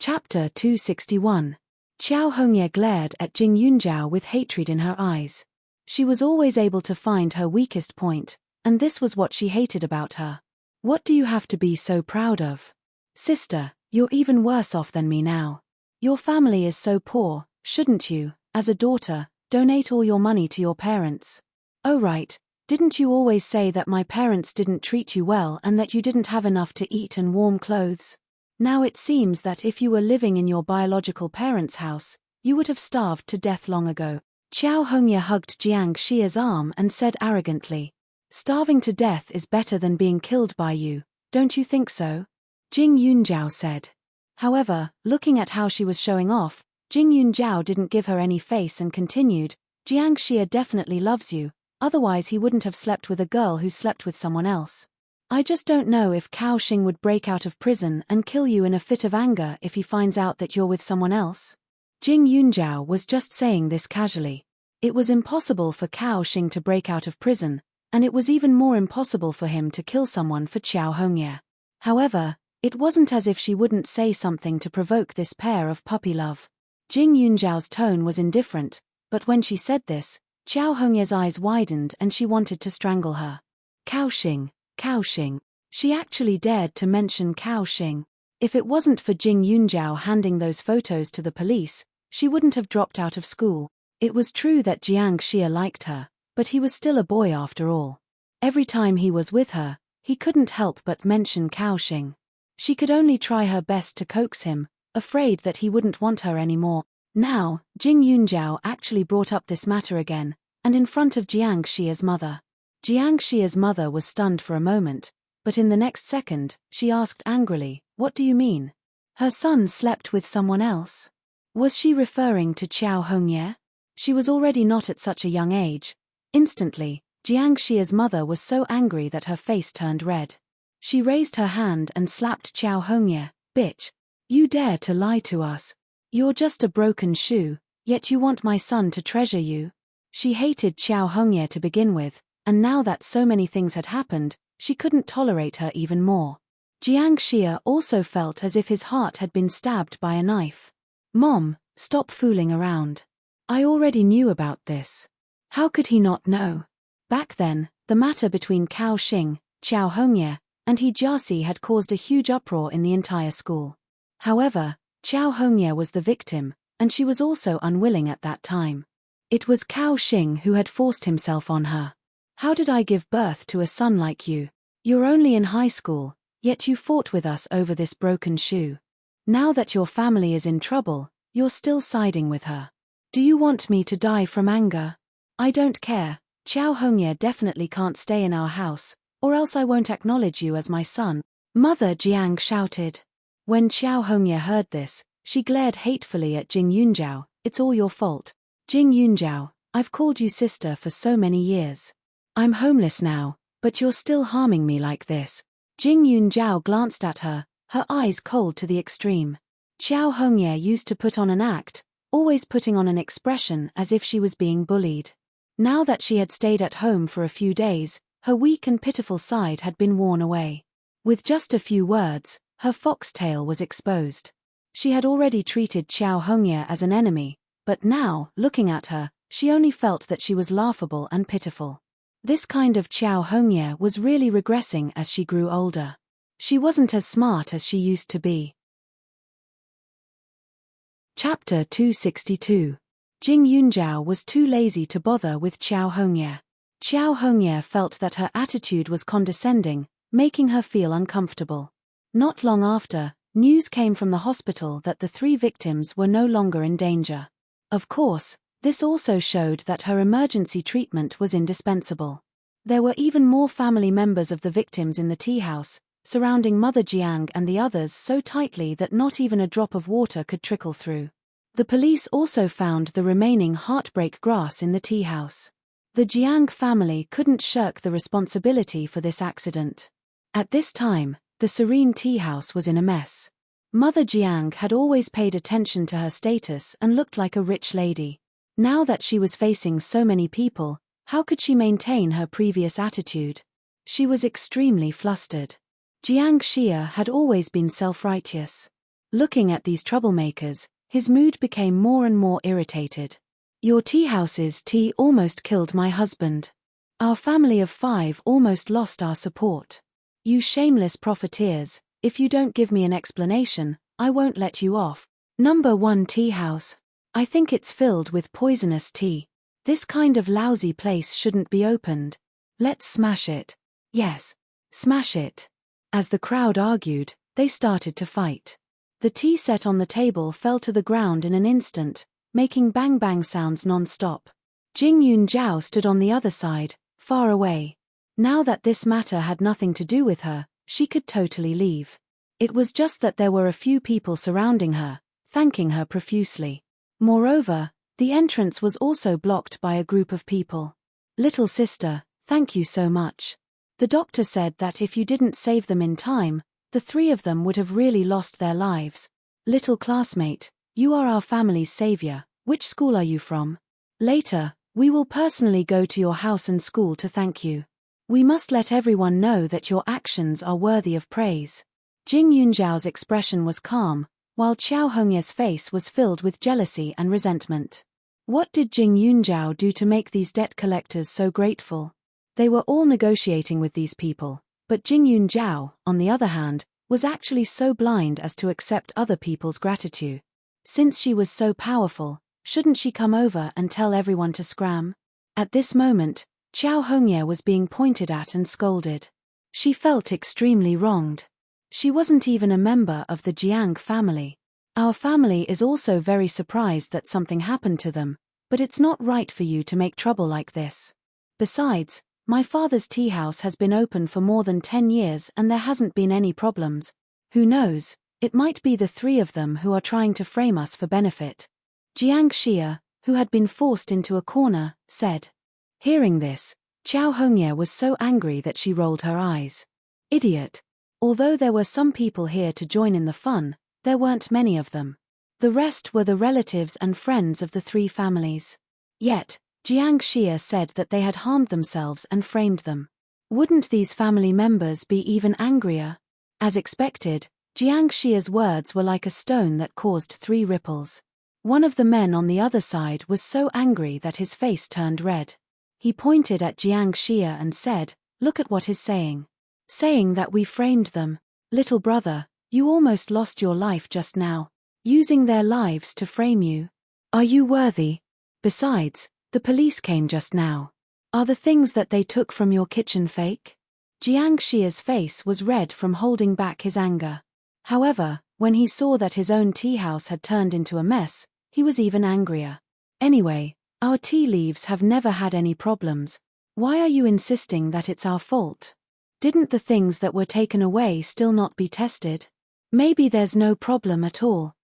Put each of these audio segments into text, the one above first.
Chapter 261. Qiao Hongye glared at Jing Yunjiao with hatred in her eyes. She was always able to find her weakest point, and this was what she hated about her. What do you have to be so proud of? Sister, you're even worse off than me now. Your family is so poor, shouldn't you, as a daughter, donate all your money to your parents? Oh right, didn't you always say that my parents didn't treat you well and that you didn't have enough to eat and warm clothes? Now it seems that if you were living in your biological parents' house, you would have starved to death long ago. Qiao Hongye hugged Jiang Xia's arm and said arrogantly, "Starving to death is better than being killed by you, don't you think so?" Jing Yunjiao said. However, looking at how she was showing off, Jing Yunjiao didn't give her any face and continued, "Jiang Xia definitely loves you, otherwise he wouldn't have slept with a girl who slept with someone else. I just don't know if Cao Xing would break out of prison and kill you in a fit of anger if he finds out that you're with someone else." Jing Yunjiao was just saying this casually. It was impossible for Cao Xing to break out of prison, and it was even more impossible for him to kill someone for Qiao Hongye. However, it wasn't as if she wouldn't say something to provoke this pair of puppy love. Jing Yunjiao's tone was indifferent, but when she said this, Qiao Hongye's eyes widened and she wanted to strangle her. Cao Xing. Cao Xing. She actually dared to mention Cao Xing. If it wasn't for Jing Yunjiao handing those photos to the police, she wouldn't have dropped out of school. It was true that Jiang Xia liked her, but he was still a boy after all. Every time he was with her, he couldn't help but mention Cao Xing. She could only try her best to coax him, afraid that he wouldn't want her anymore. Now, Jing Yunjiao actually brought up this matter again, and in front of Jiang Xia's mother. Jiang Xia's mother was stunned for a moment, but in the next second, she asked angrily, "What do you mean? Her son slept with someone else?" Was she referring to Qiao Hongye? She was already not at such a young age. Instantly, Jiang Xia's mother was so angry that her face turned red. She raised her hand and slapped Qiao Hongye. "Bitch! You dare to lie to us. You're just a broken shoe, yet you want my son to treasure you." She hated Qiao Hongye to begin with, and now that so many things had happened, she couldn't tolerate her even more. Jiang Xia also felt as if his heart had been stabbed by a knife. "Mom, stop fooling around. I already knew about this." How could he not know? Back then, the matter between Cao Xing, Qiao Hongye, and He Jiasi had caused a huge uproar in the entire school. However, Qiao Hongye was the victim, and she was also unwilling at that time. It was Cao Xing who had forced himself on her. "How did I give birth to a son like you? You're only in high school, yet you fought with us over this broken shoe. Now that your family is in trouble, you're still siding with her. Do you want me to die from anger? I don't care. Qiao Hongye definitely can't stay in our house, or else I won't acknowledge you as my son." Mother Jiang shouted. When Qiao Hongye heard this, she glared hatefully at Jing Yunjiao. "It's all your fault. Jing Yunjiao, I've called you sister for so many years. I'm homeless now, but you're still harming me like this." Jing Yunjiao glanced at her, her eyes cold to the extreme. Qiao Hongye used to put on an act, always putting on an expression as if she was being bullied. Now that she had stayed at home for a few days, her weak and pitiful side had been worn away. With just a few words, her foxtail was exposed. She had already treated Qiao Hongye as an enemy, but now, looking at her, she only felt that she was laughable and pitiful. This kind of Qiao Hongye was really regressing as she grew older. She wasn't as smart as she used to be. Chapter 262. Jing Yunjiao was too lazy to bother with Qiao Hongye. Qiao Hongye felt that her attitude was condescending, making her feel uncomfortable. Not long after, news came from the hospital that the 3 victims were no longer in danger. Of course, this also showed that her emergency treatment was indispensable. There were even more family members of the victims in the tea house, surrounding Mother Jiang and the others so tightly that not even a drop of water could trickle through. The police also found the remaining heartbreak grass in the tea house. The Jiang family couldn't shirk the responsibility for this accident. At this time, the serene tea house was in a mess. Mother Jiang had always paid attention to her status and looked like a rich lady. Now that she was facing so many people, how could she maintain her previous attitude? She was extremely flustered. Jiang Xia had always been self-righteous. Looking at these troublemakers, his mood became more and more irritated. Your teahouse's tea almost killed my husband. Our family of 5 almost lost our support. You shameless profiteers, if you don't give me an explanation, I won't let you off. Number 1 tea house. I think it's filled with poisonous tea. This kind of lousy place shouldn't be opened. Let's smash it. Yes. Smash it. As the crowd argued, they started to fight. The tea set on the table fell to the ground in an instant, making bang-bang sounds non-stop. Jing Yunjiao stood on the other side, far away. Now that this matter had nothing to do with her, she could totally leave. It was just that there were a few people surrounding her, thanking her profusely. Moreover, the entrance was also blocked by a group of people. Little sister, thank you so much. The doctor said that if you didn't save them in time, the 3 of them would have really lost their lives. Little classmate, you are our family's savior. Which school are you from? Later, we will personally go to your house and school to thank you. We must let everyone know that your actions are worthy of praise. Jing Yunjiao's expression was calm, while Qiao Hongye's face was filled with jealousy and resentment. What did Jing Yunjiao do to make these debt collectors so grateful? They were all negotiating with these people, but Jing Yunjiao, on the other hand, was actually so blind as to accept other people's gratitude. Since she was so powerful, shouldn't she come over and tell everyone to scram? At this moment, Qiao Hongye was being pointed at and scolded. She felt extremely wronged. She wasn't even a member of the Jiang family. Our family is also very surprised that something happened to them, but it's not right for you to make trouble like this. Besides, my father's tea house has been open for more than 10 years and there hasn't been any problems. Who knows, it might be the 3 of them who are trying to frame us for benefit. Jiang Xia, who had been forced into a corner, said. Hearing this, Qiao Hongye was so angry that she rolled her eyes. Idiot. Although there were some people here to join in the fun, there weren't many of them. The rest were the relatives and friends of the 3 families. Yet, Jiang Xia said that they had harmed themselves and framed them. Wouldn't these family members be even angrier? As expected, Jiang Xia's words were like a stone that caused 3 ripples. One of the men on the other side was so angry that his face turned red. He pointed at Jiang Xia and said, "Look at what he's saying. Saying that we framed them. Little brother, you almost lost your life just now. Using their lives to frame you. Are you worthy? Besides, the police came just now. Are the things that they took from your kitchen fake?" Jiang Xia's face was red from holding back his anger. However, when he saw that his own tea house had turned into a mess, he was even angrier. Anyway, our tea leaves have never had any problems. Why are you insisting that it's our fault? Didn't the things that were taken away still not be tested? Maybe there's no problem at all.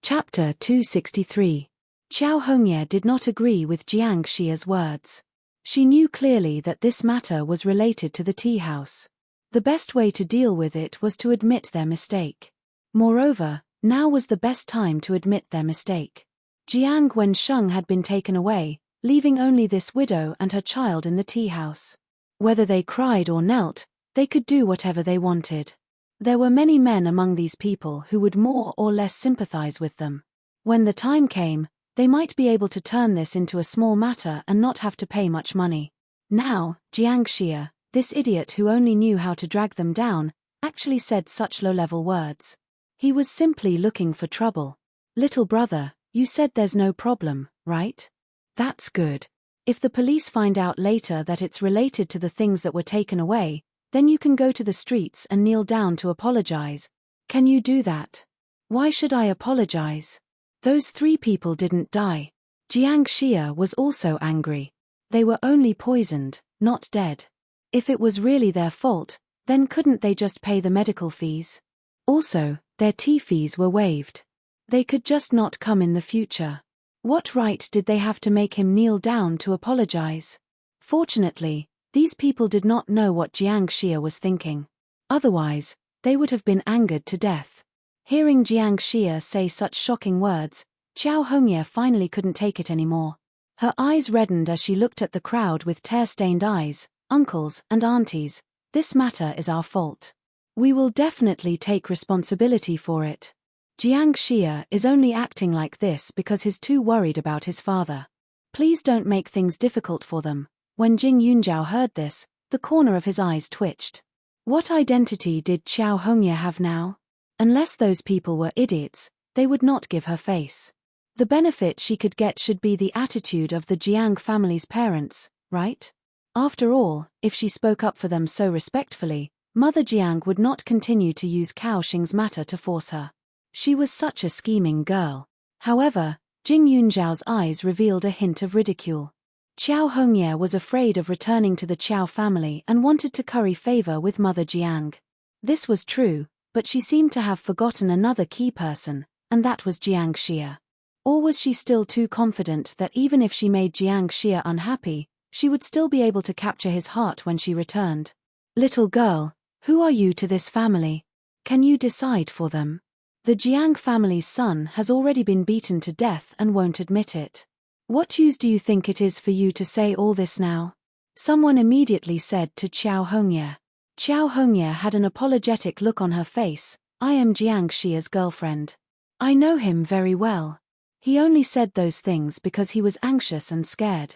Chapter 263. Qiao Hongye did not agree with Jiang Xia's words. She knew clearly that this matter was related to the tea house. The best way to deal with it was to admit their mistake. Moreover, now was the best time to admit their mistake. Jiang Wensheng had been taken away, leaving only this widow and her child in the tea house. Whether they cried or knelt, they could do whatever they wanted. There were many men among these people who would more or less sympathize with them. When the time came, they might be able to turn this into a small matter and not have to pay much money. Now, Jiang Xia, this idiot who only knew how to drag them down, actually said such low-level words. He was simply looking for trouble. Little brother, you said there's no problem, right? That's good. If the police find out later that it's related to the things that were taken away, then you can go to the streets and kneel down to apologize. Can you do that? Why should I apologize? Those 3 people didn't die. Jiang Xia was also angry. They were only poisoned, not dead. If it was really their fault, then couldn't they just pay the medical fees? Also, their tea fees were waived. They could just not come in the future. What right did they have to make him kneel down to apologize? Fortunately, these people did not know what Jiang Xia was thinking. Otherwise, they would have been angered to death. Hearing Jiang Xia say such shocking words, Qiao Hongye finally couldn't take it anymore. Her eyes reddened as she looked at the crowd with tear-stained eyes. Uncles and aunties, this matter is our fault. We will definitely take responsibility for it. Jiang Xia is only acting like this because he's too worried about his father. Please don't make things difficult for them. When Jing Yunjiao heard this, the corner of his eyes twitched. What identity did Xiao Hongye have now? Unless those people were idiots, they would not give her face. The benefit she could get should be the attitude of the Jiang family's parents, right? After all, if she spoke up for them so respectfully, Mother Jiang would not continue to use Cao Xing's matter to force her. She was such a scheming girl. However, Jing Yunjiao's eyes revealed a hint of ridicule. Xiao Hongye was afraid of returning to the Qiao family and wanted to curry favor with Mother Jiang. This was true, but she seemed to have forgotten another key person, and that was Jiang Xia. Or was she still too confident that even if she made Jiang Xia unhappy, she would still be able to capture his heart when she returned? Little girl, who are you to this family? Can you decide for them? The Jiang family's son has already been beaten to death and won't admit it. What use do you think it is for you to say all this now? Someone immediately said to Xiao Hongye. Xiao Hongye had an apologetic look on her face. I am Jiang Xia's girlfriend. I know him very well. He only said those things because he was anxious and scared.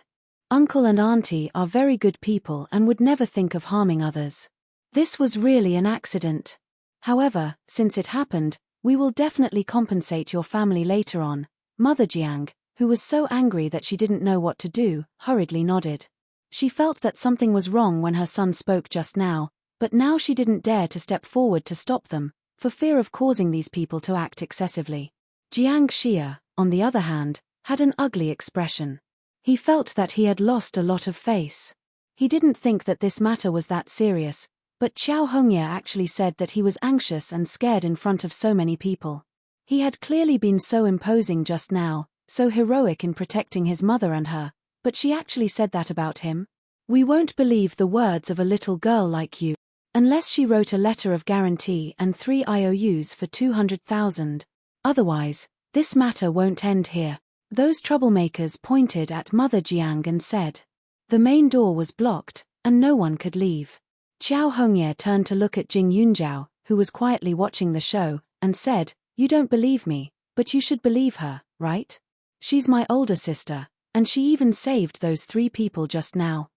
Uncle and auntie are very good people and would never think of harming others. This was really an accident. However, since it happened, we will definitely compensate your family later on. Mother Jiang, who was so angry that she didn't know what to do, hurriedly nodded. She felt that something was wrong when her son spoke just now, but now she didn't dare to step forward to stop them, for fear of causing these people to act excessively. Jiang Xia, on the other hand, had an ugly expression. He felt that he had lost a lot of face. He didn't think that this matter was that serious, but Xiao Hongye actually said that he was anxious and scared in front of so many people. He had clearly been so imposing just now, so heroic in protecting his mother and her, but she actually said that about him? We won't believe the words of a little girl like you, unless she wrote a letter of guarantee and 3 IOUs for 200,000. Otherwise, this matter won't end here. Those troublemakers pointed at Mother Jiang and said. The main door was blocked, and no one could leave. Xiao Hongye turned to look at Jing Yunjiao, who was quietly watching the show, and said, You don't believe me, but you should believe her, right? She's my older sister, and she even saved those 3 people just now.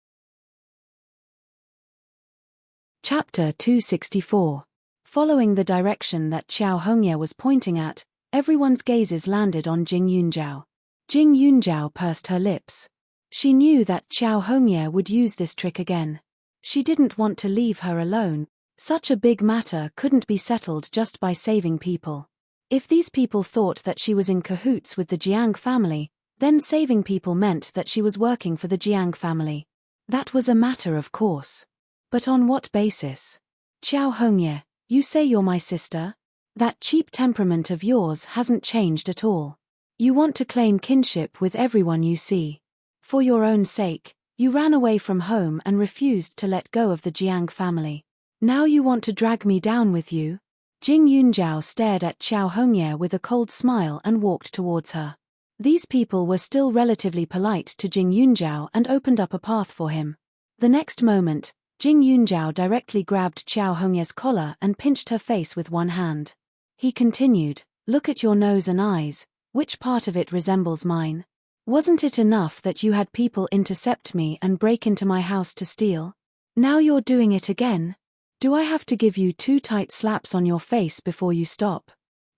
Chapter 264. Following the direction that Xiao Hongye was pointing at, everyone's gazes landed on Jing Yunjiao. Jing Yunjiao pursed her lips. She knew that Xiao Hongye would use this trick again. She didn't want to leave her alone. Such a big matter couldn't be settled just by saving people. If these people thought that she was in cahoots with the Jiang family, then saving people meant that she was working for the Jiang family. That was a matter of course. But on what basis? Xiao Hongye, you say you're my sister? That cheap temperament of yours hasn't changed at all. You want to claim kinship with everyone you see. For your own sake, you ran away from home and refused to let go of the Jiang family. Now you want to drag me down with you? Jing Yunjiao stared at Xiao Hongye with a cold smile and walked towards her. These people were still relatively polite to Jing Yunjiao and opened up a path for him. The next moment, Jing Yunjiao directly grabbed Xiao Hongye's collar and pinched her face with one hand. He continued, Look at your nose and eyes, which part of it resembles mine? Wasn't it enough that you had people intercept me and break into my house to steal? Now you're doing it again? Do I have to give you 2 tight slaps on your face before you stop?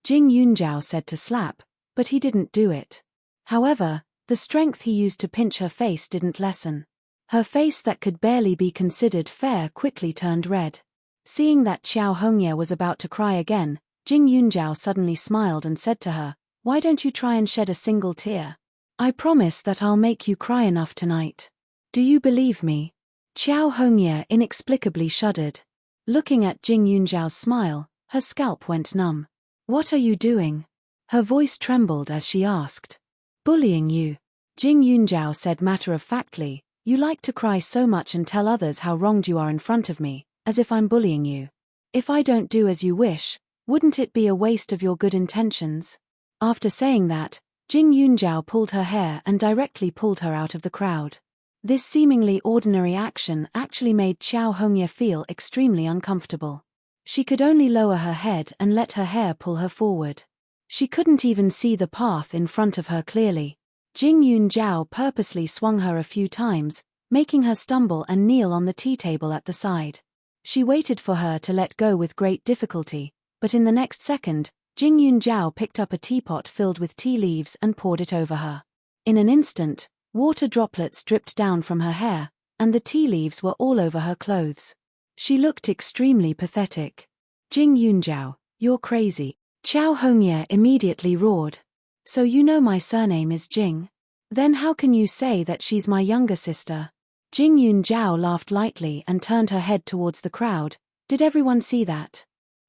Jing Yunjiao said to slap, but he didn't do it. However, the strength he used to pinch her face didn't lessen. Her face that could barely be considered fair quickly turned red. Seeing that Xiao Hongye was about to cry again, Jing Yunjiao suddenly smiled and said to her, Why don't you try and shed a single tear? I promise that I'll make you cry enough tonight. Do you believe me? Xiao Hongye inexplicably shuddered. Looking at Jing Yunjiao's smile, her scalp went numb. What are you doing? Her voice trembled as she asked. Bullying you. Jing Yunjiao said matter-of-factly, You like to cry so much and tell others how wronged you are in front of me, as if I'm bullying you. If I don't do as you wish, wouldn't it be a waste of your good intentions? After saying that, Jing Yunjiao pulled her hair and directly pulled her out of the crowd. This seemingly ordinary action actually made Xiao Hongye feel extremely uncomfortable. She could only lower her head and let her hair pull her forward. She couldn't even see the path in front of her clearly. Jing Yunjiao purposely swung her a few times, making her stumble and kneel on the tea table at the side. She waited for her to let go with great difficulty, but in the next second, Jing Yunjiao picked up a teapot filled with tea leaves and poured it over her. In an instant, water droplets dripped down from her hair, and the tea leaves were all over her clothes. She looked extremely pathetic. Jing Yunjiao, you're crazy. Qiao Hongye immediately roared. So you know my surname is Jing? Then how can you say that she's my younger sister? Jing Yunjiao laughed lightly and turned her head towards the crowd. Did everyone see that?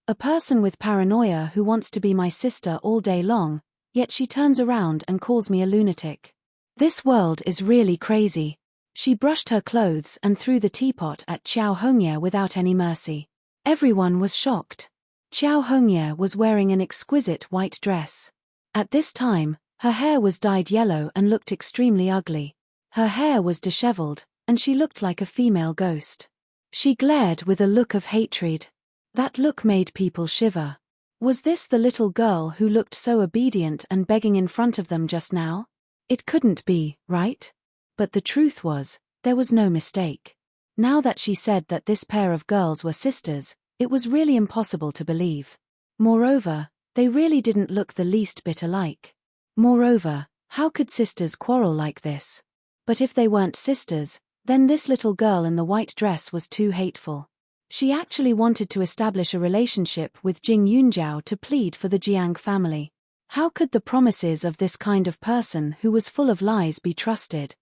A person with paranoia who wants to be my sister all day long, yet she turns around and calls me a lunatic. This world is really crazy. She brushed her clothes and threw the teapot at Qiao Hongye without any mercy. Everyone was shocked. Qiao Hongye was wearing an exquisite white dress. At this time, her hair was dyed yellow and looked extremely ugly. Her hair was disheveled, and she looked like a female ghost. She glared with a look of hatred. That look made people shiver. Was this the little girl who looked so obedient and begging in front of them just now? It couldn't be, right? But the truth was, there was no mistake. Now that she said that this pair of girls were sisters, it was really impossible to believe. Moreover, they really didn't look the least bit alike. Moreover, how could sisters quarrel like this? But if they weren't sisters, then this little girl in the white dress was too hateful. She actually wanted to establish a relationship with Jing Yunjiao to plead for the Jiang family. How could the promises of this kind of person who was full of lies be trusted?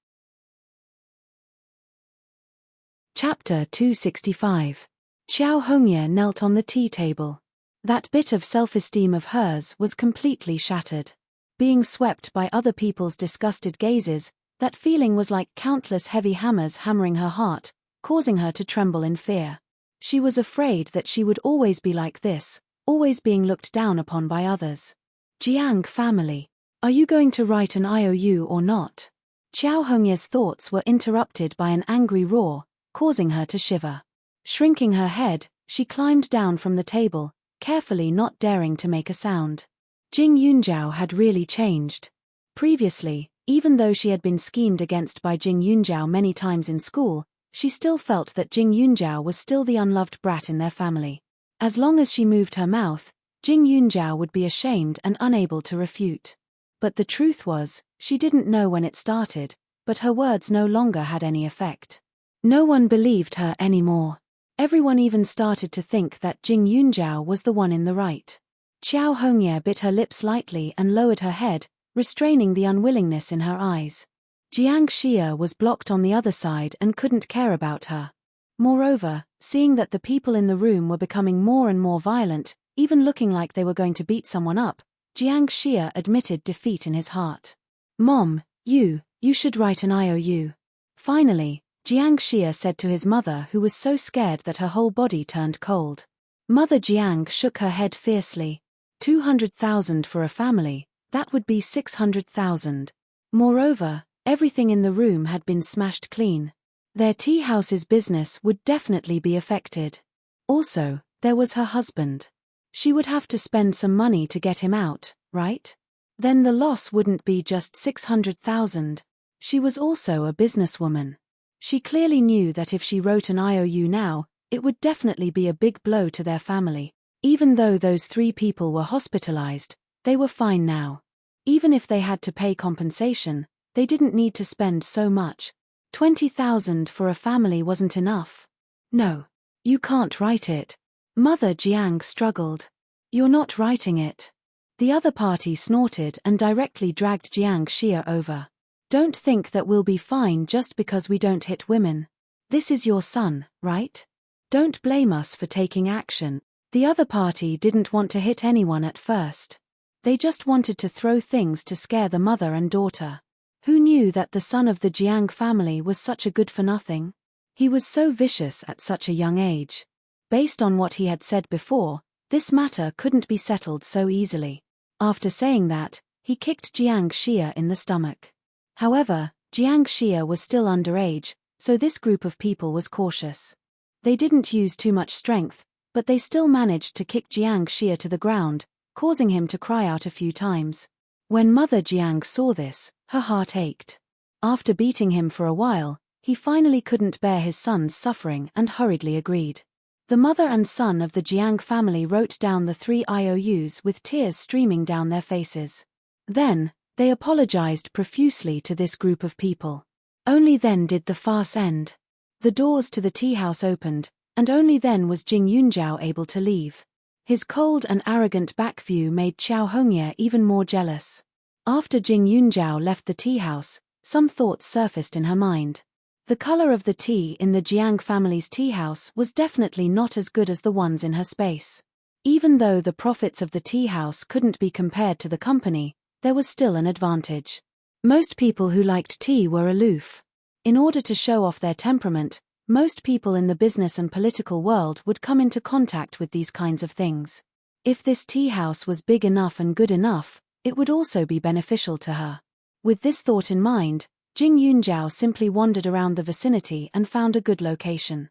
Chapter 265. Qiao Hongye knelt on the tea table. That bit of self-esteem of hers was completely shattered. Being swept by other people's disgusted gazes, that feeling was like countless heavy hammers hammering her heart, causing her to tremble in fear. She was afraid that she would always be like this, always being looked down upon by others. Jiang family. Are you going to write an IOU or not? Qiao Hongye's thoughts were interrupted by an angry roar, causing her to shiver. Shrinking her head, she climbed down from the table, carefully not daring to make a sound. Jing Yunjiao had really changed. Previously, even though she had been schemed against by Jing Yunjiao many times in school, she still felt that Jing Yunjiao was still the unloved brat in their family. As long as she moved her mouth, Jing Yunjiao would be ashamed and unable to refute. But the truth was, she didn't know when it started, but her words no longer had any effect. No one believed her anymore. Everyone even started to think that Jing Yunjiao was the one in the right. Qiao Hongye bit her lips lightly and lowered her head, restraining the unwillingness in her eyes. Jiang Xia was blocked on the other side and couldn't care about her. Moreover, seeing that the people in the room were becoming more and more violent, even looking like they were going to beat someone up, Jiang Xia admitted defeat in his heart. Mom, you should write an IOU. Finally, Jiang Xia said to his mother, who was so scared that her whole body turned cold. Mother Jiang shook her head fiercely. 200,000 for a family, that would be 600,000. Moreover, everything in the room had been smashed clean. Their tea house's business would definitely be affected. Also, there was her husband. She would have to spend some money to get him out, right? Then the loss wouldn't be just 600,000. She was also a businesswoman. She clearly knew that if she wrote an IOU now, it would definitely be a big blow to their family. Even though those 3 people were hospitalized, they were fine now. Even if they had to pay compensation, they didn't need to spend so much. 20,000 for a family wasn't enough. No. You can't write it. Mother Jiang struggled. You're not writing it. The other party snorted and directly dragged Jiang Xia over. Don't think that we'll be fine just because we don't hit women. This is your son, right? Don't blame us for taking action. The other party didn't want to hit anyone at first. They just wanted to throw things to scare the mother and daughter. Who knew that the son of the Jiang family was such a good-for-nothing? He was so vicious at such a young age. Based on what he had said before, this matter couldn't be settled so easily. After saying that, he kicked Jiang Xia in the stomach. However, Jiang Xia was still underage, so this group of people was cautious. They didn't use too much strength, but they still managed to kick Jiang Xia to the ground, causing him to cry out a few times. When Mother Jiang saw this, her heart ached. After beating him for a while, he finally couldn't bear his son's suffering and hurriedly agreed. The mother and son of the Jiang family wrote down the 3 IOUs with tears streaming down their faces. Then, they apologized profusely to this group of people. Only then did the farce end. The doors to the tea house opened, and only then was Jing Yunjiao able to leave. His cold and arrogant back view made Xiao Hongye even more jealous. After Jing Yunjiao left the tea house, some thoughts surfaced in her mind. The color of the tea in the Jiang family's tea house was definitely not as good as the ones in her space. Even though the profits of the tea house couldn't be compared to the company, there was still an advantage. Most people who liked tea were aloof. In order to show off their temperament, most people in the business and political world would come into contact with these kinds of things. If this tea house was big enough and good enough, it would also be beneficial to her. With this thought in mind, Jing Yunjiao simply wandered around the vicinity and found a good location.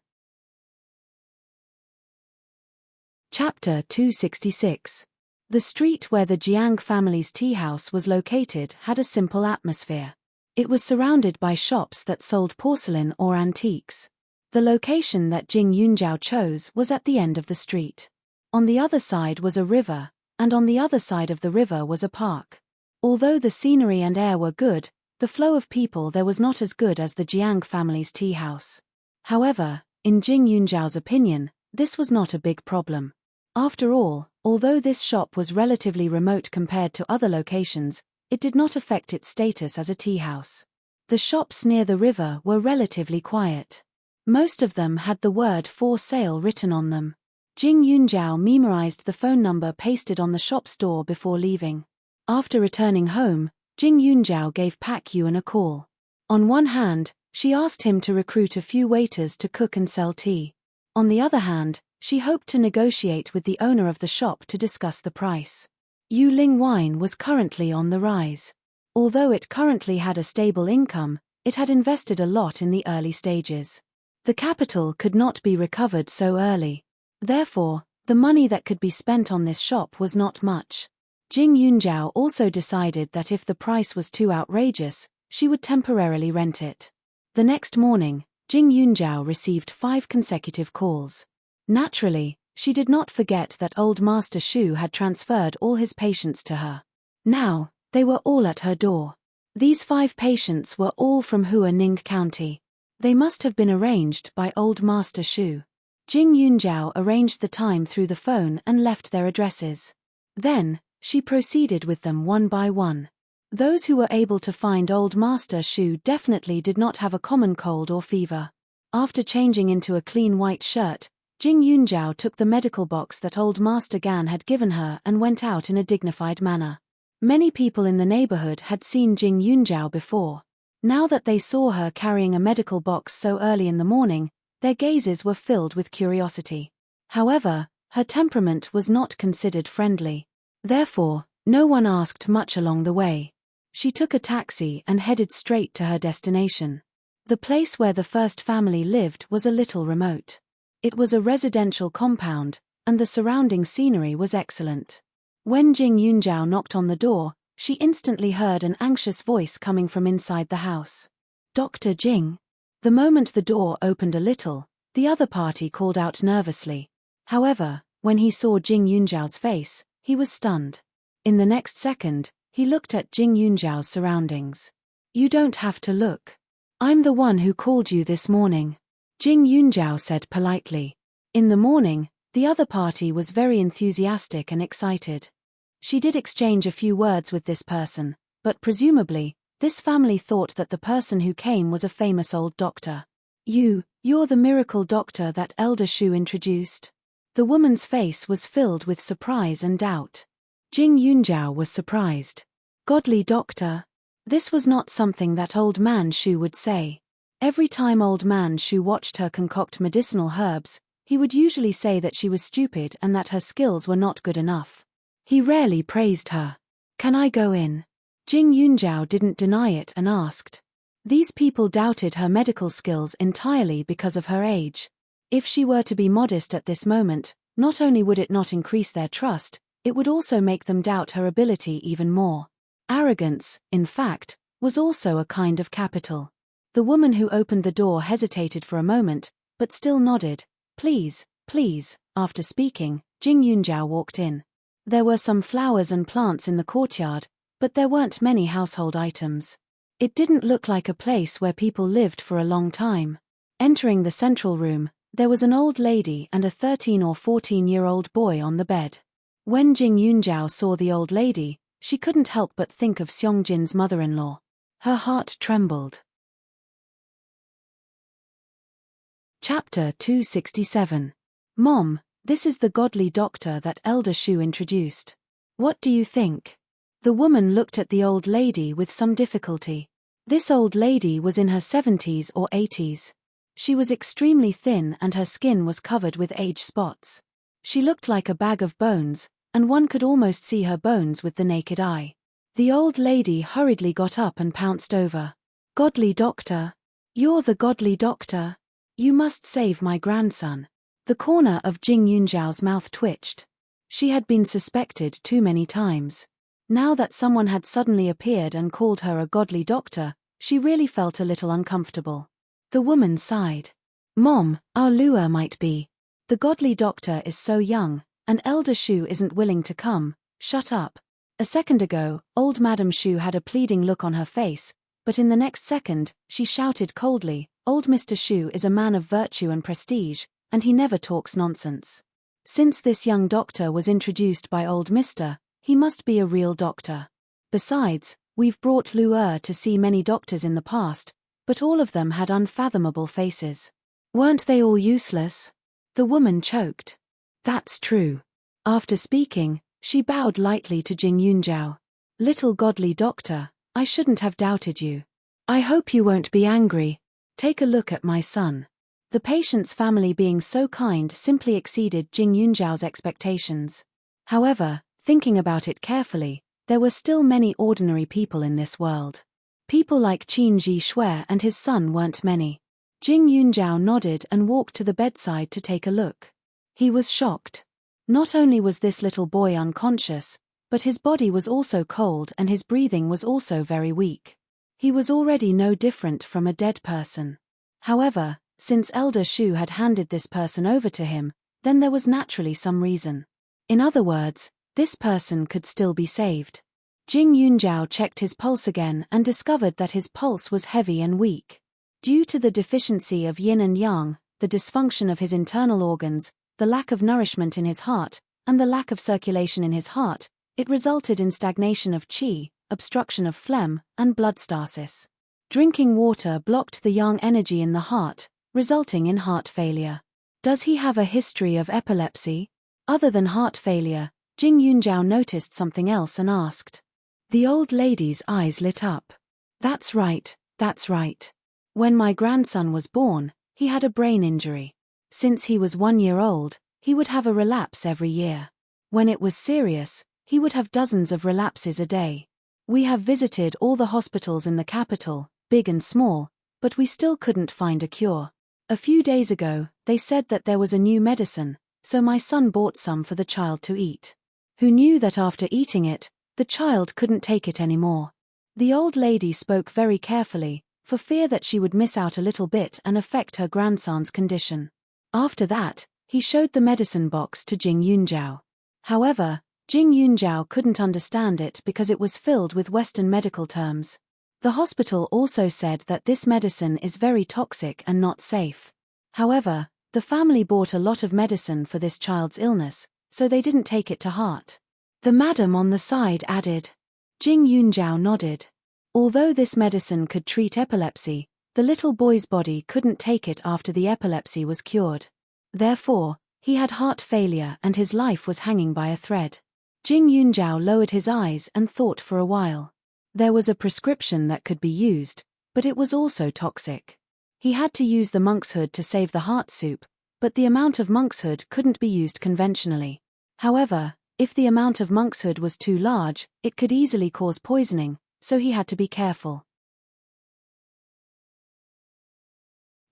Chapter 266. The street where the Jiang family's tea house was located had a simple atmosphere. It was surrounded by shops that sold porcelain or antiques. The location that Jing Yunjiao chose was at the end of the street. On the other side was a river, and on the other side of the river was a park. Although the scenery and air were good, the flow of people there was not as good as the Jiang family's tea house. However, in Jing Yunjiao's opinion, this was not a big problem. After all, although this shop was relatively remote compared to other locations, it did not affect its status as a tea house. The shops near the river were relatively quiet. Most of them had the word "for sale" written on them. Jing Yunjiao memorized the phone number pasted on the shop's door before leaving. After returning home, Jing Yunjiao gave Pak Yuan a call. On one hand, she asked him to recruit a few waiters to cook and sell tea. On the other hand, she hoped to negotiate with the owner of the shop to discuss the price. Yuling wine was currently on the rise. Although it currently had a stable income, it had invested a lot in the early stages. The capital could not be recovered so early. Therefore, the money that could be spent on this shop was not much. Jing Yunjiao also decided that if the price was too outrageous, she would temporarily rent it. The next morning, Jing Yunjiao received 5 consecutive calls. Naturally, she did not forget that old Master Shu had transferred all his patients to her. Now, they were all at her door. These 5 patients were all from Huaning County. They must have been arranged by old Master Shu. Jing Yunjiao arranged the time through the phone and left their addresses. Then, she proceeded with them one by one. Those who were able to find old Master Shu definitely did not have a common cold or fever. After changing into a clean white shirt, Jing Yunjiao took the medical box that old Master Gan had given her and went out in a dignified manner. Many people in the neighborhood had seen Jing Yunjiao before. Now that they saw her carrying a medical box so early in the morning, their gazes were filled with curiosity. However, her temperament was not considered friendly. Therefore, no one asked much along the way. She took a taxi and headed straight to her destination. The place where the first family lived was a little remote. It was a residential compound, and the surrounding scenery was excellent. When Jing Yunjiao knocked on the door, she instantly heard an anxious voice coming from inside the house. "Dr. Jing." The moment the door opened a little, the other party called out nervously. However, when he saw Jing Yunjiao's face, he was stunned. In the next second, he looked at Jing Yunjiao's surroundings. "You don't have to look. I'm the one who called you this morning," Jing Yunjiao said politely. In the morning, the other party was very enthusiastic and excited. She did exchange a few words with this person, but presumably, this family thought that the person who came was a famous old doctor. You're the miracle doctor that Elder Shu introduced." The woman's face was filled with surprise and doubt. Jing Yunjiao was surprised. "Godly doctor?" This was not something that old man Shu would say. Every time old man Shu watched her concoct medicinal herbs, he would usually say that she was stupid and that her skills were not good enough. He rarely praised her. "Can I go in?" Jing Yunjiao didn't deny it and asked. These people doubted her medical skills entirely because of her age. If she were to be modest at this moment, Not only would it not increase their trust, it would also make them doubt her ability even more. Arrogance, in fact, was also a kind of capital. The woman who opened the door hesitated for a moment, but still nodded. Please, please. After speaking, Jing Yunjiao walked in. There were some flowers and plants in the courtyard, but there weren't many household items. It didn't look like a place where people lived for a long time. Entering the central room, there was an old lady and a 13 or 14-year-old boy on the bed. When Jing Yunjiao saw the old lady, she couldn't help but think of Xiong-jin's mother-in-law. Her heart trembled. Chapter 267. Mom, this is the godly doctor that Elder Shu introduced. What do you think? The woman looked at the old lady with some difficulty. This old lady was in her 70s or 80s. She was extremely thin and her skin was covered with age spots. She looked like a bag of bones, and one could almost see her bones with the naked eye. The old lady hurriedly got up and pounced over. Godly doctor. You're the godly doctor. You must save my grandson. The corner of Jing Yunjiao's mouth twitched. She had been suspected too many times. Now that someone had suddenly appeared and called her a godly doctor, she really felt a little uncomfortable. The woman sighed. Mom, our lure might be. The godly doctor is so young, and Elder Shu isn't willing to come. Shut up. A second ago, old Madam Shu had a pleading look on her face, but in the next second, she shouted coldly, Old Mr. Shu is a man of virtue and prestige, and he never talks nonsense. Since this young doctor was introduced by old Mr., he must be a real doctor. Besides, we've brought Lu'er to see many doctors in the past, but all of them had unfathomable faces. Weren't they all useless? The woman choked. That's true. After speaking, she bowed lightly to Jing Yunjiao. Little godly doctor, I shouldn't have doubted you. I hope you won't be angry. Take a look at my son. The patient's family being so kind simply exceeded Jing Yunjiao's expectations. However, thinking about it carefully, there were still many ordinary people in this world. People like Qin Ji Shui and his son weren't many. Jing Yunjiao nodded and walked to the bedside to take a look. He was shocked. Not only was this little boy unconscious, but his body was also cold and his breathing was also very weak. He was already no different from a dead person. However, since Elder Shu had handed this person over to him, then there was naturally some reason. In other words, this person could still be saved. Jing Yunjiao checked his pulse again and discovered that his pulse was heavy and weak. Due to the deficiency of yin and yang, the dysfunction of his internal organs, the lack of nourishment in his heart, and the lack of circulation in his heart, it resulted in stagnation of qi, obstruction of phlegm, and blood stasis. Drinking water blocked the yang energy in the heart, resulting in heart failure. Does he have a history of epilepsy? Other than heart failure, Jing Yunjiao noticed something else and asked. The old lady's eyes lit up. That's right, that's right. When my grandson was born, he had a brain injury. Since he was 1 year old, he would have a relapse every year. When it was serious, he would have dozens of relapses a day. We have visited all the hospitals in the capital, big and small, but we still couldn't find a cure. A few days ago, they said that there was a new medicine, so my son bought some for the child to eat. Who knew that after eating it, the child couldn't take it anymore? The old lady spoke very carefully, for fear that she would miss out a little bit and affect her grandson's condition. After that, he showed the medicine box to Jing Yunjiao. However, Jing Yunjiao couldn't understand it because it was filled with Western medical terms. The hospital also said that this medicine is very toxic and not safe. However, the family bought a lot of medicine for this child's illness, so they didn't take it to heart. The madam on the side added. Jing Yunjiao nodded. Although this medicine could treat epilepsy, the little boy's body couldn't take it after the epilepsy was cured. Therefore, he had heart failure and his life was hanging by a thread. Jing Yunjiao lowered his eyes and thought for a while. There was a prescription that could be used, but it was also toxic. He had to use the monkshood to save the heart soup, but the amount of monkshood couldn't be used conventionally. However, if the amount of monkshood was too large, it could easily cause poisoning, so he had to be careful.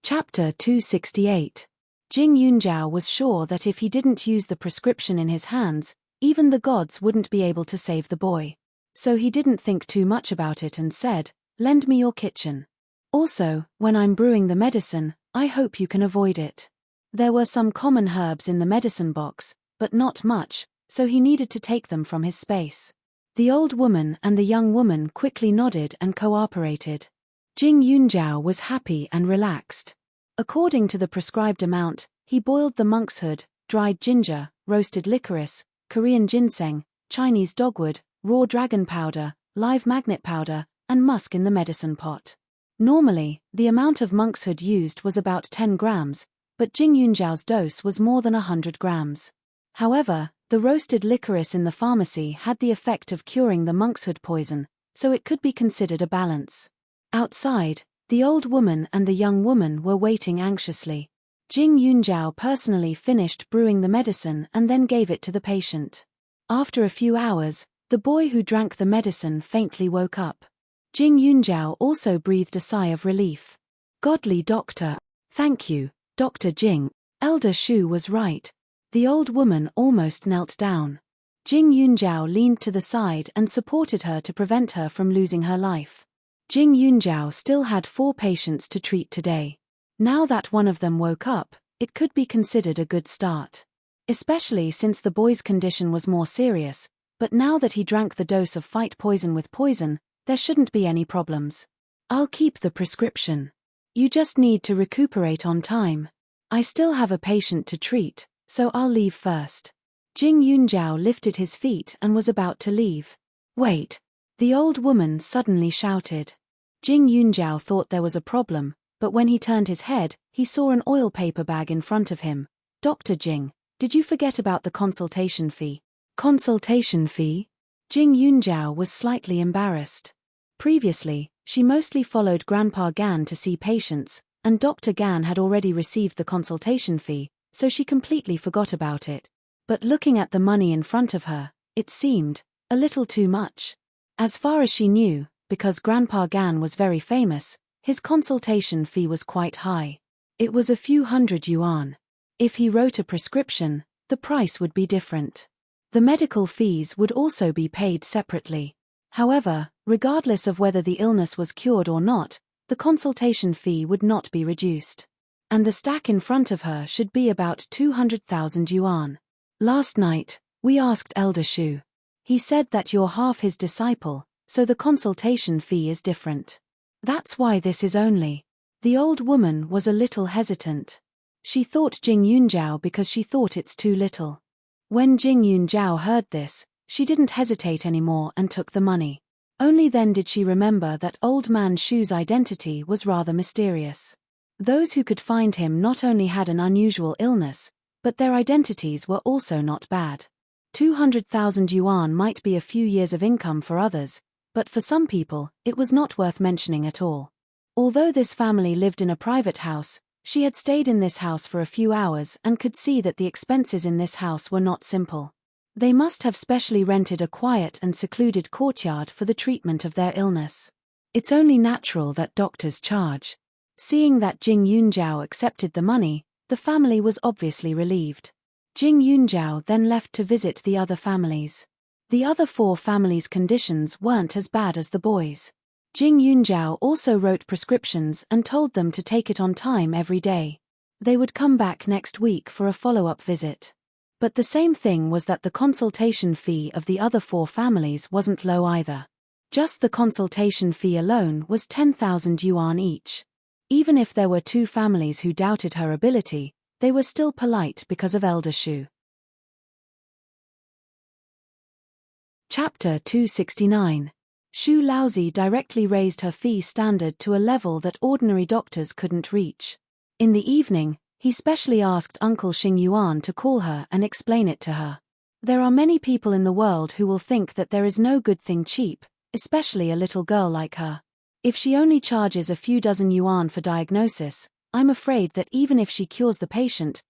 Chapter 268. Jing Yunjiao was sure that if he didn't use the prescription in his hands, even the gods wouldn't be able to save the boy. So he didn't think too much about it and said, "Lend me your kitchen. Also, when I'm brewing the medicine, I hope you can avoid it." There were some common herbs in the medicine box, but not much, so he needed to take them from his space. The old woman and the young woman quickly nodded and cooperated. Jing Yunjiao was happy and relaxed. According to the prescribed amount, he boiled the monk's hood, dried ginger, roasted licorice, Korean ginseng, Chinese dogwood, raw dragon powder, live magnet powder, and musk in the medicine pot. Normally, the amount of monk's hood used was about 10 grams, but Jing Yunjiao's dose was more than 100 grams. However, the roasted licorice in the pharmacy had the effect of curing the monk's hood poison, so it could be considered a balance. Outside, the old woman and the young woman were waiting anxiously. Jing Yunjiao personally finished brewing the medicine and then gave it to the patient. After a few hours, the boy who drank the medicine faintly woke up. Jing Yunjiao also breathed a sigh of relief. "Godly doctor. Thank you, Dr. Jing. Elder Shu was right." The old woman almost knelt down. Jing Yunjiao leaned to the side and supported her to prevent her from losing her life. Jing Yunjiao still had 4 patients to treat today. Now that one of them woke up, it could be considered a good start. Especially since the boy's condition was more serious, but now that he drank the dose of fight poison with poison, there shouldn't be any problems. "I'll keep the prescription. You just need to recuperate on time. I still have a patient to treat, so I'll leave first." Jing Yunjiao lifted his feet and was about to leave. "Wait!" The old woman suddenly shouted. Jing Yunjiao thought there was a problem, but when he turned his head, he saw an oil paper bag in front of him. "Dr. Jing, did you forget about the consultation fee?" "Consultation fee?" Jing Yunjiao was slightly embarrassed. Previously, she mostly followed Grandpa Gan to see patients, and Dr. Gan had already received the consultation fee, so she completely forgot about it. But looking at the money in front of her, it seemed a little too much. As far as she knew, because Grandpa Gan was very famous, his consultation fee was quite high. It was a few hundred yuan. If he wrote a prescription, the price would be different. The medical fees would also be paid separately. However, regardless of whether the illness was cured or not, the consultation fee would not be reduced. And the stack in front of her should be about 200,000 yuan. "Last night, we asked Elder Shu. He said that you're half his disciple, so the consultation fee is different. That's why this is only." The old woman was a little hesitant. She thought Jing Yunjiao because she thought it's too little. When Jing Yunjiao heard this, she didn't hesitate anymore and took the money. Only then did she remember that old man Shu's identity was rather mysterious. Those who could find him not only had an unusual illness, but their identities were also not bad. 200,000 yuan might be a few years of income for others, but for some people, it was not worth mentioning at all. Although this family lived in a private house, she had stayed in this house for a few hours and could see that the expenses in this house were not simple. They must have specially rented a quiet and secluded courtyard for the treatment of their illness. It's only natural that doctors charge. Seeing that Jing Yunjiao accepted the money, the family was obviously relieved. Jing Yunjiao then left to visit the other families. The other 4 families' conditions weren't as bad as the boys'. Jing Yunjiao also wrote prescriptions and told them to take it on time every day. They would come back next week for a follow-up visit. But the same thing was that the consultation fee of the other 4 families wasn't low either. Just the consultation fee alone was 10,000 yuan each. Even if there were 2 families who doubted her ability, they were still polite because of Elder Shu. Chapter 269. Shu Laozi directly raised her fee standard to a level that ordinary doctors couldn't reach. In the evening, he specially asked Uncle Xing Yuan to call her and explain it to her. There are many people in the world who will think that there is no good thing cheap, especially a little girl like her. If she only charges a few dozen yuan for diagnosis, I'm afraid that even if she cures the patient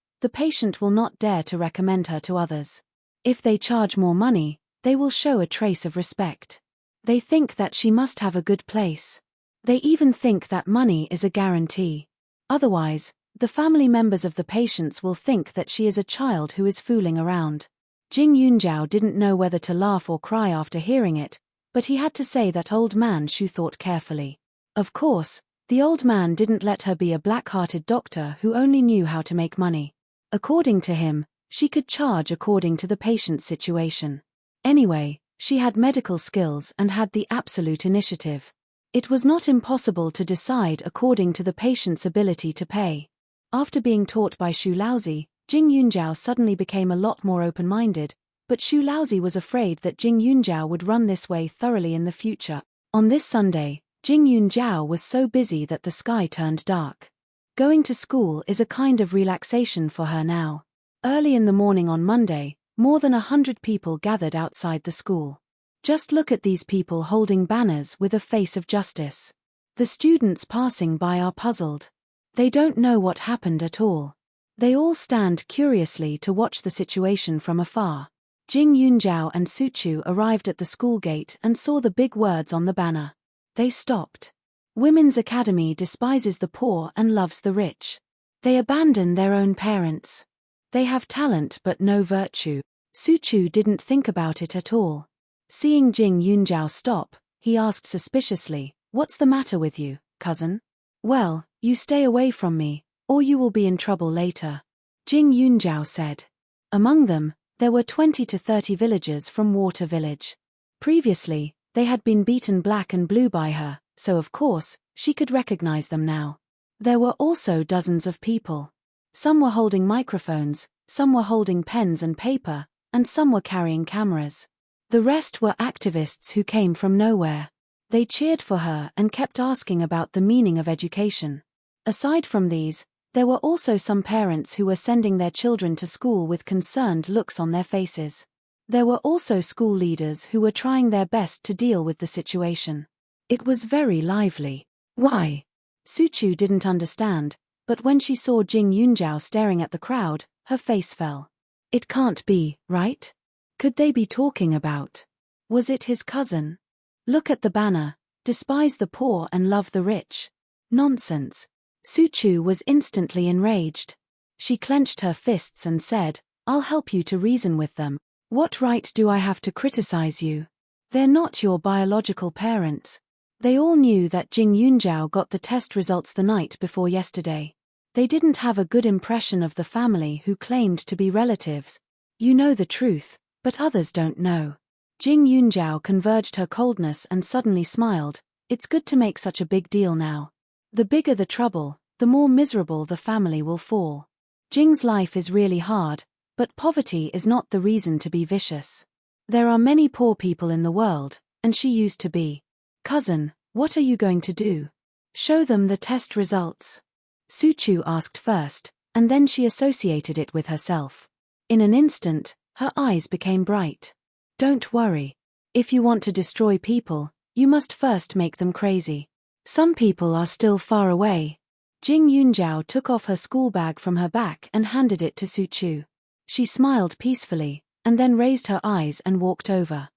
will not dare to recommend her to others. If they charge more money, they will show a trace of respect. They think that she must have a good place. They even think that money is a guarantee. Otherwise, The family members of the patients will think that she is a child who is fooling around. Jing Yunjiao didn't know whether to laugh or cry after hearing it, but he had to say that old man Shu thought carefully. Of course, the old man didn't let her be a black-hearted doctor who only knew how to make money. According to him, she could charge according to the patient's situation. Anyway, she had medical skills and had the absolute initiative. It was not impossible to decide according to the patient's ability to pay. After being taught by Shu Laozi, Jing Yunjiao suddenly became a lot more open-minded, but Shu Laozi was afraid that Jing Yunjiao would run this way thoroughly in the future. On this Sunday, Jing Yunjiao was so busy that the sky turned dark. Going to school is a kind of relaxation for her now. Early in the morning on Monday, more than 100 people gathered outside the school. Just look at these people holding banners with a face of justice. The students passing by are puzzled. They don't know what happened at all. They all stand curiously to watch the situation from afar. Jing Yunjiao and Su Chu arrived at the school gate and saw the big words on the banner. They stopped. Women's Academy despises the poor and loves the rich. They abandon their own parents. They have talent but no virtue. Su Chu didn't think about it at all. Seeing Jing Yunjiao stop, he asked suspiciously, "What's the matter with you, cousin?" "Well, you stay away from me, or you will be in trouble later," Jing Yunjiao said. Among them, there were 20 to 30 villagers from Water Village. Previously, they had been beaten black and blue by her, so of course, she could recognize them now. There were also dozens of people. Some were holding microphones, some were holding pens and paper, and some were carrying cameras. The rest were activists who came from nowhere. They cheered for her and kept asking about the meaning of education. Aside from these, there were also some parents who were sending their children to school with concerned looks on their faces. There were also school leaders who were trying their best to deal with the situation. It was very lively. Why? Su Chu didn't understand, but when she saw Jing Yunjiao staring at the crowd, her face fell. It can't be, right? Could they be talking about? Was it his cousin? Look at the banner, despise the poor and love the rich. Nonsense. Su Chu was instantly enraged. She clenched her fists and said, "I'll help you to reason with them. What right do I have to criticize you? They're not your biological parents." They all knew that Jing Yunjiao got the test results the night before yesterday. They didn't have a good impression of the family who claimed to be relatives. You know the truth, but others don't know. Jing Yunjiao converged her coldness and suddenly smiled. It's good to make such a big deal now. The bigger the trouble, the more miserable the family will fall. Jing's life is really hard, but poverty is not the reason to be vicious. There are many poor people in the world, and she used to be. "Cousin, what are you going to do? Show them the test results?" Su Chu asked first, and then she associated it with herself. In an instant, her eyes became bright. "Don't worry. If you want to destroy people, you must first make them crazy. Some people are still far away." Jing Yunjiao took off her school bag from her back and handed it to Su Chu. She smiled peacefully, and then raised her eyes and walked over.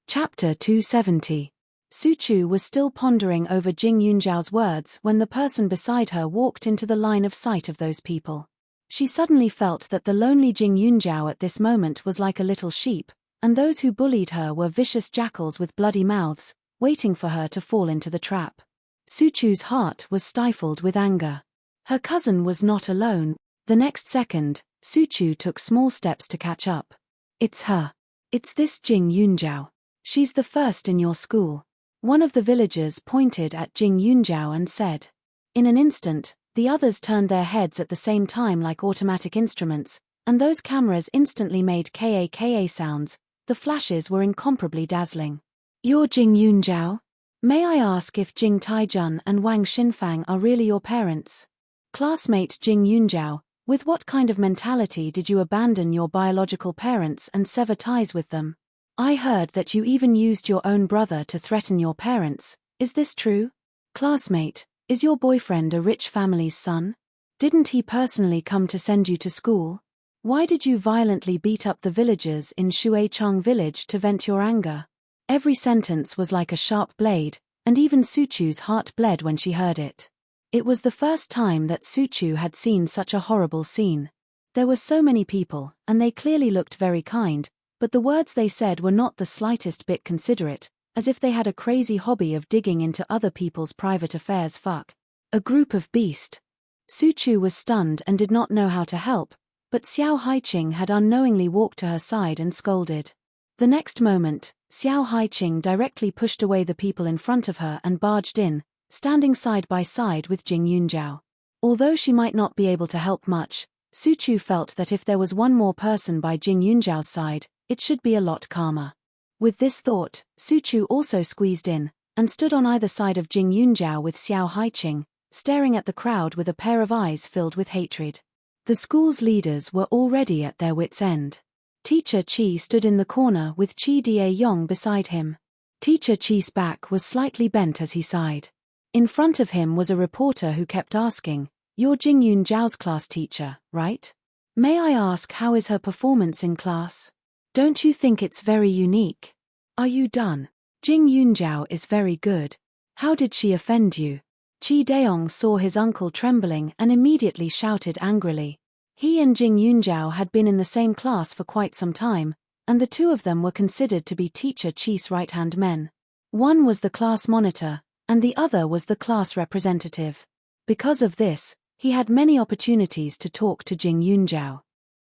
Chapter 270. Su Chu was still pondering over Jing Yunjiao's words when the person beside her walked into the line of sight of those people. She suddenly felt that the lonely Jing Yunjiao at this moment was like a little sheep, and those who bullied her were vicious jackals with bloody mouths, waiting for her to fall into the trap. Su Chu's heart was stifled with anger. Her cousin was not alone. The next second, Su Chu took small steps to catch up. "It's her. It's this Jing Yunjiao. She's the first in your school." One of the villagers pointed at Jing Yunjiao and said. In an instant, the others turned their heads at the same time like automatic instruments, and those cameras instantly made ka sounds. The flashes were incomparably dazzling. "You're Jing Yunjiao? May I ask if Jing Taijun and Wang Xinfang are really your parents?" "Classmate Jing Yunjiao, with what kind of mentality did you abandon your biological parents and sever ties with them? I heard that you even used your own brother to threaten your parents. Is this true? Classmate, is your boyfriend a rich family's son? Didn't he personally come to send you to school? Why did you violently beat up the villagers in Shuichang village to vent your anger?" Every sentence was like a sharp blade, and even Suchu's heart bled when she heard it. It was the first time that Suchu had seen such a horrible scene. There were so many people, and they clearly looked very kind, but the words they said were not the slightest bit considerate, as if they had a crazy hobby of digging into other people's private affairs. Fuck. A group of beast. Suchu was stunned and did not know how to help, but Xiao Haiqing had unknowingly walked to her side and scolded. The next moment, Xiao Haiqing directly pushed away the people in front of her and barged in, standing side by side with Jing Yunjiao. Although she might not be able to help much, Suchu felt that if there was one more person by Jing Yunjiao's side, it should be a lot calmer. With this thought, Suchu also squeezed in, and stood on either side of Jing Yunjiao with Xiao Haiqing, staring at the crowd with a pair of eyes filled with hatred. The school's leaders were already at their wits' end. Teacher Qi stood in the corner with Qi Daeyong beside him. Teacher Qi's back was slightly bent as he sighed. In front of him was a reporter who kept asking, "You're Jing Yunjiao's class teacher, right? May I ask how is her performance in class? Don't you think it's very unique? Are you done? Jing Yunjiao is very good. How did she offend you?" Qi Daeyong saw his uncle trembling and immediately shouted angrily. He and Jing Yunjiao had been in the same class for quite some time, and the two of them were considered to be Teacher Qi's right-hand men. One was the class monitor, and the other was the class representative. Because of this, he had many opportunities to talk to Jing Yunjiao.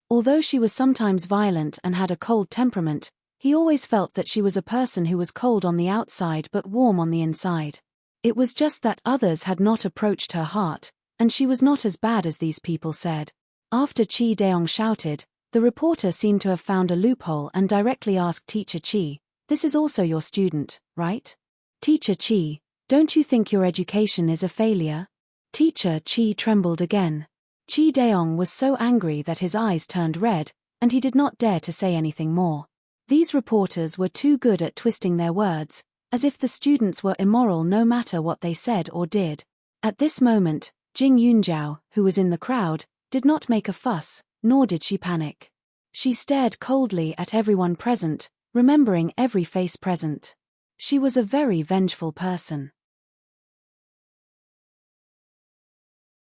Although she was sometimes violent and had a cold temperament, he always felt that she was a person who was cold on the outside but warm on the inside. It was just that others had not approached her heart, and she was not as bad as these people said. After Qi Daeyong shouted, the reporter seemed to have found a loophole and directly asked Teacher Qi, "This is also your student, right? Teacher Qi, don't you think your education is a failure?" Teacher Qi trembled again. Qi Daeyong was so angry that his eyes turned red, and he did not dare to say anything more. These reporters were too good at twisting their words, as if the students were immoral no matter what they said or did. At this moment, Jing Yunjiao, who was in the crowd, did not make a fuss, nor did she panic. She stared coldly at everyone present, remembering every face present. She was a very vengeful person.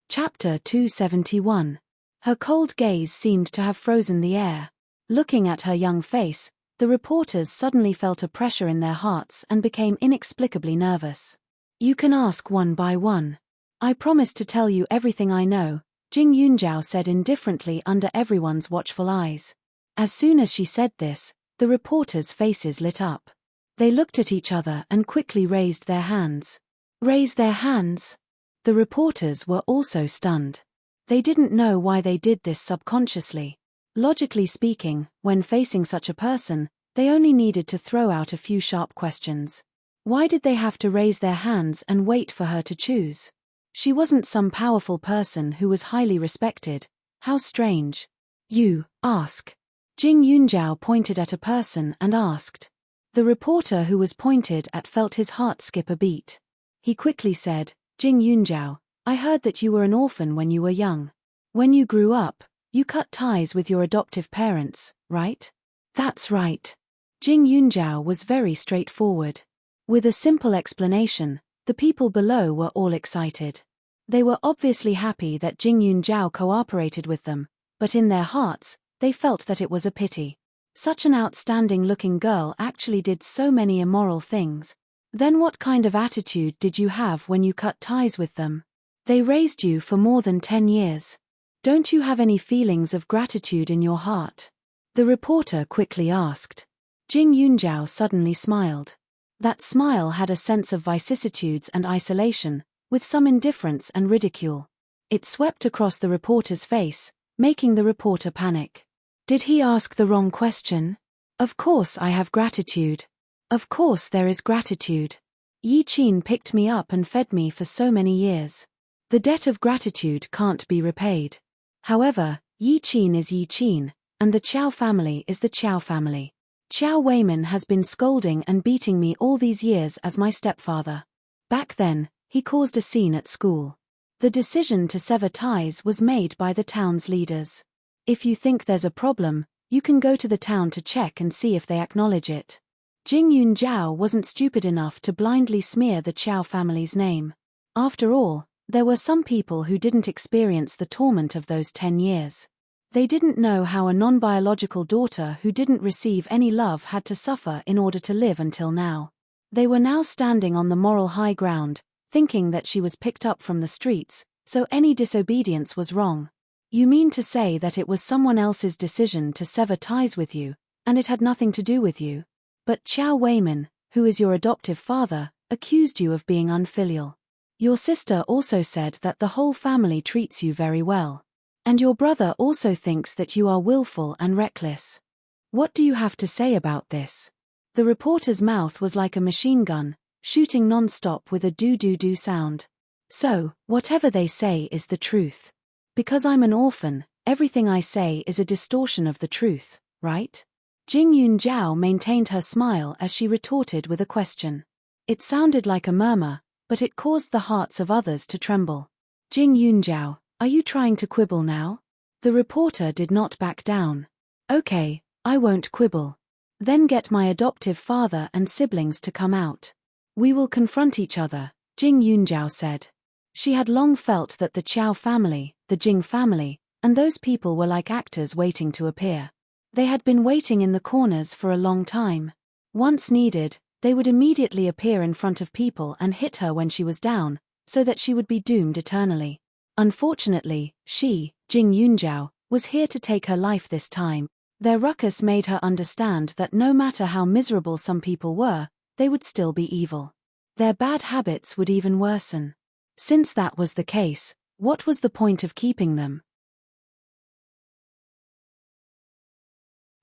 Chapter 271. Her cold gaze seemed to have frozen the air. Looking at her young face, the reporters suddenly felt a pressure in their hearts and became inexplicably nervous. "You can ask one by one. I promise to tell you everything I know," Jing Yunjiao said indifferently under everyone's watchful eyes. As soon as she said this, the reporters' faces lit up. They looked at each other and quickly raised their hands. Raise their hands? The reporters were also stunned. They didn't know why they did this subconsciously. Logically speaking, when facing such a person, they only needed to throw out a few sharp questions. Why did they have to raise their hands and wait for her to choose? She wasn't some powerful person who was highly respected. How strange. "You, ask." Jing Yunjiao pointed at a person and asked. The reporter who was pointed at felt his heart skip a beat. He quickly said, "Jing Yunjiao, I heard that you were an orphan when you were young. When you grew up, you cut ties with your adoptive parents, right?" "That's right." Jing Yunjiao was very straightforward. With a simple explanation, the people below were all excited. They were obviously happy that Jing Yunjiao cooperated with them, but in their hearts, they felt that it was a pity. Such an outstanding-looking girl actually did so many immoral things. Then what kind of attitude did you have when you cut ties with them? They raised you for more than 10 years. Don't you have any feelings of gratitude in your heart? The reporter quickly asked. Jing Yunjiao suddenly smiled. That smile had a sense of vicissitudes and isolation, with some indifference and ridicule. It swept across the reporter's face, making the reporter panic. Did he ask the wrong question? Of course I have gratitude. Of course there is gratitude. Yi Qin picked me up and fed me for so many years. The debt of gratitude can't be repaid. However, Yi Qin is Yi Qin, and the Qiao family is the Qiao family. Qiao Weiman has been scolding and beating me all these years as my stepfather. Back then, he caused a scene at school. The decision to sever ties was made by the town's leaders. If you think there's a problem, you can go to the town to check and see if they acknowledge it. Jing Yunjiao wasn't stupid enough to blindly smear the Qiao family's name. After all, there were some people who didn't experience the torment of those 10 years. They didn't know how a non-biological daughter who didn't receive any love had to suffer in order to live until now. They were now standing on the moral high ground, thinking that she was picked up from the streets, so any disobedience was wrong. You mean to say that it was someone else's decision to sever ties with you, and it had nothing to do with you? But Qiao Weiman, who is your adoptive father, accused you of being unfilial. Your sister also said that the whole family treats you very well. And your brother also thinks that you are willful and reckless. What do you have to say about this? The reporter's mouth was like a machine gun, shooting non-stop with a do-do-do sound. So, whatever they say is the truth. Because I'm an orphan, everything I say is a distortion of the truth, right? Jing Yunjiao maintained her smile as she retorted with a question. It sounded like a murmur, but it caused the hearts of others to tremble. Jing Yunjiao, are you trying to quibble now? The reporter did not back down. Okay, I won't quibble. Then get my adoptive father and siblings to come out. We will confront each other, Jing Yunjiao said. She had long felt that the Qiao family, the Jing family, and those people were like actors waiting to appear. They had been waiting in the corners for a long time. Once needed, they would immediately appear in front of people and hit her when she was down, so that she would be doomed eternally. Unfortunately, she, Jing Yunjiao, was here to take her life this time. Their ruckus made her understand that no matter how miserable some people were, they would still be evil. Their bad habits would even worsen. Since that was the case, what was the point of keeping them?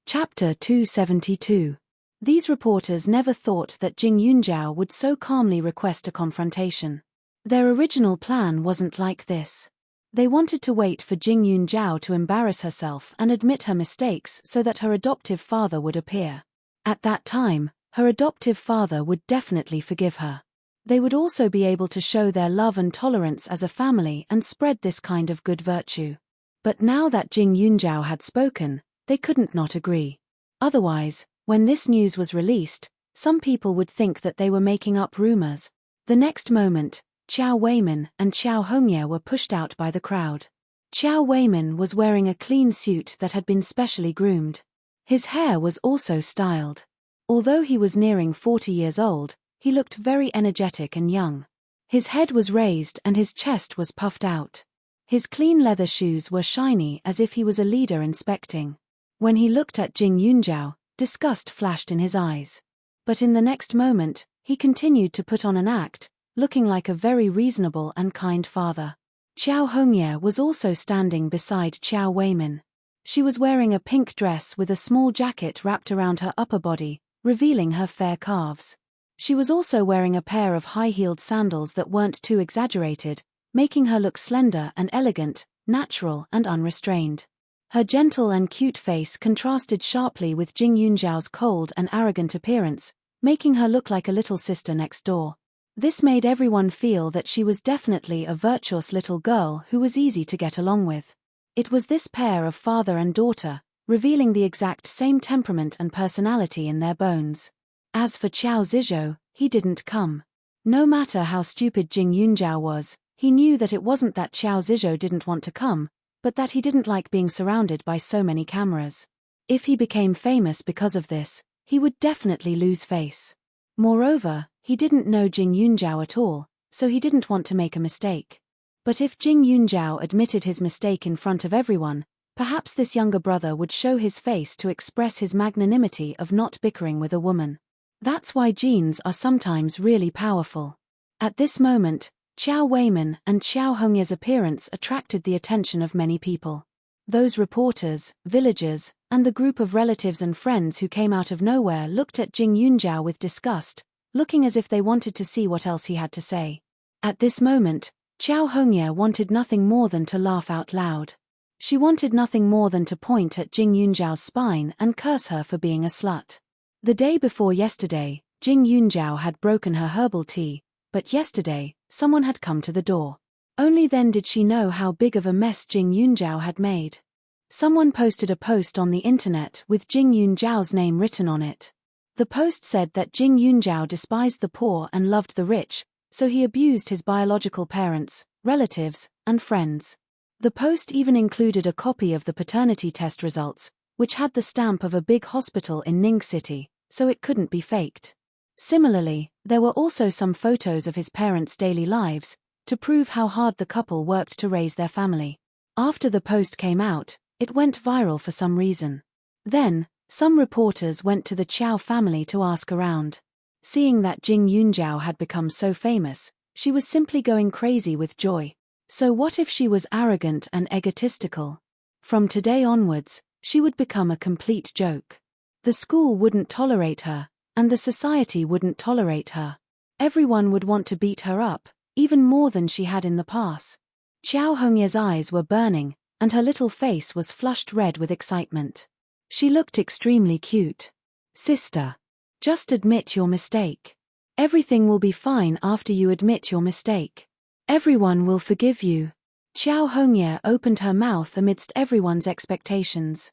Chapter 272. These reporters never thought that Jing Yunjiao would so calmly request a confrontation. Their original plan wasn't like this. They wanted to wait for Jing Yunjiao to embarrass herself and admit her mistakes so that her adoptive father would appear. At that time, her adoptive father would definitely forgive her. They would also be able to show their love and tolerance as a family and spread this kind of good virtue. But now that Jing Yunjiao had spoken, they couldn't not agree. Otherwise, when this news was released, some people would think that they were making up rumors. The next moment, Qiao Weiman and Qiao Hongye were pushed out by the crowd. Qiao Weiman was wearing a clean suit that had been specially groomed. His hair was also styled. Although he was nearing 40 years old, he looked very energetic and young. His head was raised and his chest was puffed out. His clean leather shoes were shiny as if he was a leader inspecting. When he looked at Jing Yunjiao, disgust flashed in his eyes. But in the next moment, he continued to put on an act, looking like a very reasonable and kind father. Qiao Hongye was also standing beside Qiao Weiman. She was wearing a pink dress with a small jacket wrapped around her upper body, revealing her fair calves. She was also wearing a pair of high-heeled sandals that weren't too exaggerated, making her look slender and elegant, natural and unrestrained. Her gentle and cute face contrasted sharply with Jing Yunjiao's cold and arrogant appearance, making her look like a little sister next door. This made everyone feel that she was definitely a virtuous little girl who was easy to get along with. It was this pair of father and daughter, revealing the exact same temperament and personality in their bones. As for Qiao Zizhou, he didn't come. No matter how stupid Jing Yunjiao was, he knew that it wasn't that Qiao Zizhou didn't want to come, but that he didn't like being surrounded by so many cameras. If he became famous because of this, he would definitely lose face. Moreover, he didn't know Jing Yunjiao at all, so he didn't want to make a mistake. But if Jing Yunjiao admitted his mistake in front of everyone, perhaps this younger brother would show his face to express his magnanimity of not bickering with a woman. That's why genes are sometimes really powerful. At this moment, Qiao Weiman and Qiao Hongye's appearance attracted the attention of many people. Those reporters, villagers, and the group of relatives and friends who came out of nowhere looked at Jing Yunjiao with disgust, looking as if they wanted to see what else he had to say. At this moment, Qiao Hongye wanted nothing more than to laugh out loud. She wanted nothing more than to point at Jing Yunjiao's spine and curse her for being a slut. The day before yesterday, Jing Yunjiao had broken her herbal tea, but yesterday, someone had come to the door. Only then did she know how big of a mess Jing Yunjiao had made. Someone posted a post on the internet with Jing Yunjiao's name written on it. The post said that Jing Yunjiao despised the poor and loved the rich, so he abused his biological parents, relatives, and friends. The post even included a copy of the paternity test results, which had the stamp of a big hospital in Ning City, so it couldn't be faked. Similarly, there were also some photos of his parents' daily lives, to prove how hard the couple worked to raise their family. After the post came out, it went viral for some reason. Then, some reporters went to the Chow family to ask around. Seeing that Jing Yunjiao had become so famous, she was simply going crazy with joy. So what if she was arrogant and egotistical? From today onwards, she would become a complete joke. The school wouldn't tolerate her, and the society wouldn't tolerate her. Everyone would want to beat her up, even more than she had in the past. Xiao Hongye's eyes were burning, and her little face was flushed red with excitement. She looked extremely cute. Sister, just admit your mistake. Everything will be fine after you admit your mistake. Everyone will forgive you. Xiao Hongye opened her mouth amidst everyone's expectations.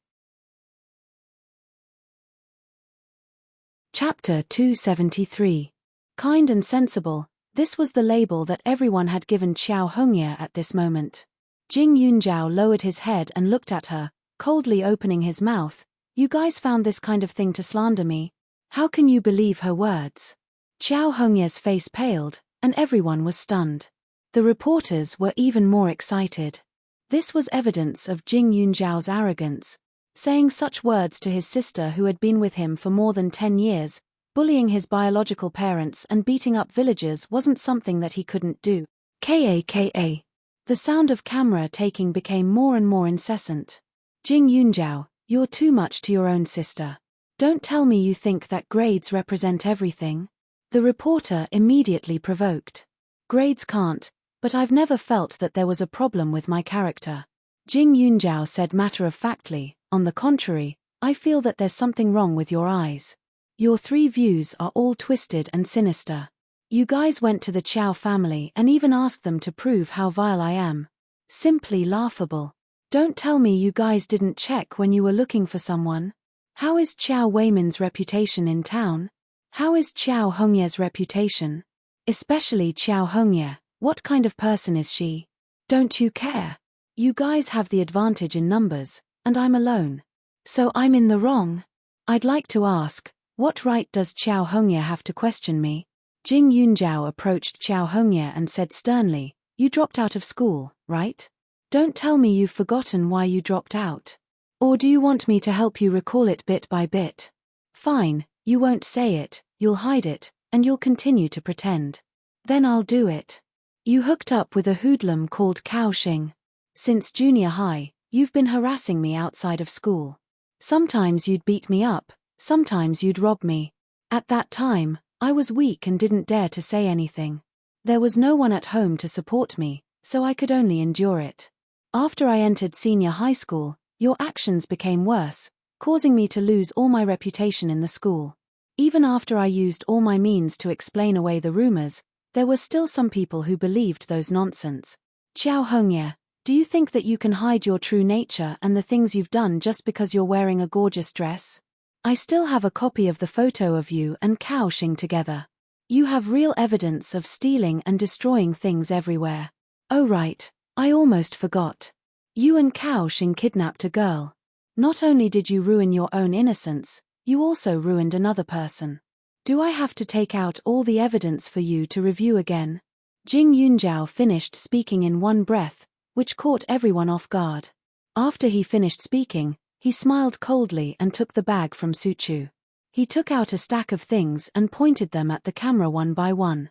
Chapter 273. Kind and sensible. This was the label that everyone had given Xiao Hongye at this moment. Jing Yunjiao lowered his head and looked at her, coldly opening his mouth. You guys found this kind of thing to slander me? How can you believe her words? Xiao Hongye's face paled, and everyone was stunned. The reporters were even more excited. This was evidence of Jing Yunjiao's arrogance. Saying such words to his sister who had been with him for more than 10 years, bullying his biological parents and beating up villagers wasn't something that he couldn't do. Kaka. The sound of camera taking became more and more incessant. Jing Yunjiao, you're too much to your own sister. Don't tell me you think that grades represent everything. The reporter immediately provoked. Grades can't, but I've never felt that there was a problem with my character. Jing Yunjiao said matter-of-factly, on the contrary, I feel that there's something wrong with your eyes. Your 3 views are all twisted and sinister. You guys went to the Chow family and even asked them to prove how vile I am. Simply laughable. Don't tell me you guys didn't check when you were looking for someone. How is Chow Weimin's reputation in town? How is Xiao Hongye's reputation? Especially Xiao Hongye, what kind of person is she? Don't you care? You guys have the advantage in numbers, and I'm alone. So I'm in the wrong. I'd like to ask, what right does Xiao Hongye have to question me? Jing Yunjiao approached Xiao Hongye and said sternly, you dropped out of school, right? Don't tell me you've forgotten why you dropped out. Or do you want me to help you recall it bit by bit? Fine, you won't say it, you'll hide it, and you'll continue to pretend. Then I'll do it. You hooked up with a hoodlum called Cao Xing. Since junior high, you've been harassing me outside of school. Sometimes you'd beat me up, sometimes you'd rob me. At that time, I was weak and didn't dare to say anything. There was no one at home to support me, so I could only endure it. After I entered senior high school, your actions became worse, causing me to lose all my reputation in the school. Even after I used all my means to explain away the rumors, there were still some people who believed those nonsense. Xiao Hongye, do you think that you can hide your true nature and the things you've done just because you're wearing a gorgeous dress? I still have a copy of the photo of you and Cao Xing together. You have real evidence of stealing and destroying things everywhere. Oh right, I almost forgot. You and Cao Xing kidnapped a girl. Not only did you ruin your own innocence, you also ruined another person. Do I have to take out all the evidence for you to review again? Jing Yunjiao finished speaking in one breath, which caught everyone off guard. After he finished speaking, he smiled coldly and took the bag from Suchu. He took out a stack of things and pointed them at the camera one by one.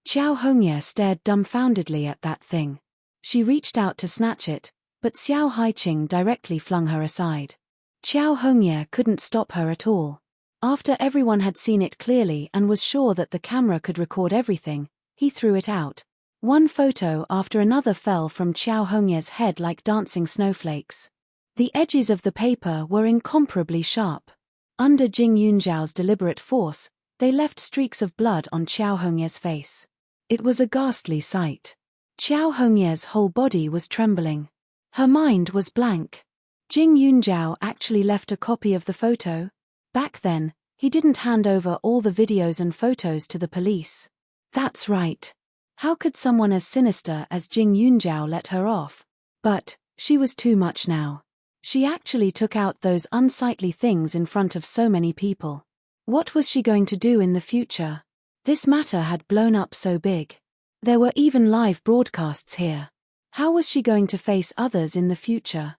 Xiao Hongye stared dumbfoundedly at that thing. She reached out to snatch it, but Xiao Haiqing directly flung her aside. Xiao Hongye couldn't stop her at all. After everyone had seen it clearly and was sure that the camera could record everything, he threw it out. One photo after another fell from Xiao Hongye's head like dancing snowflakes. The edges of the paper were incomparably sharp. Under Jing Yunjiao's deliberate force, they left streaks of blood on Xiao Hongye's face. It was a ghastly sight. Xiao Hongye's whole body was trembling. Her mind was blank. Jing Yunjiao actually left a copy of the photo? Back then, He didn't hand over all the videos and photos to the police. That's right. How could someone as sinister as Jing Yunjiao let her off? But she was too much now. She actually took out those unsightly things in front of so many people. What was she going to do in the future? This matter had blown up so big. There were even live broadcasts here. How was she going to face others in the future?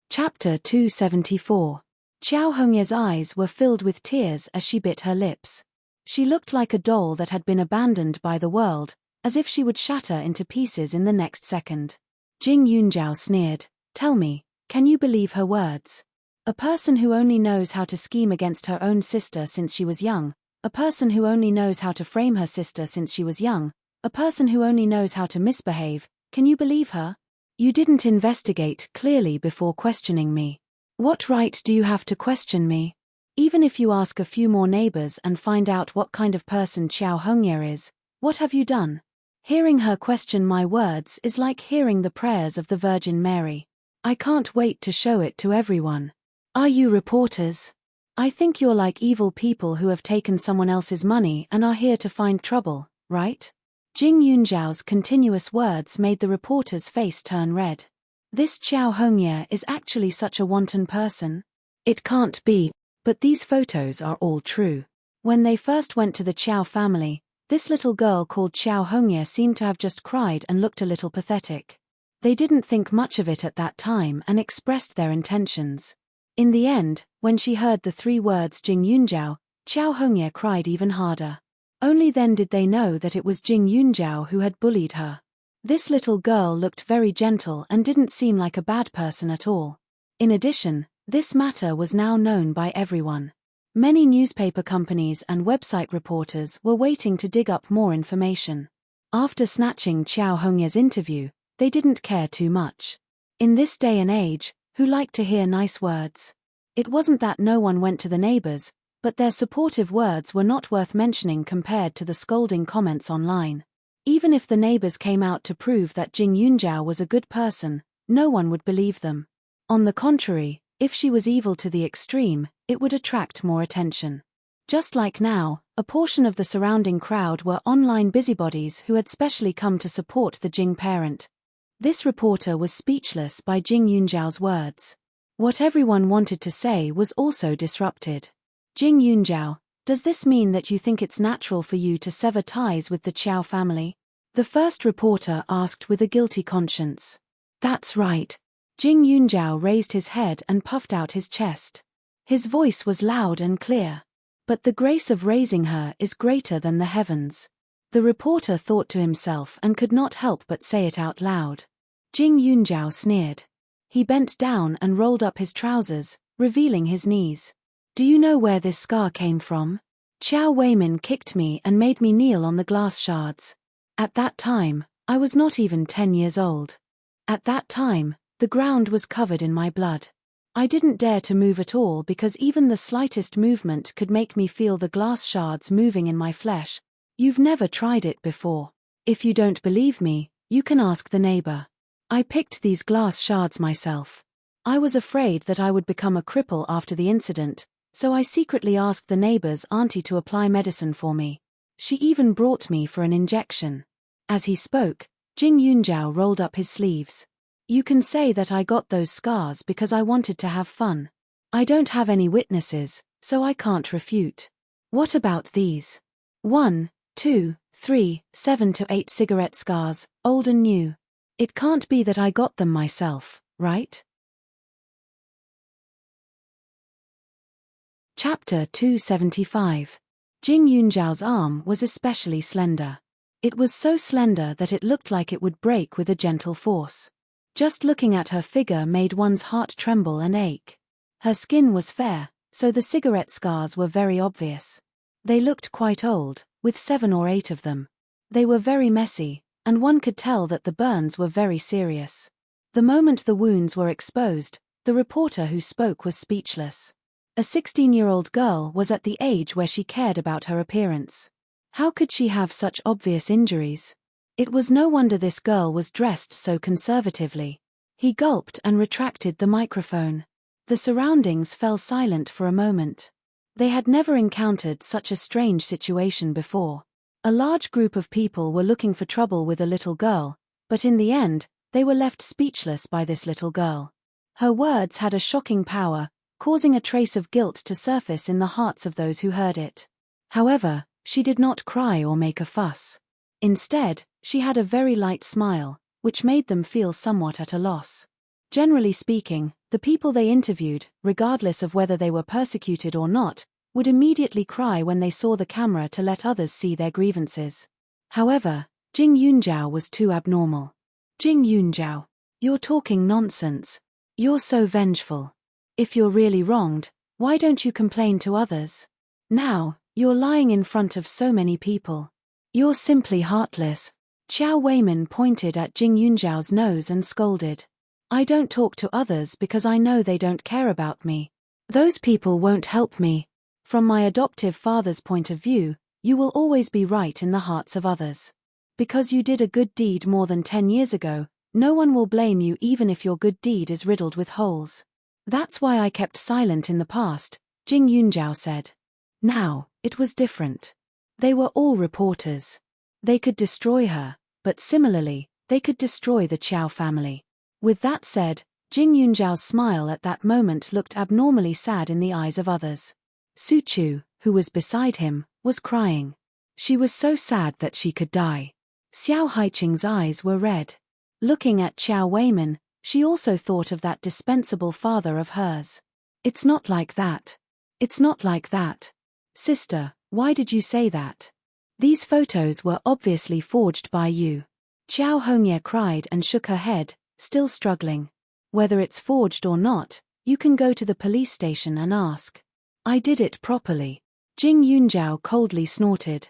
Chapter 274. Qiao Hongye's eyes were filled with tears as she bit her lips. She looked like a doll that had been abandoned by the world, as if she would shatter into pieces in the next second. Jing Yunjiao sneered. Tell me, can you believe her words? A person who only knows how to scheme against her own sister since she was young, a person who only knows how to frame her sister since she was young, a person who only knows how to misbehave, can you believe her? You didn't investigate clearly before questioning me. What right do you have to question me? Even if you ask a few more neighbors and find out what kind of person Qiao Hongye is, what have you done? Hearing her question my words is like hearing the prayers of the Virgin Mary. I can't wait to show it to everyone. Are you reporters? I think you're like evil people who have taken someone else's money and are here to find trouble, right? Jing Yunjiao's continuous words made the reporter's face turn red. This Qiao Hongye is actually such a wanton person? It can't be, but these photos are all true. When they first went to the Qiao family, this little girl called Qiao Hongye seemed to have just cried and looked a little pathetic. They didn't think much of it at that time and expressed their intentions. In the end, when she heard the 3 words Jing Yunjiao, Qiao Hongye cried even harder. Only then did they know that it was Jing Yunjiao who had bullied her. This little girl looked very gentle and didn't seem like a bad person at all. In addition, this matter was now known by everyone. Many newspaper companies and website reporters were waiting to dig up more information. After snatching Qiao Hongye's interview, they didn't care too much. In this day and age, who liked to hear nice words? It wasn't that no one went to the neighbors, but their supportive words were not worth mentioning compared to the scolding comments online. Even if the neighbors came out to prove that Jing Yunjiao was a good person, no one would believe them. On the contrary, if she was evil to the extreme, it would attract more attention. Just like now, a portion of the surrounding crowd were online busybodies who had specially come to support the Jing parent. This reporter was speechless by Jing Yunjiao's words. What everyone wanted to say was also disrupted. Jing Yunjiao, does this mean that you think it's natural for you to sever ties with the Qiao family? The first reporter asked with a guilty conscience. That's right. Jing Yunjiao raised his head and puffed out his chest. His voice was loud and clear. But the grace of raising her is greater than the heavens. The reporter thought to himself and could not help but say it out loud. Jing Yunjiao sneered. He bent down and rolled up his trousers, revealing his knees. Do you know where this scar came from? Qiao Weimin kicked me and made me kneel on the glass shards. At that time, I was not even 10 years old. At that time, the ground was covered in my blood. I didn't dare to move at all because even the slightest movement could make me feel the glass shards moving in my flesh. You've never tried it before. If you don't believe me, you can ask the neighbor. I picked these glass shards myself. I was afraid that I would become a cripple after the incident, so I secretly asked the neighbor's auntie to apply medicine for me. She even brought me for an injection. As he spoke, Jing Yunjiao rolled up his sleeves. You can say that I got those scars because I wanted to have fun. I don't have any witnesses, so I can't refute. What about these? 1, 2, 3, 7 to 8 cigarette scars, old and new. It can't be that I got them myself, right? Chapter 275. Jing Yunjiao's arm was especially slender. It was so slender that it looked like it would break with a gentle force. Just looking at her figure made one's heart tremble and ache. Her skin was fair, so the cigarette scars were very obvious. They looked quite old, with 7 or 8 of them. They were very messy, and one could tell that the burns were very serious. The moment the wounds were exposed, the reporter who spoke was speechless. A 16-year-old girl was at the age where she cared about her appearance. How could she have such obvious injuries? It was no wonder this girl was dressed so conservatively. He gulped and retracted the microphone. The surroundings fell silent for a moment. They had never encountered such a strange situation before. A large group of people were looking for trouble with a little girl, but in the end, they were left speechless by this little girl. Her words had a shocking power, causing a trace of guilt to surface in the hearts of those who heard it. However, she did not cry or make a fuss. Instead, she had a very light smile, which made them feel somewhat at a loss. Generally speaking, the people they interviewed, regardless of whether they were persecuted or not, would immediately cry when they saw the camera to let others see their grievances. However, Jing Yunjiao was too abnormal. Jing Yunjiao, you're talking nonsense. You're so vengeful. If you're really wronged, why don't you complain to others? Now, you're lying in front of so many people. You're simply heartless. Qiao Weimin pointed at Jing Yunjiao's nose and scolded. I don't talk to others because I know they don't care about me. Those people won't help me. From my adoptive father's point of view, you will always be right in the hearts of others. Because you did a good deed more than 10 years ago, no one will blame you even if your good deed is riddled with holes. That's why I kept silent in the past, Jing Yunjiao said. Now, it was different. They were all reporters. They could destroy her, but similarly, they could destroy the Qiao family. With that said, Jing Yunjiao's smile at that moment looked abnormally sad in the eyes of others. Su Chu, who was beside him, was crying. She was so sad that she could die. Xiao Haiqing's eyes were red. Looking at Qiao Weimin, she also thought of that dispensable father of hers. It's not like that. It's not like that. Sister, why did you say that? These photos were obviously forged by you. Qiao Hongye cried and shook her head, still struggling. Whether it's forged or not, you can go to the police station and ask. I did it properly. Jing Yunjiao coldly snorted.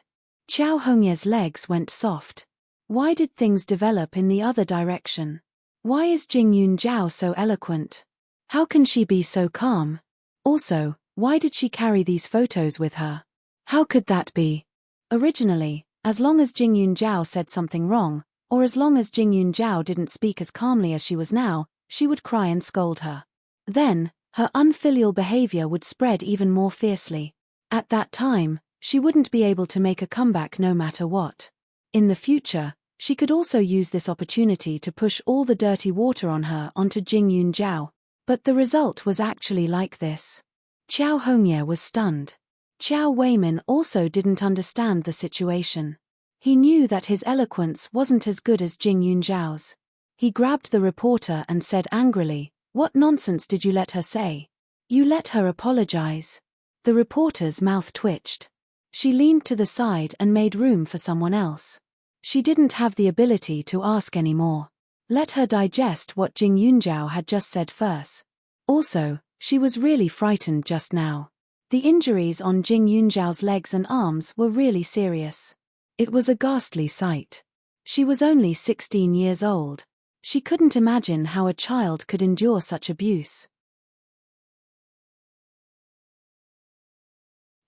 Qiao Hongye's legs went soft. Why did things develop in the other direction? Why is Jing Yunjiao so eloquent? How can she be so calm? Also, why did she carry these photos with her? How could that be? Originally, as long as Jing Yunjiao said something wrong, or as long as Jing Yunjiao didn't speak as calmly as she was now, she would cry and scold her. Then, her unfilial behavior would spread even more fiercely. At that time, she wouldn't be able to make a comeback no matter what. In the future, she could also use this opportunity to push all the dirty water on her onto Jing Yunjiao. But the result was actually like this. Qiao Hongye was stunned. Qiao Weimin also didn't understand the situation. He knew that his eloquence wasn't as good as Jing Yunjiao's. He grabbed the reporter and said angrily, "What nonsense did you let her say? You let her apologize." The reporter's mouth twitched. She leaned to the side and made room for someone else. She didn't have the ability to ask anymore. Let her digest what Jing Yunjiao had just said first. Also, she was really frightened just now. The injuries on Jing Yunjiao's legs and arms were really serious. It was a ghastly sight. She was only 16 years old. She couldn't imagine how a child could endure such abuse.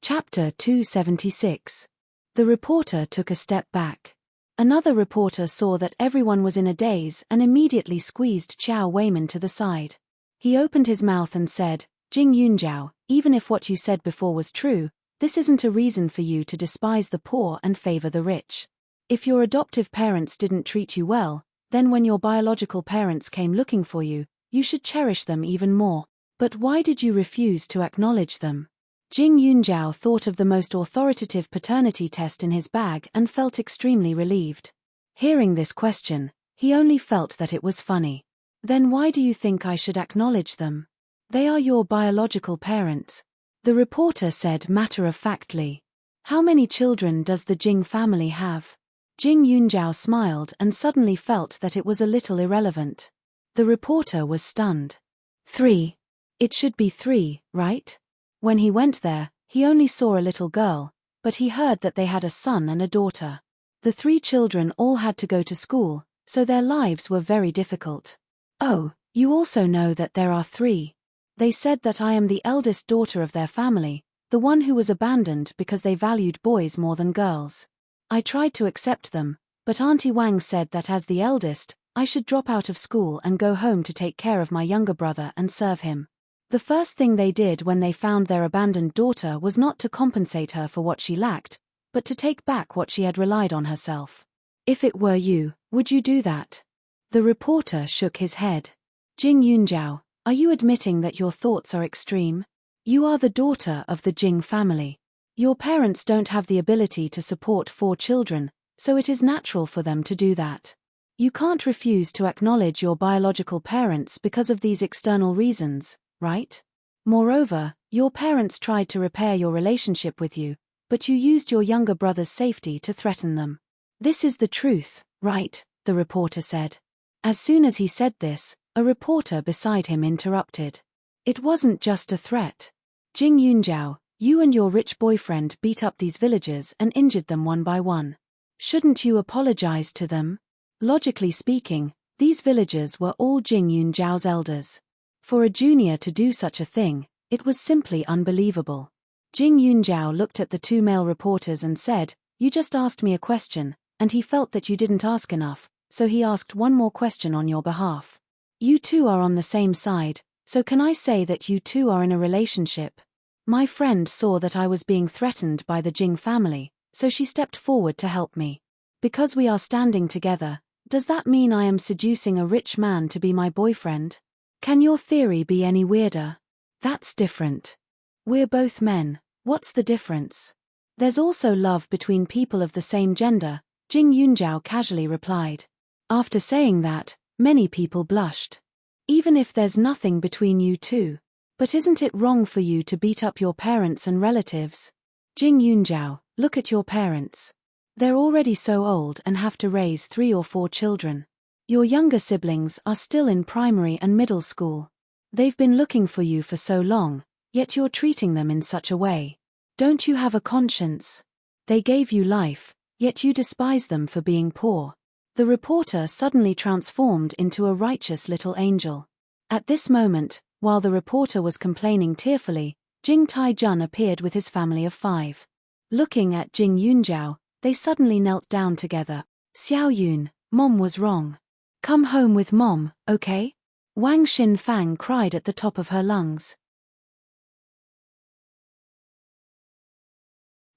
Chapter 276. The reporter took a step back. Another reporter saw that everyone was in a daze and immediately squeezed Qiao Weimin to the side. He opened his mouth and said, "Jing Yunjiao, even if what you said before was true, this isn't a reason for you to despise the poor and favor the rich. If your adoptive parents didn't treat you well, then when your biological parents came looking for you, you should cherish them even more. But why did you refuse to acknowledge them?" Jing Yunjiao thought of the most authoritative paternity test in his bag and felt extremely relieved. Hearing this question, he only felt that it was funny. Then why do you think I should acknowledge them? They are your biological parents. The reporter said matter-of-factly. How many children does the Jing family have? Jing Yunjiao smiled and suddenly felt that it was a little irrelevant. The reporter was stunned. 3. It should be 3, right? When he went there, he only saw a little girl, but he heard that they had a son and a daughter. The 3 children all had to go to school, so their lives were very difficult. Oh, you also know that there are 3. They said that I am the eldest daughter of their family, the one who was abandoned because they valued boys more than girls. I tried to accept them, but Auntie Wang said that as the eldest, I should drop out of school and go home to take care of my younger brother and serve him. The first thing they did when they found their abandoned daughter was not to compensate her for what she lacked, but to take back what she had relied on herself. If it were you, would you do that? The reporter shook his head. Jing Yunjiao, are you admitting that your thoughts are extreme? You are the daughter of the Jing family. Your parents don't have the ability to support 4 children, so it is natural for them to do that. You can't refuse to acknowledge your biological parents because of these external reasons, right? Moreover, your parents tried to repair your relationship with you, but you used your younger brother's safety to threaten them. This is the truth, right? The reporter said. As soon as he said this, a reporter beside him interrupted. It wasn't just a threat. Jing Yunjiao, you and your rich boyfriend beat up these villagers and injured them one by one. Shouldn't you apologize to them? Logically speaking, these villagers were all Jing Yunjiao's elders. For a junior to do such a thing, it was simply unbelievable. Jing Yunjiao looked at the 2 male reporters and said, "You just asked me a question, and he felt that you didn't ask enough, so he asked one more question on your behalf. You two are on the same side, so can I say that you two are in a relationship?" My friend saw that I was being threatened by the Jing family, so she stepped forward to help me. Because we are standing together, does that mean I am seducing a rich man to be my boyfriend? Can your theory be any weirder? That's different. We're both men, what's the difference? There's also love between people of the same gender, Jing Yunjiao casually replied. After saying that, many people blushed. Even if there's nothing between you two. But isn't it wrong for you to beat up your parents and relatives? Jing Yunjiao, look at your parents. They're already so old and have to raise 3 or 4 children. Your younger siblings are still in primary and middle school. They've been looking for you for so long, yet you're treating them in such a way. Don't you have a conscience? They gave you life, yet you despise them for being poor. The reporter suddenly transformed into a righteous little angel. At this moment, while the reporter was complaining tearfully, Jing Taijun appeared with his family of 5. Looking at Jing Yunjiao, they suddenly knelt down together. "Xiao Yun, Mom was wrong. Come home with Mom, okay?" Wang Xinfang cried at the top of her lungs.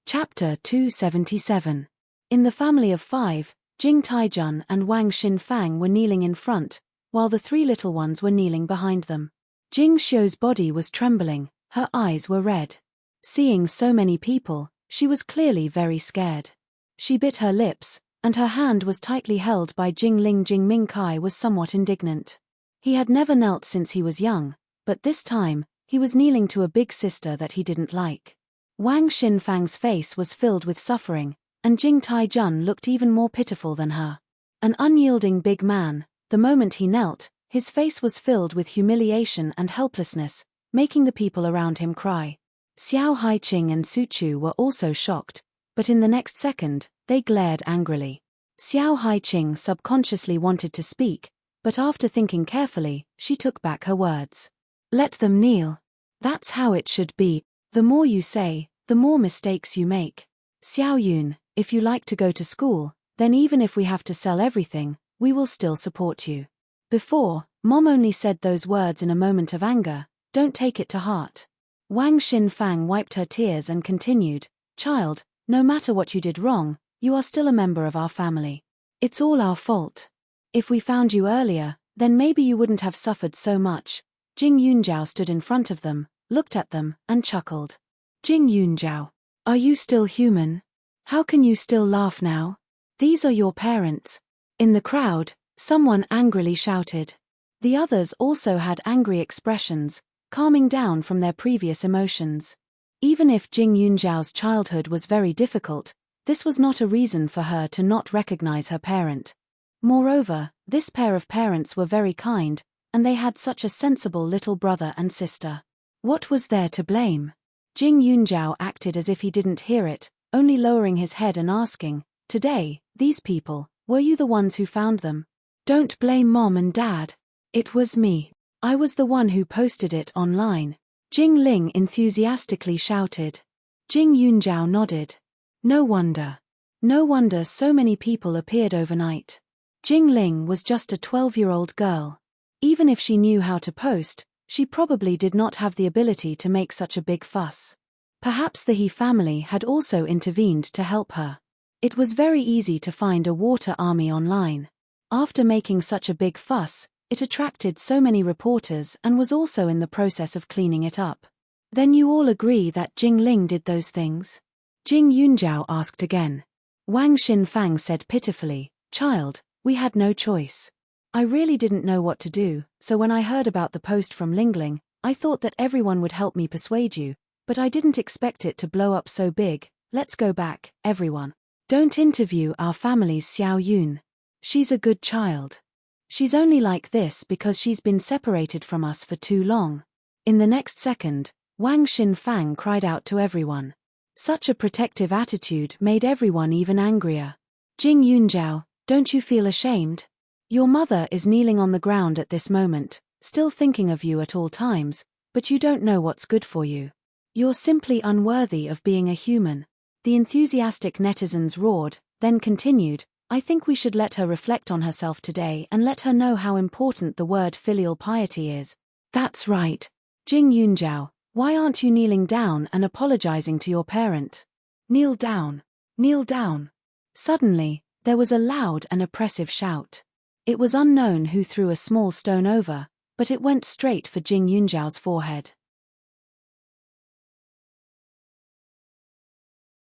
Chapter 277. In the family of 5, Jing Taijun and Wang Xinfang were kneeling in front, while the 3 little ones were kneeling behind them. Jing Xiu's body was trembling, her eyes were red. Seeing so many people, she was clearly very scared. She bit her lips, and her hand was tightly held by Jing Ling. Jing Mingkai was somewhat indignant. He had never knelt since he was young, but this time, he was kneeling to a big sister that he didn't like. Wang Xinfang's face was filled with suffering, and Jing Taijun looked even more pitiful than her. An unyielding big man, the moment he knelt, his face was filled with humiliation and helplessness, making the people around him cry. Xiao Haiqing and Su Chu were also shocked, but in the next second, they glared angrily. Xiao Haiqing subconsciously wanted to speak, but after thinking carefully, she took back her words. Let them kneel. That's how it should be. The more you say, the more mistakes you make. Xiao Yun, if you like to go to school, then even if we have to sell everything, we will still support you. Before, Mom only said those words in a moment of anger, don't take it to heart. Wang Xinfang wiped her tears and continued, Child, no matter what you did wrong, you are still a member of our family. It's all our fault. If we found you earlier, then maybe you wouldn't have suffered so much. Jing Yunjiao stood in front of them, looked at them, and chuckled. Jing Yunjiao, are you still human? How can you still laugh now? These are your parents. In the crowd, someone angrily shouted. The others also had angry expressions, calming down from their previous emotions. Even if Jing Yunjiao's childhood was very difficult, this was not a reason for her to not recognize her parent. Moreover, this pair of parents were very kind, and they had such a sensible little brother and sister. What was there to blame? Jing Yunjiao acted as if he didn't hear it, only lowering his head and asking, Today, these people, were you the ones who found them? Don't blame Mom and Dad. It was me. I was the one who posted it online. Jing Ling enthusiastically shouted. Jing Yunjiao nodded. No wonder. No wonder so many people appeared overnight. Jing Ling was just a 12-year-old girl. Even if she knew how to post, She probably did not have the ability to make such a big fuss. Perhaps the He family had also intervened to help her. It was very easy to find a water army online. After making such a big fuss, it attracted so many reporters and was also in the process of cleaning it up. Then you all agree that Jing Ling did those things? Jing Yunjiao asked again. Wang Xinfang said pitifully, Child, we had no choice. I really didn't know what to do, so when I heard about the post from Lingling, I thought that everyone would help me persuade you, but I didn't expect it to blow up so big. Let's go back, everyone. Don't interview our family's Xiao Yun. She's a good child. She's only like this because she's been separated from us for too long. In the next second, Wang Xinfang cried out to everyone. Such a protective attitude made everyone even angrier. Jing Yunjiao, don't you feel ashamed? Your mother is kneeling on the ground at this moment, still thinking of you at all times, but you don't know what's good for you. You're simply unworthy of being a human. The enthusiastic netizens roared, then continued, I think we should let her reflect on herself today and let her know how important the word filial piety is. That's right. Jing Yunjiao, why aren't you kneeling down and apologizing to your parent? Kneel down. Kneel down. Suddenly, there was a loud and oppressive shout. It was unknown who threw a small stone over, but it went straight for Jing Yunjiao's forehead.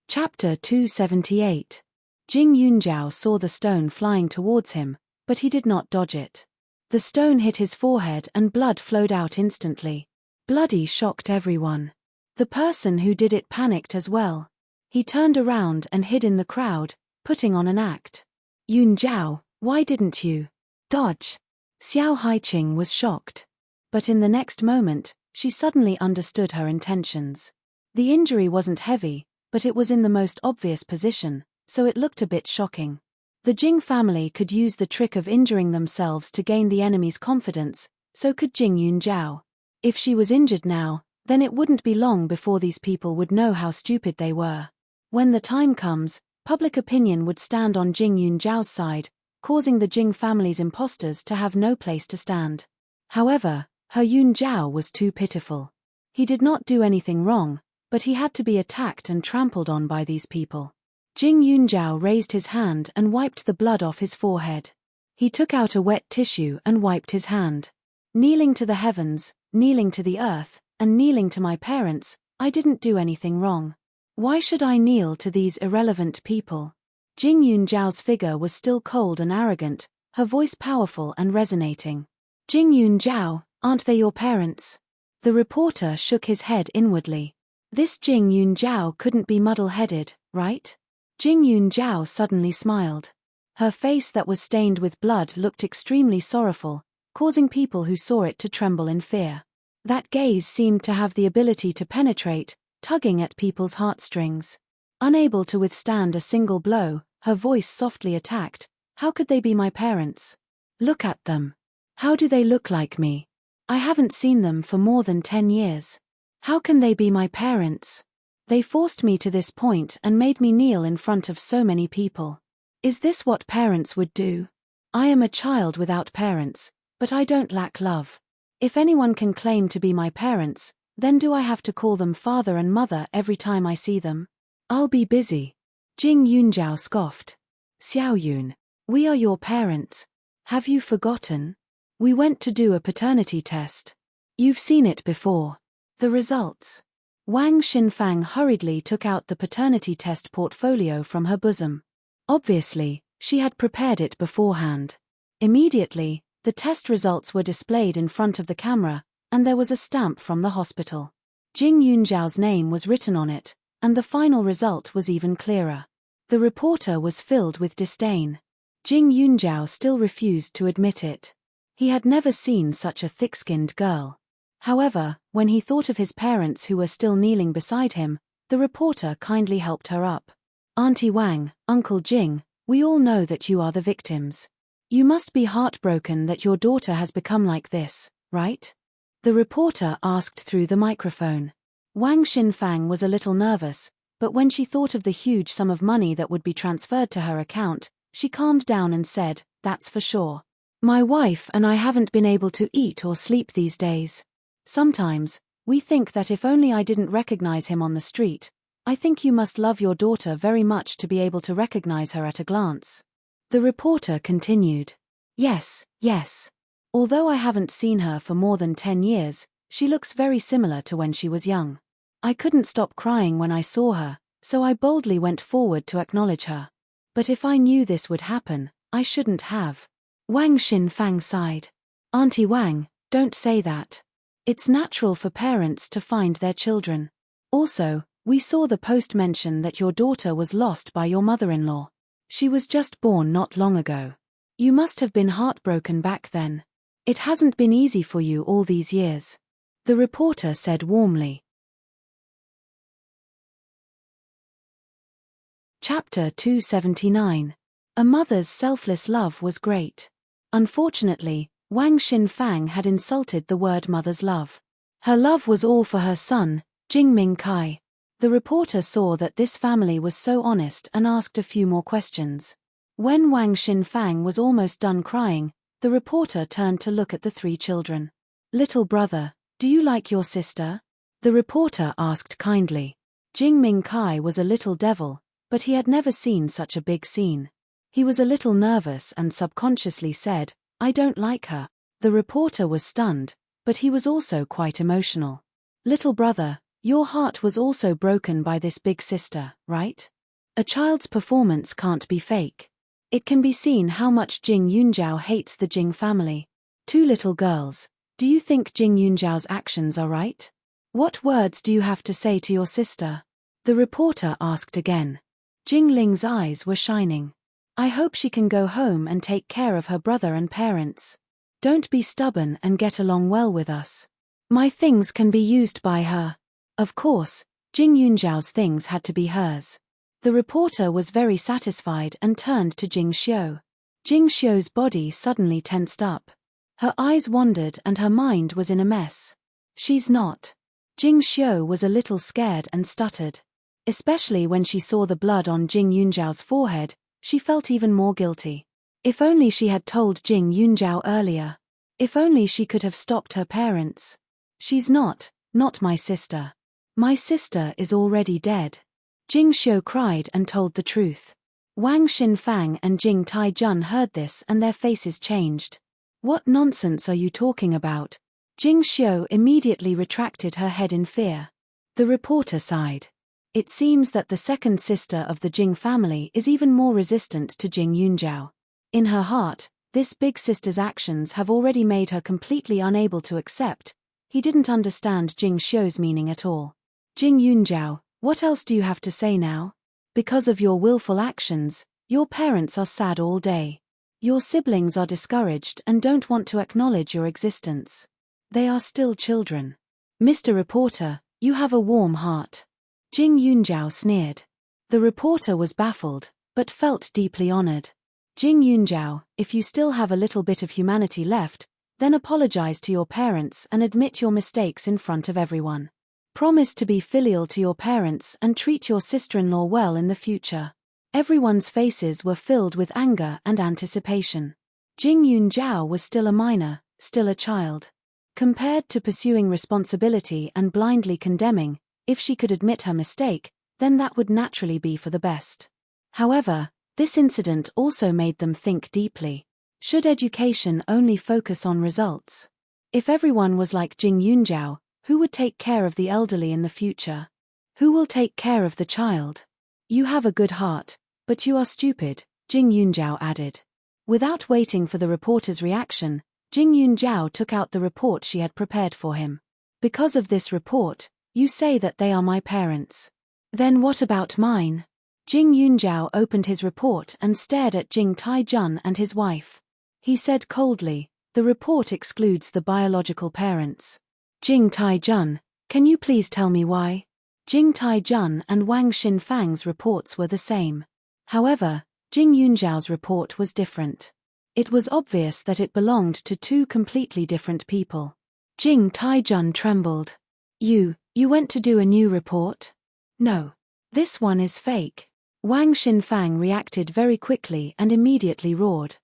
Chapter 278. Jing Yunjiao saw the stone flying towards him, but he did not dodge it. The stone hit his forehead and blood flowed out instantly. Bloody shocked everyone. The person who did it panicked as well. He turned around and hid in the crowd, putting on an act. Yunjiao, why didn't you dodge? Xiao Haiqing was shocked. But in the next moment, she suddenly understood her intentions. The injury wasn't heavy, but it was in the most obvious position, so it looked a bit shocking. The Jing family could use the trick of injuring themselves to gain the enemy's confidence, so could Jing Yunjiao. If she was injured now, then it wouldn't be long before these people would know how stupid they were. When the time comes, public opinion would stand on Jing Yunjiao's side, causing the Jing family's imposters to have no place to stand. However, her Yunjiao was too pitiful. He did not do anything wrong, but he had to be attacked and trampled on by these people. Jing Yunjiao raised his hand and wiped the blood off his forehead. He took out a wet tissue and wiped his hand. Kneeling to the heavens, kneeling to the earth, and kneeling to my parents, I didn't do anything wrong. Why should I kneel to these irrelevant people? Jing Yunjiao's figure was still cold and arrogant, her voice powerful and resonating. Jing Yunjiao, aren't they your parents? The reporter shook his head inwardly. This Jing Yunjiao couldn't be muddle-headed, right? Jing Yunjiao suddenly smiled. Her face that was stained with blood looked extremely sorrowful, causing people who saw it to tremble in fear. That gaze seemed to have the ability to penetrate, tugging at people's heartstrings. Unable to withstand a single blow, her voice softly attacked, How could they be my parents? Look at them. How do they look like me? I haven't seen them for more than 10 years. How can they be my parents? They forced me to this point and made me kneel in front of so many people. Is this what parents would do? I am a child without parents, but I don't lack love. If anyone can claim to be my parents, then do I have to call them father and mother every time I see them? I'll be busy. Jing Yunjiao scoffed. Xiao Yun, we are your parents. Have you forgotten? We went to do a paternity test. You've seen it before. The results. Wang Xinfang hurriedly took out the paternity test portfolio from her bosom. Obviously, she had prepared it beforehand. Immediately, the test results were displayed in front of the camera, and there was a stamp from the hospital. Jing Yunjiao's name was written on it, and the final result was even clearer. The reporter was filled with disdain. Jing Yunjiao still refused to admit it. He had never seen such a thick-skinned girl. However, when he thought of his parents who were still kneeling beside him, the reporter kindly helped her up. Auntie Wang, Uncle Jing, we all know that you are the victims. You must be heartbroken that your daughter has become like this, right? The reporter asked through the microphone. Wang Xinfang was a little nervous, but when she thought of the huge sum of money that would be transferred to her account, she calmed down and said, That's for sure. My wife and I haven't been able to eat or sleep these days. Sometimes, we think that if only I didn't recognize him on the street. I think you must love your daughter very much to be able to recognize her at a glance. The reporter continued. Yes, yes. Although I haven't seen her for more than 10 years, she looks very similar to when she was young. I couldn't stop crying when I saw her, so I boldly went forward to acknowledge her. But if I knew this would happen, I shouldn't have. Wang Xinfang sighed. Auntie Wang, don't say that. It's natural for parents to find their children. Also, we saw the post mention that your daughter was lost by your mother-in-law. She was just born not long ago. You must have been heartbroken back then. It hasn't been easy for you all these years. The reporter said warmly. Chapter 279. A mother's selfless love was great. Unfortunately, Wang Xinfang had insulted the word mother's love. Her love was all for her son, Jingming Kai. The reporter saw that this family was so honest and asked a few more questions. When Wang Xinfang was almost done crying, the reporter turned to look at the 3 children. Little brother, do you like your sister? The reporter asked kindly. Jingming Kai was a little devil, but he had never seen such a big scene. He was a little nervous and subconsciously said, I don't like her. The reporter was stunned, but he was also quite emotional. Little brother, your heart was also broken by this big sister, right? A child's performance can't be fake. It can be seen how much Jing Yunjiao hates the Jing family. 2 little girls, do you think Jing Yunjiao's actions are right? What words do you have to say to your sister? The reporter asked again. Jing Ling's eyes were shining. I hope she can go home and take care of her brother and parents. Don't be stubborn and get along well with us. My things can be used by her. Of course, Jing Yunjiao's things had to be hers. The reporter was very satisfied and turned to Jing Xiu. Jing Xiu's body suddenly tensed up. Her eyes wandered and her mind was in a mess. She's not. Jing Xiu was a little scared and stuttered. Especially when she saw the blood on Jing Yunjiao's forehead, she felt even more guilty. If only she had told Jing Yunjiao earlier. If only she could have stopped her parents. She's not my sister. My sister is already dead. Jing Xiu cried and told the truth. Wang Xinfang and Jing Taijun heard this and their faces changed. What nonsense are you talking about? Jing Xiu immediately retracted her head in fear. The reporter sighed. It seems that the second sister of the Jing family is even more resistant to Jing Yunjiao. In her heart, this big sister's actions have already made her completely unable to accept. He didn't understand Jing Xiu's meaning at all. Jing Yunjiao, what else do you have to say now? Because of your willful actions, your parents are sad all day. Your siblings are discouraged and don't want to acknowledge your existence. They are still children. Mr. Reporter, you have a warm heart. Jing Yunjiao sneered. The reporter was baffled, but felt deeply honored. Jing Yunjiao, if you still have a little bit of humanity left, then apologize to your parents and admit your mistakes in front of everyone. Promise to be filial to your parents and treat your sister-in-law well in the future. Everyone's faces were filled with anger and anticipation. Jing Yunjiao was still a minor, still a child. Compared to pursuing responsibility and blindly condemning, if she could admit her mistake, then that would naturally be for the best. However, this incident also made them think deeply. Should education only focus on results? If everyone was like Jing Yunjiao, who would take care of the elderly in the future? Who will take care of the child? You have a good heart, but you are stupid, Jing Yunjiao added. Without waiting for the reporter's reaction, Jing Yunjiao took out the report she had prepared for him. Because of this report, you say that they are my parents. Then what about mine? Jing Yunjiao opened his report and stared at Jing Taijun and his wife. He said coldly, the report excludes the biological parents. Jing Taijun, can you please tell me why? Jing Taijun and Wang Xinfang's reports were the same. However, Jing Yunjiao's report was different. It was obvious that it belonged to 2 completely different people. Jing Taijun trembled. You went to do a new report? No. This one is fake. Wang Xinfang reacted very quickly and immediately roared.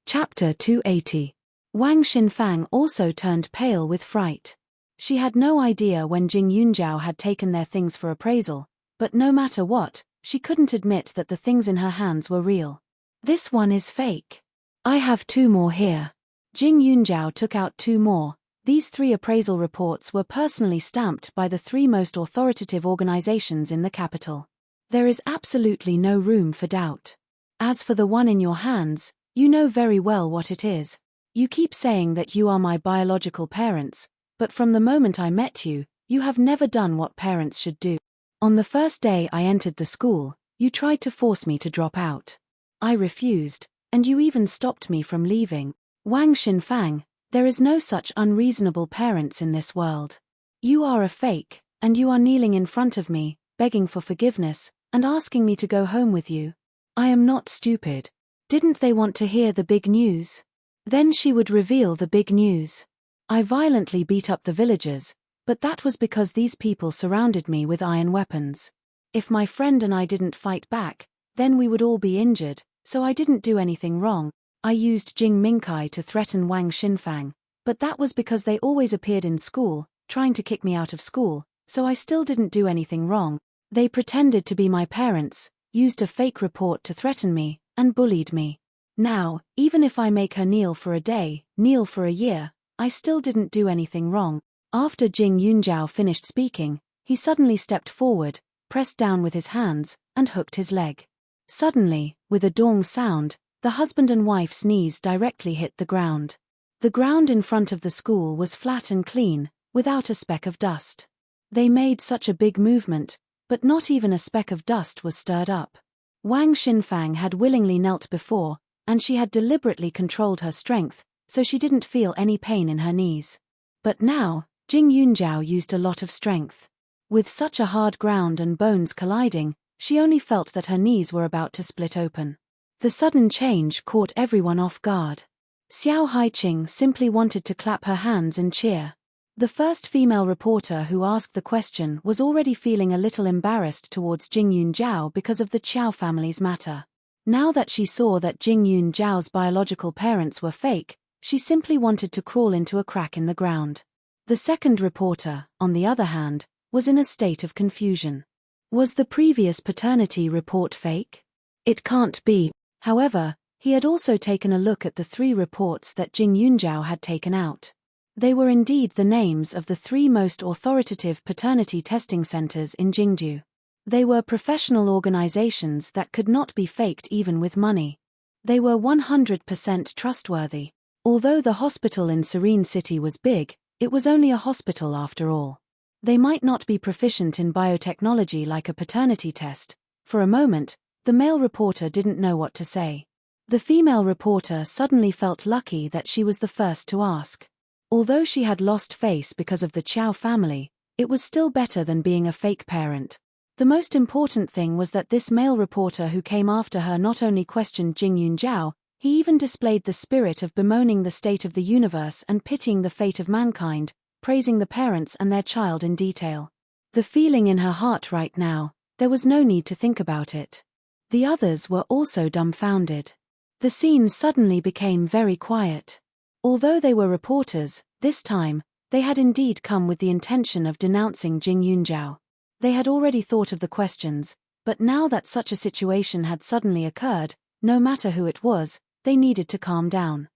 Chapter 280. Wang Xinfang also turned pale with fright. She had no idea when Jing Yunjiao had taken their things for appraisal, but no matter what, she couldn't admit that the things in her hands were real. This one is fake. I have 2 more here. Jing Yunjiao took out 2 more. These 3 appraisal reports were personally stamped by the 3 most authoritative organizations in the capital. There is absolutely no room for doubt. As for the one in your hands, you know very well what it is. You keep saying that you are my biological parents, but from the moment I met you, you have never done what parents should do. On the first day I entered the school, you tried to force me to drop out. I refused, and you even stopped me from leaving. Wang Xinfang, there is no such unreasonable parents in this world. You are a fake, and you are kneeling in front of me, begging for forgiveness, and asking me to go home with you. I am not stupid. Didn't they want to hear the big news? Then she would reveal the big news. I violently beat up the villagers, but that was because these people surrounded me with iron weapons. If my friend and I didn't fight back, then we would all be injured, so I didn't do anything wrong. I used Jing Mingkai to threaten Wang Xinfang, but that was because they always appeared in school, trying to kick me out of school, so I still didn't do anything wrong. They pretended to be my parents, used a fake report to threaten me, and bullied me. Now, even if I make her kneel for a day, kneel for a year, I still didn't do anything wrong. After Jing Yunjiao finished speaking, he suddenly stepped forward, pressed down with his hands, and hooked his leg. Suddenly, with a dong sound, the husband and wife's knees directly hit the ground. The ground in front of the school was flat and clean, without a speck of dust. They made such a big movement, but not even a speck of dust was stirred up. Wang Xinfang had willingly knelt before, and she had deliberately controlled her strength, so she didn't feel any pain in her knees. But now, Jing Yunjiao used a lot of strength. With such a hard ground and bones colliding, she only felt that her knees were about to split open. The sudden change caught everyone off guard. Xiao Haiqing simply wanted to clap her hands and cheer. The first female reporter who asked the question was already feeling a little embarrassed towards Jing Yunjiao because of the Qiao family's matter. Now that she saw that Jing Yunjiao's biological parents were fake, she simply wanted to crawl into a crack in the ground. The second reporter, on the other hand, was in a state of confusion. Was the previous paternity report fake? It can't be. However, he had also taken a look at the 3 reports that Jing Yunjiao had taken out. They were indeed the names of the 3 most authoritative paternity testing centers in Jingju. They were professional organizations that could not be faked even with money. They were 100% trustworthy. Although the hospital in Serene City was big, it was only a hospital after all. They might not be proficient in biotechnology like a paternity test. For a moment, the male reporter didn't know what to say. The female reporter suddenly felt lucky that she was the first to ask. Although she had lost face because of the Qiao family, it was still better than being a fake parent. The most important thing was that this male reporter who came after her not only questioned Jing Yunjiao, he even displayed the spirit of bemoaning the state of the universe and pitying the fate of mankind, praising the parents and their child in detail. The feeling in her heart right now, there was no need to think about it. The others were also dumbfounded. The scene suddenly became very quiet. Although they were reporters, this time, they had indeed come with the intention of denouncing Jing Yunjiao. They had already thought of the questions, but now that such a situation had suddenly occurred, no matter who it was, they needed to calm down.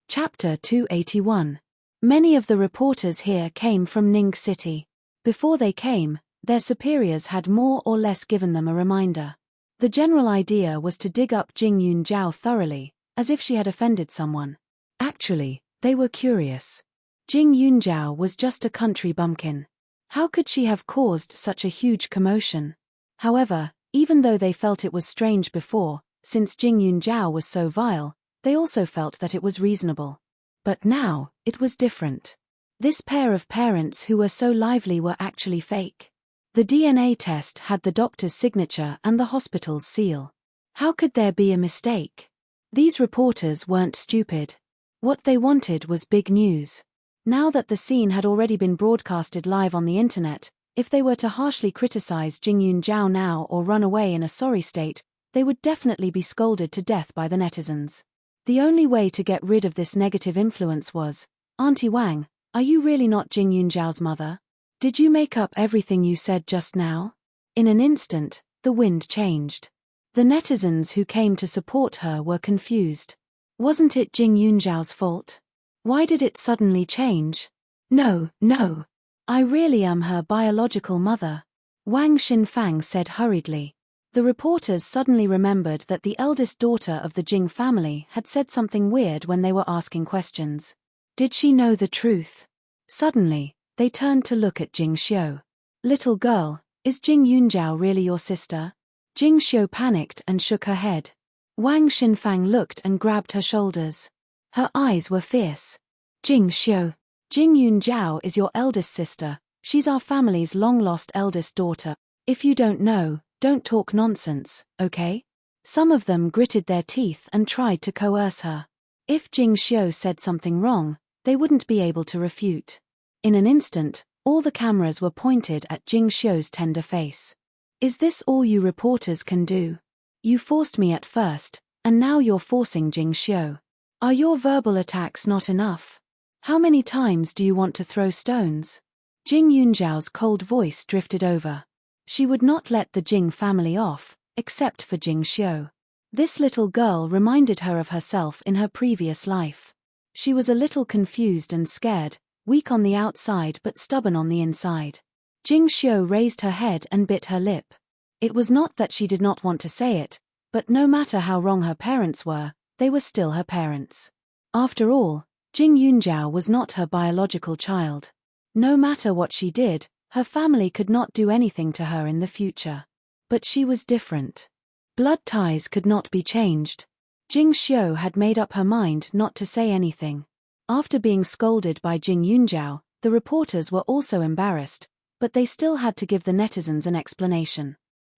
Chapter 281. Many of the reporters here came from Ning City. Before they came, their superiors had more or less given them a reminder. The general idea was to dig up Jing Yunjiao thoroughly, as if she had offended someone. Actually, they were curious. Jing Yunjiao was just a country bumpkin. How could she have caused such a huge commotion? However, even though they felt it was strange before, since Jing Yunjiao was so vile, they also felt that it was reasonable. But now, it was different. This pair of parents who were so lively were actually fake. The DNA test had the doctor's signature and the hospital's seal. How could there be a mistake? These reporters weren't stupid. What they wanted was big news. Now that the scene had already been broadcasted live on the internet, If they were to harshly criticize Jing Yunjiao now or run away in a sorry state, they would definitely be scolded to death by the netizens. The only way to get rid of this negative influence was, "Auntie Wang, are you really not Jing Yunjiao's mother? Did you make up everything you said just now?" In an instant, the wind changed. The netizens who came to support her were confused. Wasn't it Jing Yunjiao's fault? Why did it suddenly change? No, no. I really am her biological mother, Wang Xinfang said hurriedly. The reporters suddenly remembered that the eldest daughter of the Jing family had said something weird when they were asking questions. Did she know the truth? Suddenly, they turned to look at Jing Xiu. "Little girl, is Jing Yunjiao really your sister?" Jing Xiu panicked and shook her head. Wang Xinfang looked and grabbed her shoulders. Her eyes were fierce. "Jing Xiu, Jing Yunjiao is your eldest sister. She's our family's long-lost eldest daughter. If you don't know, don't talk nonsense, okay?" Some of them gritted their teeth and tried to coerce her. If Jing Xiu said something wrong, they wouldn't be able to refute. In an instant, all the cameras were pointed at Jing Xiu's tender face. "Is this all you reporters can do? You forced me at first, and now you're forcing Jing Xiu. Are your verbal attacks not enough? How many times do you want to throw stones?" Jing Yunjiao's cold voice drifted over. She would not let the Jing family off, except for Jing Xiu. This little girl reminded her of herself in her previous life. She was a little confused and scared, weak on the outside but stubborn on the inside. Jing Xiu raised her head and bit her lip. It was not that she did not want to say it, but no matter how wrong her parents were, they were still her parents. After all, Jing Yunjiao was not her biological child. No matter what she did, her family could not do anything to her in the future. But she was different. Blood ties could not be changed. Jing Xiu had made up her mind not to say anything. After being scolded by Jing Yunjiao, the reporters were also embarrassed, but they still had to give the netizens an explanation.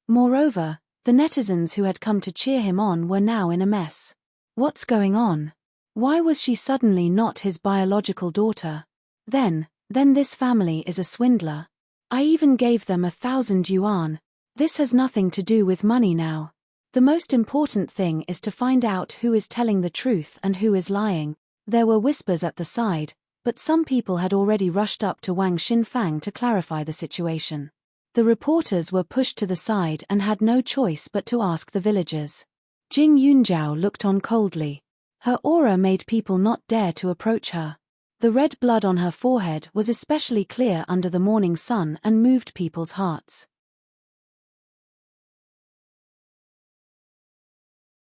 Moreover, the netizens who had come to cheer him on were now in a mess. What's going on? Why was she suddenly not his biological daughter? Then this family is a swindler. I even gave them 1,000 yuan. This has nothing to do with money now. The most important thing is to find out who is telling the truth and who is lying. There were whispers at the side, but some people had already rushed up to Wang Xinfang to clarify the situation. The reporters were pushed to the side and had no choice but to ask the villagers. Jing Yunjiao looked on coldly. Her aura made people not dare to approach her. The red blood on her forehead was especially clear under the morning sun and moved people's hearts.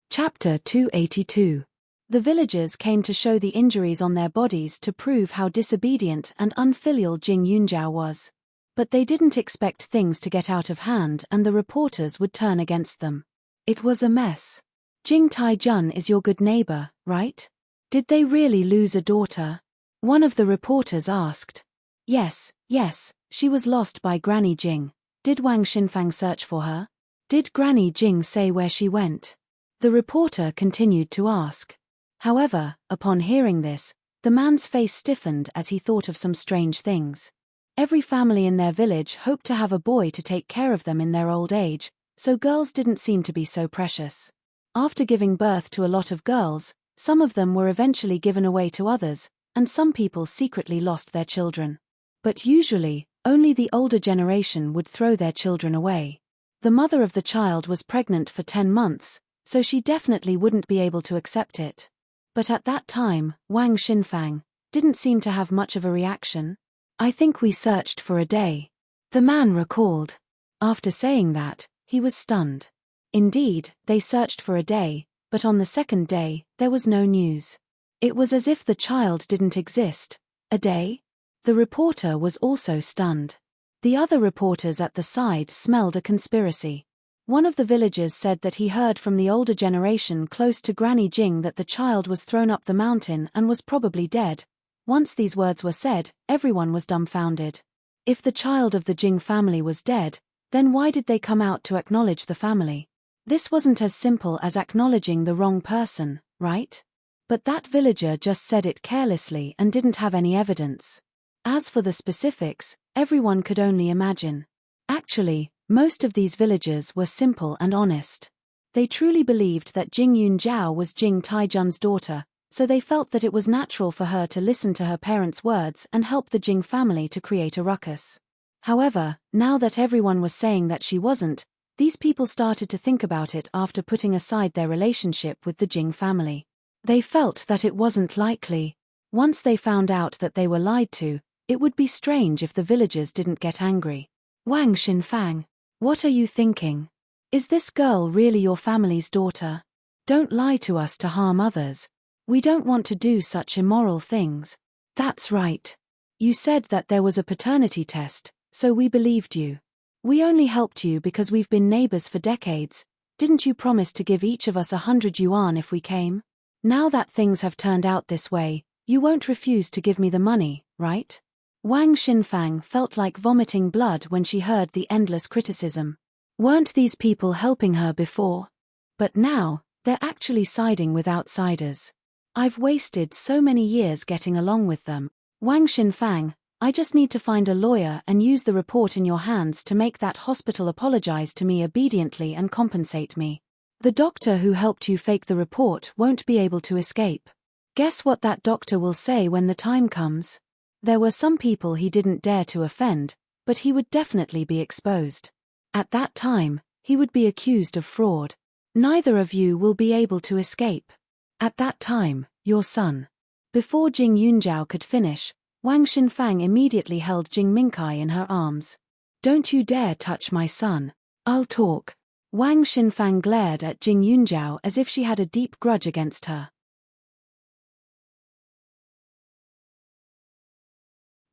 Chapter 282. The villagers came to show the injuries on their bodies to prove how disobedient and unfilial Jing Yunjiao was. But they didn't expect things to get out of hand and the reporters would turn against them. It was a mess. Jing Taijun is your good neighbor, right? Did they really lose a daughter? One of the reporters asked. Yes, she was lost by Granny Jing. Did Wang Xinfang search for her? Did Granny Jing say where she went? The reporter continued to ask. However, upon hearing this, the man's face stiffened as he thought of some strange things. Every family in their village hoped to have a boy to take care of them in their old age, so girls didn't seem to be so precious. After giving birth to a lot of girls, some of them were eventually given away to others, and some people secretly lost their children. But usually, only the older generation would throw their children away. The mother of the child was pregnant for 10 months, so she definitely wouldn't be able to accept it. But at that time, Wang Xinfang didn't seem to have much of a reaction. I think we searched for a day. The man recalled. After saying that, he was stunned. Indeed, they searched for a day, but on the second day, there was no news. It was as if the child didn't exist. A day? The reporter was also stunned. The other reporters at the side smelled a conspiracy. One of the villagers said that he heard from the older generation close to Granny Jing that the child was thrown up the mountain and was probably dead. Once these words were said, everyone was dumbfounded. If the child of the Jing family was dead, then why did they come out to acknowledge the family? This wasn't as simple as acknowledging the wrong person, right? But that villager just said it carelessly and didn't have any evidence. As for the specifics, Everyone could only imagine. Actually, most of these villagers were simple and honest. They truly believed that Jing Yunjiao was Jing Taijun's daughter, so they felt that it was natural for her to listen to her parents' words and help the Jing family to create a ruckus. However, now that everyone was saying that she wasn't, these people started to think about it after putting aside their relationship with the Jing family. They felt that it wasn't likely. Once they found out that they were lied to, it would be strange if the villagers didn't get angry. Wang Xinfang, what are you thinking? Is this girl really your family's daughter? Don't lie to us to harm others. We don't want to do such immoral things. That's right. You said that there was a paternity test, so we believed you. We only helped you because we've been neighbors for decades. Didn't you promise to give each of us 100 yuan if we came? Now that things have turned out this way, you won't refuse to give me the money, right? Wang Xinfang felt like vomiting blood when she heard the endless criticism. Weren't these people helping her before? But now, they're actually siding with outsiders. I've wasted so many years getting along with them. Wang Xinfang, I just need to find a lawyer and use the report in your hands to make that hospital apologize to me obediently and compensate me. The doctor who helped you fake the report won't be able to escape. Guess what that doctor will say when the time comes? There were some people he didn't dare to offend, but he would definitely be exposed. At that time, he would be accused of fraud. Neither of you will be able to escape. At that time, your son. Before Jing Yunjiao could finish, Wang Xinfang immediately held Jing Minkai in her arms. Don't you dare touch my son. I'll talk. Wang Xinfang glared at Jing Yunjiao as if she had a deep grudge against her.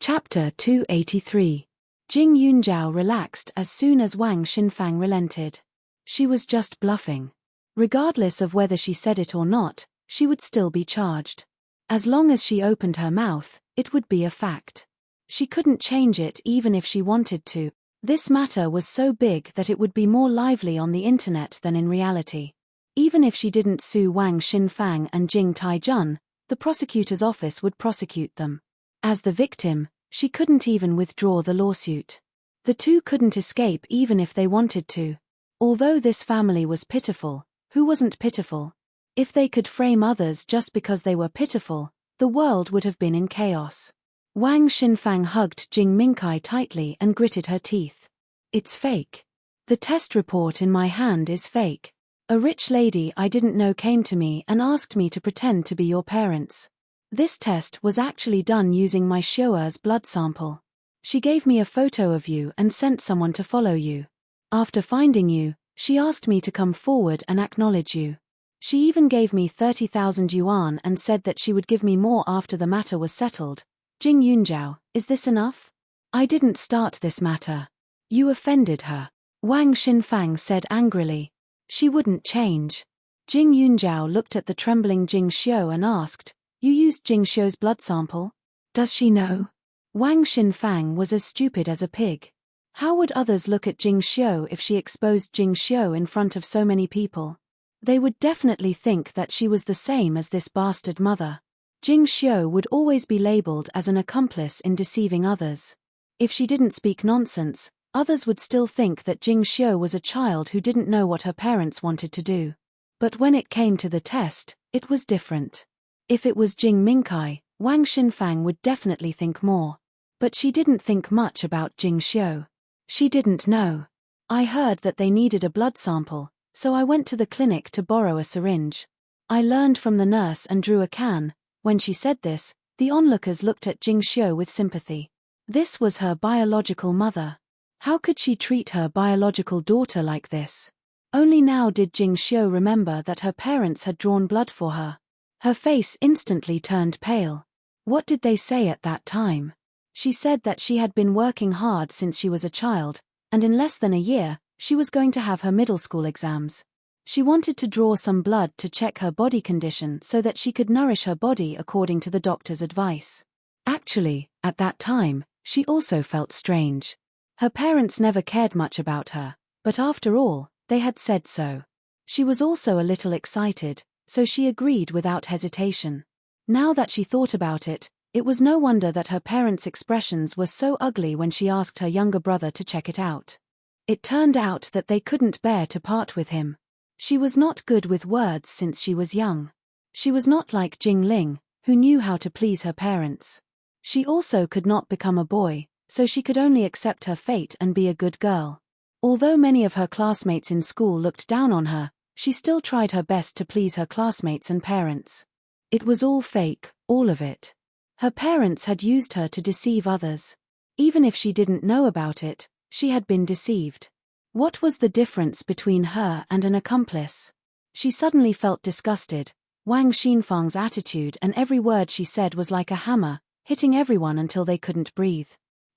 Chapter 283. Jing Yunjiao relaxed as soon as Wang Xinfang relented. She was just bluffing. Regardless of whether she said it or not, she would still be charged. As long as she opened her mouth, it would be a fact. She couldn't change it even if she wanted to. This matter was so big that it would be more lively on the internet than in reality. Even if she didn't sue Wang Xinfang and Jing Taijun, the prosecutor's office would prosecute them. As the victim, she couldn't even withdraw the lawsuit. The two couldn't escape even if they wanted to. Although this family was pitiful, who wasn't pitiful? If they could frame others just because they were pitiful, the world would have been in chaos. Wang Xinfang hugged Jing Minkai tightly and gritted her teeth. It's fake. The test report in my hand is fake. A rich lady I didn't know came to me and asked me to pretend to be your parents. This test was actually done using my Shoer's blood sample. She gave me a photo of you and sent someone to follow you. After finding you, she asked me to come forward and acknowledge you. She even gave me 30,000 yuan and said that she would give me more after the matter was settled. Jing Yunjiao, is this enough? I didn't start this matter. You offended her. Wang Xinfang said angrily. She wouldn't change. Jing Yunjiao looked at the trembling Jing Xiu and asked, You used Jing Xiu's blood sample? Does she know? Wang Xinfang was as stupid as a pig. How would others look at Jing Xiu if she exposed Jing Xiu in front of so many people? They would definitely think that she was the same as this bastard mother. Jing Xiu would always be labeled as an accomplice in deceiving others. If she didn't speak nonsense, others would still think that Jing Xiu was a child who didn't know what her parents wanted to do. But when it came to the test, it was different. If it was Jing Minkai, Wang Xinfang would definitely think more. But she didn't think much about Jing Xiu. She didn't know. I heard that they needed a blood sample, so I went to the clinic to borrow a syringe. I learned from the nurse and drew a can. When she said this, the onlookers looked at Jing Xiu with sympathy. This was her biological mother. How could she treat her biological daughter like this? Only now did Jing Xiu remember that her parents had drawn blood for her. Her face instantly turned pale. What did they say at that time? She said that she had been working hard since she was a child, and in less than a year, she was going to have her middle school exams. She wanted to draw some blood to check her body condition so that she could nourish her body according to the doctor's advice. Actually, at that time, she also felt strange. Her parents never cared much about her, but after all, they had said so. She was also a little excited, so she agreed without hesitation. Now that she thought about it, It was no wonder that her parents' expressions were so ugly when she asked her younger brother to check it out. It turned out that they couldn't bear to part with him. She was not good with words since she was young. She was not like Jingling, who knew how to please her parents. She also could not become a boy, so she could only accept her fate and be a good girl. Although many of her classmates in school looked down on her, she still tried her best to please her classmates and parents. It was all fake, all of it. Her parents had used her to deceive others. Even if she didn't know about it, she had been deceived. What was the difference between her and an accomplice? She suddenly felt disgusted. Wang Xinfang's attitude and every word she said was like a hammer, hitting everyone until they couldn't breathe.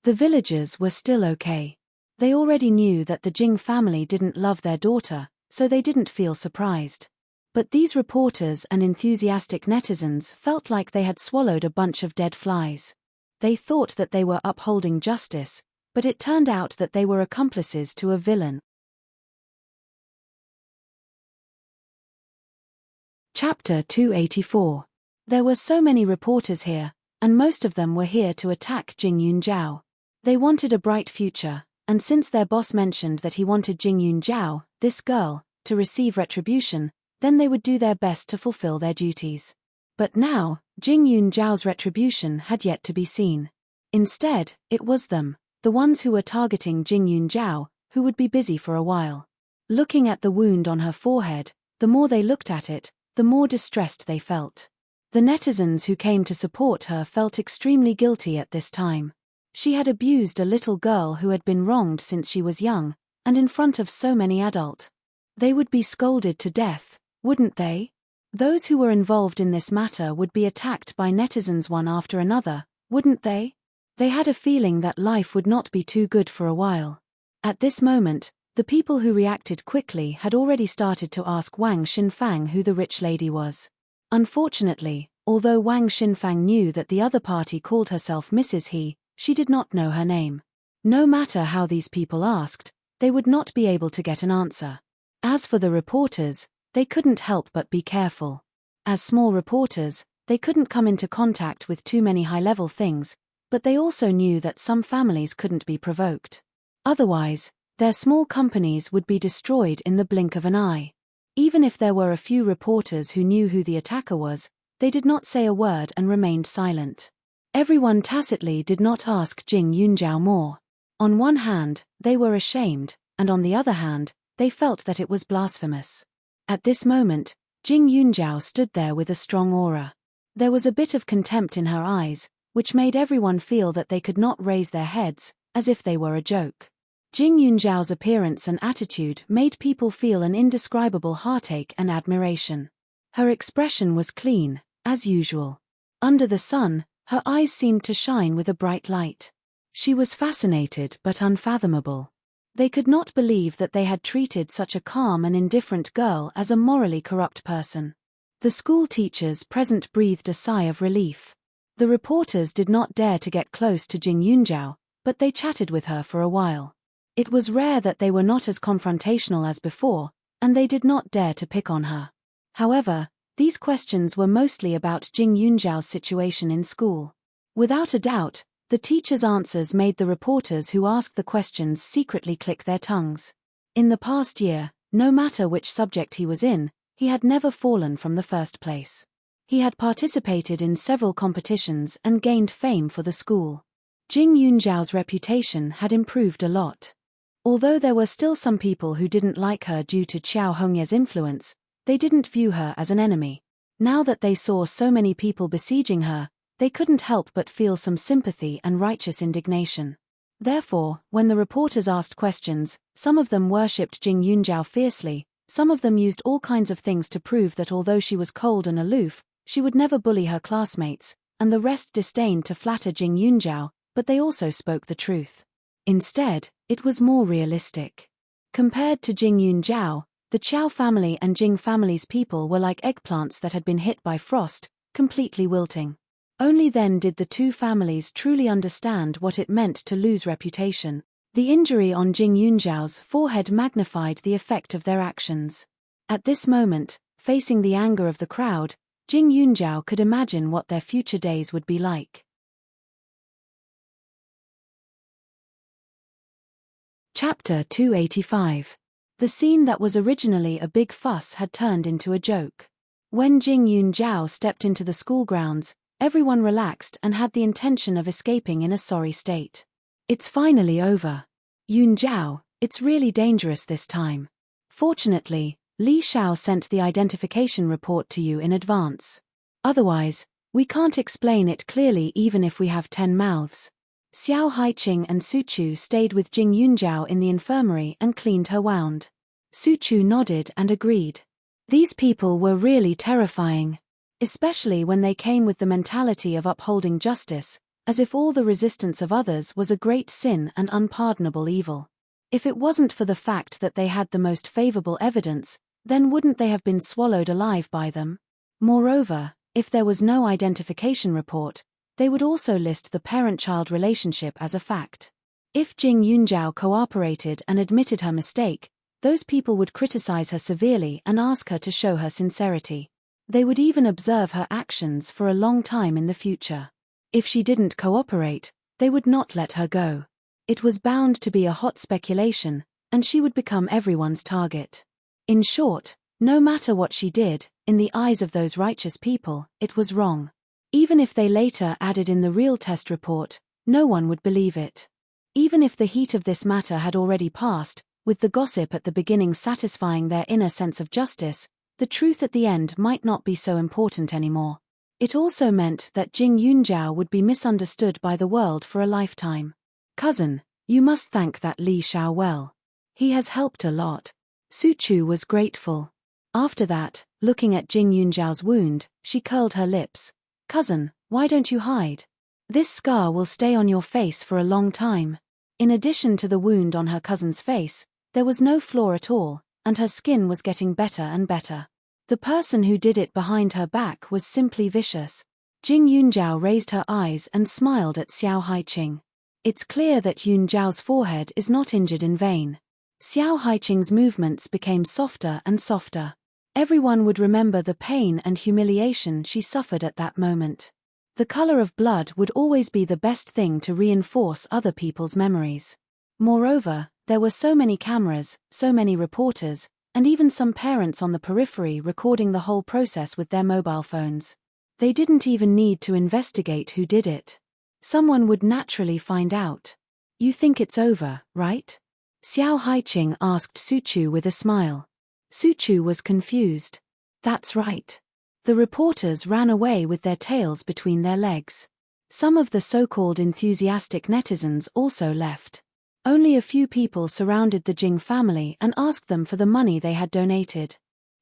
The villagers were still okay. They already knew that the Jing family didn't love their daughter, so they didn't feel surprised. But these reporters and enthusiastic netizens felt like they had swallowed a bunch of dead flies. They thought that they were upholding justice, but it turned out that they were accomplices to a villain. Chapter 284. There were so many reporters here, and most of them were here to attack Jing Yunjiao. They wanted a bright future, and since their boss mentioned that he wanted Jing Yunjiao, this girl, to receive retribution, then they would do their best to fulfill their duties. But now, Jing Yunjiao's retribution had yet to be seen. Instead, it was them, the ones who were targeting Jing Yunjiao, who would be busy for a while. Looking at the wound on her forehead, the more they looked at it, the more distressed they felt. The netizens who came to support her felt extremely guilty at this time. She had abused a little girl who had been wronged since she was young, and in front of so many adults. They would be scolded to death, wouldn't they? Those who were involved in this matter would be attacked by netizens one after another, wouldn't they? They had a feeling that life would not be too good for a while. At this moment, the people who reacted quickly had already started to ask Wang Xinfang who the rich lady was. Unfortunately, although Wang Xinfang knew that the other party called herself Mrs. He, she did not know her name. No matter how these people asked, they would not be able to get an answer. As for the reporters, they couldn't help but be careful. As small reporters, they couldn't come into contact with too many high-level things, but they also knew that some families couldn't be provoked. Otherwise, their small companies would be destroyed in the blink of an eye. Even if there were a few reporters who knew who the attacker was, they did not say a word and remained silent. Everyone tacitly did not ask Jing Yunjiao more. On one hand, they were ashamed, and on the other hand, they felt that it was blasphemous. At this moment, Jing Yunjiao stood there with a strong aura. There was a bit of contempt in her eyes, which made everyone feel that they could not raise their heads, as if they were a joke. Jing Yunjiao's appearance and attitude made people feel an indescribable heartache and admiration. Her expression was clean, as usual. Under the sun, her eyes seemed to shine with a bright light. She was fascinated but unfathomable. They could not believe that they had treated such a calm and indifferent girl as a morally corrupt person. The school teachers present breathed a sigh of relief. The reporters did not dare to get close to Jing Yunjiao, but they chatted with her for a while. It was rare that they were not as confrontational as before, and they did not dare to pick on her. However, these questions were mostly about Jing Yunjiao's situation in school. Without a doubt, the teachers' answers made the reporters who asked the questions secretly click their tongues. In the past year, no matter which subject he was in, he had never fallen from the first place. He had participated in several competitions and gained fame for the school. Jing Yunjiao's reputation had improved a lot. Although there were still some people who didn't like her due to Qiao Hongye's influence, they didn't view her as an enemy. Now that they saw so many people besieging her, they couldn't help but feel some sympathy and righteous indignation. Therefore, when the reporters asked questions, some of them worshipped Jing Yunjiao fiercely, some of them used all kinds of things to prove that although she was cold and aloof, she would never bully her classmates, and the rest disdained to flatter Jing Yunjiao, but they also spoke the truth. Instead, it was more realistic. Compared to Jing Yunjiao, the Qiao family and Jing family's people were like eggplants that had been hit by frost, completely wilting. Only then did the two families truly understand what it meant to lose reputation. The injury on Jing Yunjiao's forehead magnified the effect of their actions. At this moment, facing the anger of the crowd, Jing Yunjiao could imagine what their future days would be like. Chapter 285. The scene that was originally a big fuss had turned into a joke. When Jing Yunjiao stepped into the school grounds, everyone relaxed and had the intention of escaping in a sorry state. It's finally over. Yunjiao, it's really dangerous this time. Fortunately, Li Xiao sent the identification report to you in advance. Otherwise, we can't explain it clearly even if we have 10 mouths. Xiao Haiqing and Su Chu stayed with Jing Yunjiao in the infirmary and cleaned her wound. Su Chu nodded and agreed. These people were really terrifying. Especially when they came with the mentality of upholding justice, as if all the resistance of others was a great sin and unpardonable evil. If it wasn't for the fact that they had the most favorable evidence, then wouldn't they have been swallowed alive by them? Moreover, if there was no identification report, they would also list the parent-child relationship as a fact. If Jing Yunjiao cooperated and admitted her mistake, those people would criticize her severely and ask her to show her sincerity. They would even observe her actions for a long time in the future. If she didn't cooperate, they would not let her go. It was bound to be a hot speculation, and she would become everyone's target. In short, no matter what she did, in the eyes of those righteous people, it was wrong. Even if they later added in the real test report, no one would believe it. Even if the heat of this matter had already passed, with the gossip at the beginning satisfying their inner sense of justice, the truth at the end might not be so important anymore. It also meant that Jing Yunjiao would be misunderstood by the world for a lifetime. Cousin, you must thank that Li Xiao well. He has helped a lot. Su Chu was grateful. After that, looking at Jing Yunjiao's wound, she curled her lips. Cousin, why don't you hide? This scar will stay on your face for a long time. In addition to the wound on her cousin's face, there was no flaw at all, and her skin was getting better and better. The person who did it behind her back was simply vicious. Jing Yunjiao raised her eyes and smiled at Xiao Haiqing. It's clear that Yunjiao's forehead is not injured in vain. Xiao Haiqing's movements became softer and softer. Everyone would remember the pain and humiliation she suffered at that moment. The color of blood would always be the best thing to reinforce other people's memories. Moreover, there were so many cameras, so many reporters, and even some parents on the periphery recording the whole process with their mobile phones. They didn't even need to investigate who did it. Someone would naturally find out. You think it's over, right? Xiao Haiqing asked Su Chu with a smile. Su Chu was confused. That's right. The reporters ran away with their tails between their legs. Some of the so-called enthusiastic netizens also left. Only a few people surrounded the Jing family and asked them for the money they had donated.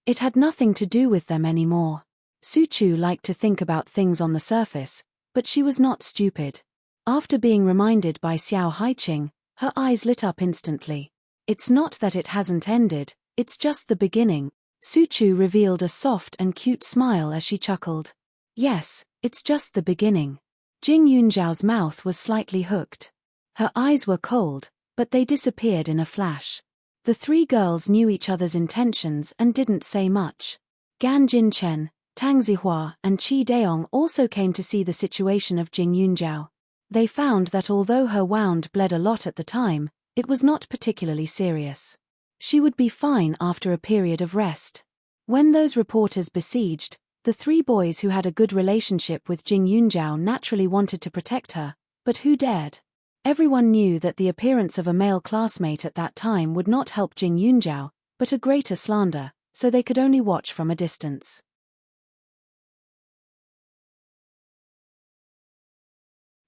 It had nothing to do with them anymore. Su Chu liked to think about things on the surface, but she was not stupid. After being reminded by Xiao Haiqing, her eyes lit up instantly. It's not that it hasn't ended, it's just the beginning. Su Chu revealed a soft and cute smile as she chuckled. Yes, it's just the beginning. Jing Yunjiao's mouth was slightly hooked. Her eyes were cold, but they disappeared in a flash. The three girls knew each other's intentions and didn't say much. Gan Jinchen, Tang Zihua and Qi Daong also came to see the situation of Jing Yunjiao. They found that although her wound bled a lot at the time, it was not particularly serious. She would be fine after a period of rest. When those reporters besieged, the three boys who had a good relationship with Jing Yunjiao naturally wanted to protect her, but who dared? Everyone knew that the appearance of a male classmate at that time would not help Jing Yunjiao, but a greater slander, so they could only watch from a distance.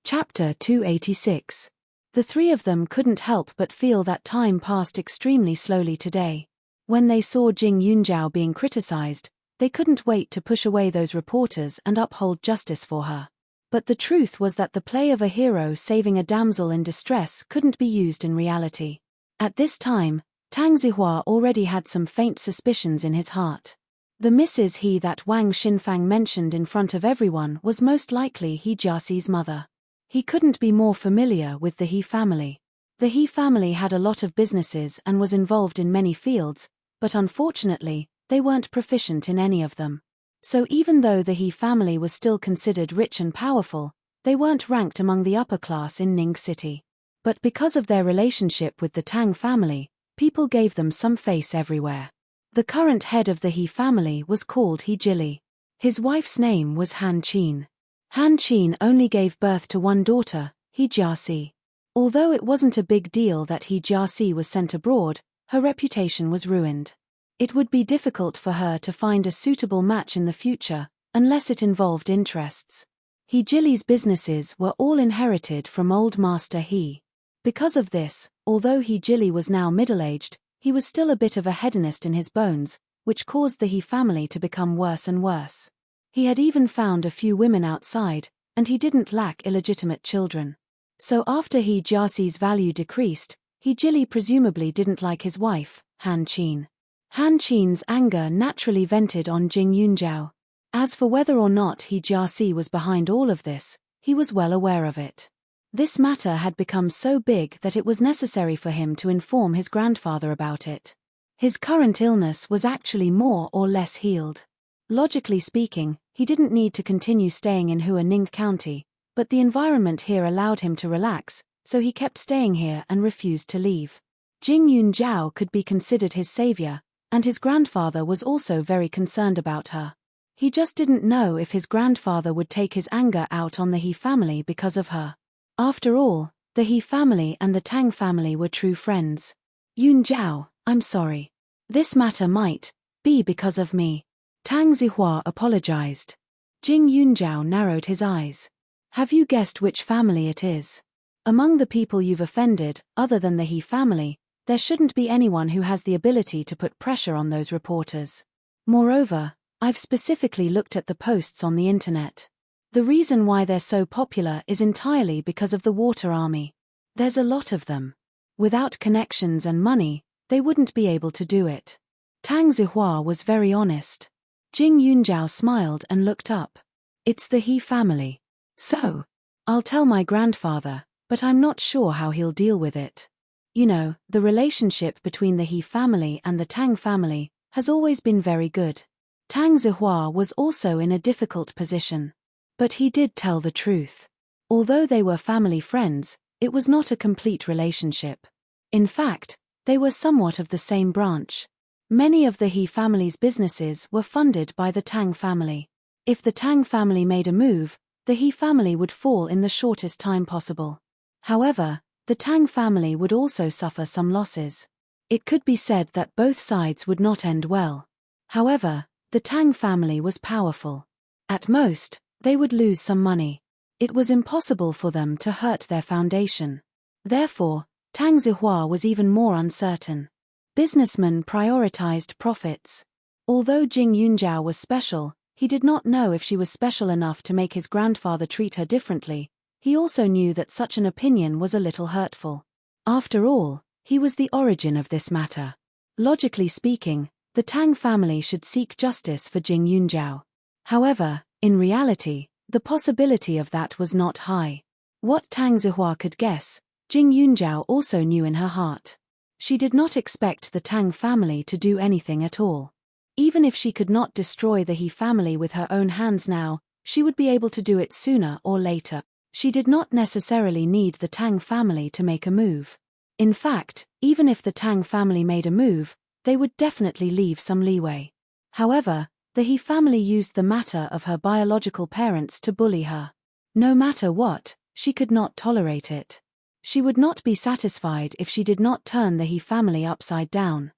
Chapter 286. The three of them couldn't help but feel that time passed extremely slowly today. When they saw Jing Yunjiao being criticized, they couldn't wait to push away those reporters and uphold justice for her. But the truth was that the play of a hero saving a damsel in distress couldn't be used in reality. At this time, Tang Zihua already had some faint suspicions in his heart. The Mrs. He that Wang Xinfang mentioned in front of everyone was most likely He Jiaxi's mother. He couldn't be more familiar with the He family. The He family had a lot of businesses and was involved in many fields, but unfortunately, they weren't proficient in any of them. So even though the He family was still considered rich and powerful, they weren't ranked among the upper class in Ning City. But because of their relationship with the Tang family, people gave them some face everywhere. The current head of the He family was called He Jili. His wife's name was Han Qin. Han Qin only gave birth to one daughter, He Jiasi. Although it wasn't a big deal that He Jiasi was sent abroad, her reputation was ruined. It would be difficult for her to find a suitable match in the future, unless it involved interests. He Jili's businesses were all inherited from old master He. Because of this, although He Jili was now middle-aged, he was still a bit of a hedonist in his bones, which caused the He family to become worse and worse. He had even found a few women outside, and he didn't lack illegitimate children. So after He Jiasi's value decreased, He Jili presumably didn't like his wife, Han Qin. Han Qin's anger naturally vented on Jing Yunjiao. As for whether or not He Jiasi was behind all of this, he was well aware of it. This matter had become so big that it was necessary for him to inform his grandfather about it. His current illness was actually more or less healed. Logically speaking, he didn't need to continue staying in Huaning County, but the environment here allowed him to relax, so he kept staying here and refused to leave. Jing Yunjiao could be considered his savior, and his grandfather was also very concerned about her. He just didn't know if his grandfather would take his anger out on the He family because of her. After all, the He family and the Tang family were true friends. Yunjiao, I'm sorry. This matter might be because of me. Tang Zihua apologized. Jing Yunjiao narrowed his eyes. Have you guessed which family it is? Among the people you've offended, other than the He family, there shouldn't be anyone who has the ability to put pressure on those reporters. Moreover, I've specifically looked at the posts on the internet. The reason why they're so popular is entirely because of the water army. There's a lot of them. Without connections and money, they wouldn't be able to do it. Tang Zihua was very honest. Jing Yunjiao smiled and looked up. It's the He family. So, I'll tell my grandfather, but I'm not sure how he'll deal with it. You know, the relationship between the He family and the Tang family has always been very good. Tang Zihua was also in a difficult position. But he did tell the truth. Although they were family friends, it was not a complete relationship. In fact, they were somewhat of the same branch. Many of the He family's businesses were funded by the Tang family. If the Tang family made a move, the He family would fall in the shortest time possible. However, the Tang family would also suffer some losses. It could be said that both sides would not end well. However, the Tang family was powerful. At most, they would lose some money. It was impossible for them to hurt their foundation. Therefore, Tang Zihua was even more uncertain. Businessmen prioritized profits. Although Jing Yunjiao was special, he did not know if she was special enough to make his grandfather treat her differently. He also knew that such an opinion was a little hurtful. After all, he was the origin of this matter. Logically speaking, the Tang family should seek justice for Jing Yunjiao. However, in reality, the possibility of that was not high. What Tang Zihua could guess, Jing Yunjiao also knew in her heart. She did not expect the Tang family to do anything at all. Even if she could not destroy the He family with her own hands now, she would be able to do it sooner or later. She did not necessarily need the Tang family to make a move. In fact, even if the Tang family made a move, they would definitely leave some leeway. However, the He family used the matter of her biological parents to bully her. No matter what, she could not tolerate it. She would not be satisfied if she did not turn the He family upside down.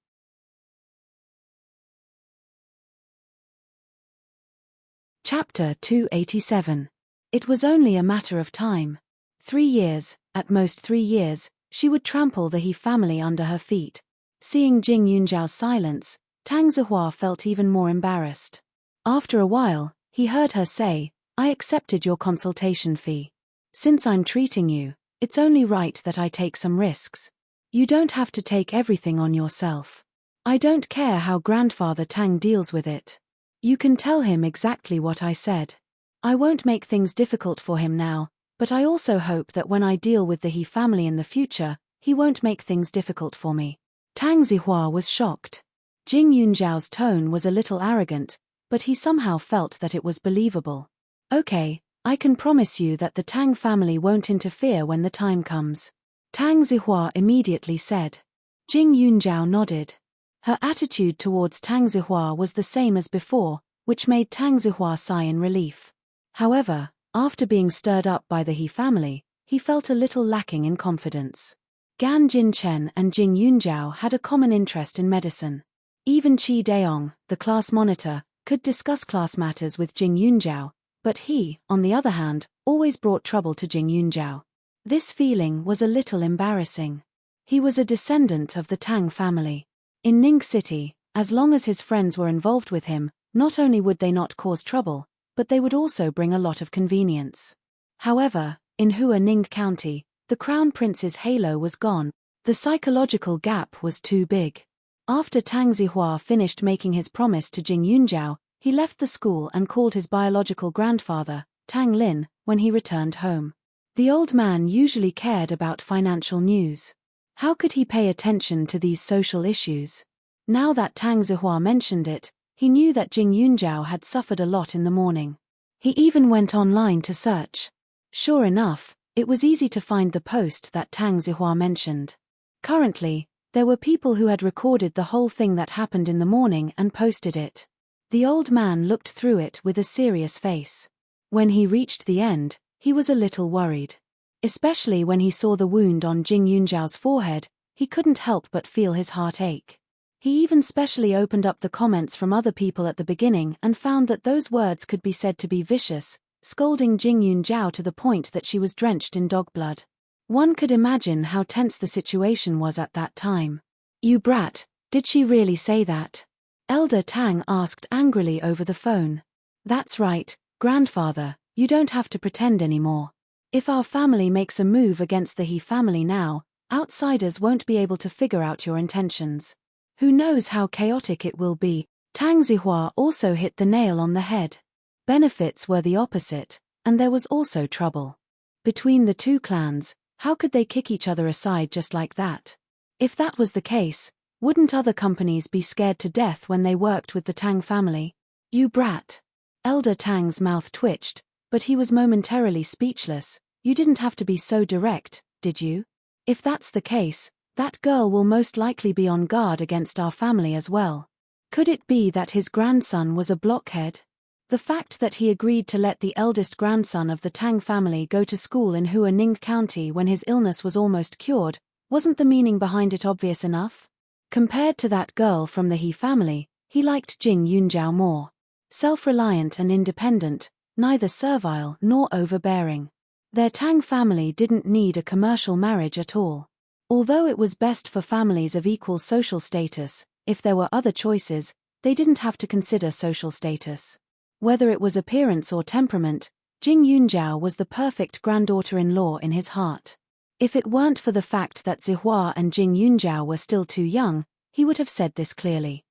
Chapter 287. It was only a matter of time. 3 years, at most 3 years, she would trample the He family under her feet. Seeing Jing Yunjiao's silence, Tang Zihua felt even more embarrassed. After a while, he heard her say, "I accepted your consultation fee. Since I'm treating you, it's only right that I take some risks. You don't have to take everything on yourself. I don't care how Grandfather Tang deals with it. You can tell him exactly what I said. I won't make things difficult for him now, but I also hope that when I deal with the He family in the future, he won't make things difficult for me." Tang Zihua was shocked. Jing Yunjiao's tone was a little arrogant, but he somehow felt that it was believable. Okay, I can promise you that the Tang family won't interfere when the time comes, Tang Zihua immediately said. Jing Yunjiao nodded. Her attitude towards Tang Zihua was the same as before, which made Tang Zihua sigh in relief. However, after being stirred up by the He family, he felt a little lacking in confidence. Gan Jinchen and Jing Yunjiao had a common interest in medicine. Even Qi Daong, the class monitor, could discuss class matters with Jing Yunjiao, but he, on the other hand, always brought trouble to Jing Yunjiao. This feeling was a little embarrassing. He was a descendant of the Tang family. In Ning City, as long as his friends were involved with him, not only would they not cause trouble, but they would also bring a lot of convenience. However, in Hua Ning County, the Crown Prince's halo was gone. The psychological gap was too big. After Tang Zihua finished making his promise to Jing Yunjiao, he left the school and called his biological grandfather, Tang Lin, when he returned home. The old man usually cared about financial news. How could he pay attention to these social issues? Now that Tang Zihua mentioned it, he knew that Jing Yunjiao had suffered a lot in the morning. He even went online to search. Sure enough, it was easy to find the post that Tang Zihua mentioned. Currently, there were people who had recorded the whole thing that happened in the morning and posted it. The old man looked through it with a serious face. When he reached the end, he was a little worried. Especially when he saw the wound on Jing Yunjiao's forehead, he couldn't help but feel his heart ache. He even specially opened up the comments from other people at the beginning and found that those words could be said to be vicious, scolding Jing Yunjiao to the point that she was drenched in dog blood. One could imagine how tense the situation was at that time. "You brat, did she really say that?" Elder Tang asked angrily over the phone. "That's right, grandfather, you don't have to pretend anymore. If our family makes a move against the He family now, outsiders won't be able to figure out your intentions. Who knows how chaotic it will be." Tang Zihua also hit the nail on the head. Benefits were the opposite, and there was also trouble. Between the two clans, how could they kick each other aside just like that? If that was the case, wouldn't other companies be scared to death when they worked with the Tang family? "You brat." Elder Tang's mouth twitched, but he was momentarily speechless. "You didn't have to be so direct, did you? If that's the case, that girl will most likely be on guard against our family as well." Could it be that his grandson was a blockhead? The fact that he agreed to let the eldest grandson of the Tang family go to school in Hua Ning County when his illness was almost cured, wasn't the meaning behind it obvious enough? Compared to that girl from the He family, he liked Jing Yunjiao more. Self-reliant and independent, neither servile nor overbearing. Their Tang family didn't need a commercial marriage at all. Although it was best for families of equal social status, if there were other choices, they didn't have to consider social status. Whether it was appearance or temperament, Jing Yunjiao was the perfect granddaughter-in-law in his heart. If it weren't for the fact that Zihua and Jing Yunjiao were still too young, he would have said this clearly.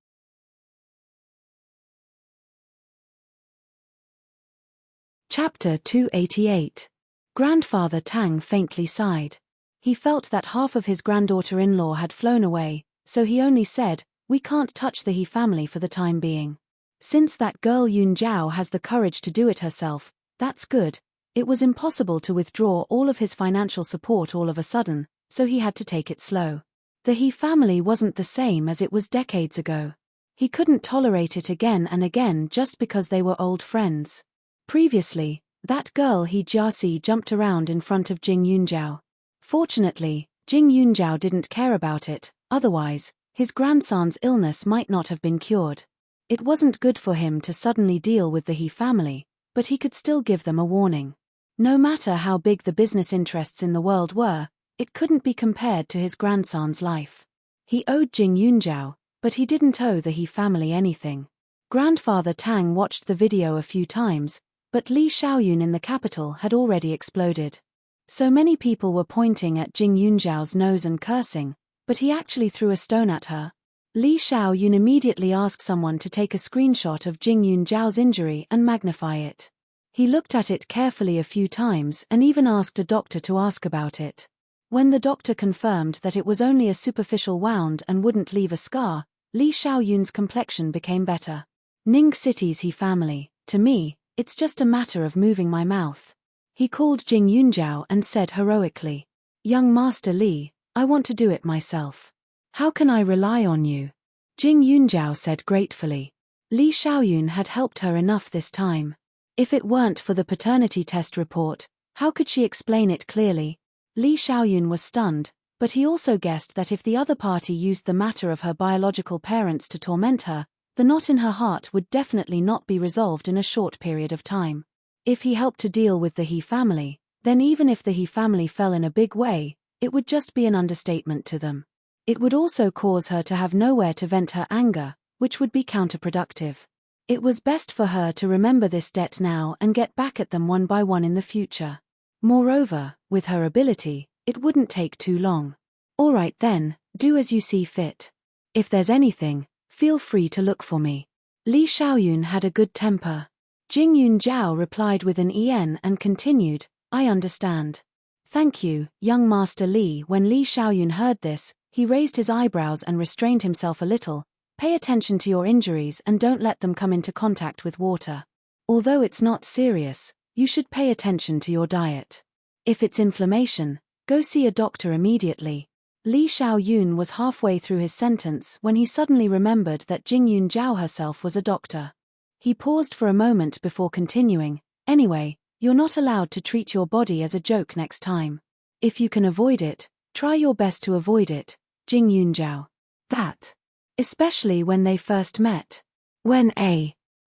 Chapter 288. Grandfather Tang faintly sighed. He felt that half of his granddaughter-in-law had flown away, so he only said, "We can't touch the He family for the time being. Since that girl Yunjiao has the courage to do it herself, that's good." It was impossible to withdraw all of his financial support all of a sudden, so he had to take it slow. The He family wasn't the same as it was decades ago. He couldn't tolerate it again and again just because they were old friends. Previously, that girl He Jiaxi jumped around in front of Jing Yunjiao. Fortunately, Jing Yunjiao didn't care about it, otherwise, his grandson's illness might not have been cured. It wasn't good for him to suddenly deal with the He family, but he could still give them a warning. No matter how big the business interests in the world were, it couldn't be compared to his grandson's life. He owed Jing Yunjiao, but he didn't owe the He family anything. Grandfather Tang watched the video a few times, but Li Xiaoyun in the capital had already exploded. So many people were pointing at Jing Yunjiao's nose and cursing, but he actually threw a stone at her. Li Xiaoyun immediately asked someone to take a screenshot of Jing Yunjiao's injury and magnify it. He looked at it carefully a few times and even asked a doctor to ask about it. When the doctor confirmed that it was only a superficial wound and wouldn't leave a scar, Li Xiaoyun's complexion became better. Ning City's he family, to me, it's just a matter of moving my mouth. He called Jing Yunjiao and said heroically, "Young Master Li, I want to do it myself. How can I rely on you?" Jing Yunjiao said gratefully. Li Xiaoyun had helped her enough this time. If it weren't for the paternity test report, how could she explain it clearly? Li Xiaoyun was stunned, but he also guessed that if the other party used the matter of her biological parents to torment her, the knot in her heart would definitely not be resolved in a short period of time. If he helped to deal with the He family, then even if the He family fell in a big way, it would just be an understatement to them. It would also cause her to have nowhere to vent her anger, which would be counterproductive. It was best for her to remember this debt now and get back at them one by one in the future. Moreover, with her ability, it wouldn't take too long. All right then, do as you see fit. If there's anything, feel free to look for me. Li Xiaoyun had a good temper. Jing Yunjiao replied with an en and continued, "I understand. Thank you, young Master Li." When Li Xiaoyun heard this, he raised his eyebrows and restrained himself a little. Pay attention to your injuries and don't let them come into contact with water. Although it's not serious, you should pay attention to your diet. If it's inflammation, go see a doctor immediately. Li Xiaoyun was halfway through his sentence when he suddenly remembered that Jing Yunjiao herself was a doctor. He paused for a moment before continuing, "Anyway, you're not allowed to treat your body as a joke next time. If you can avoid it, try your best to avoid it, Jing Yunjiao." That. Especially when they first met.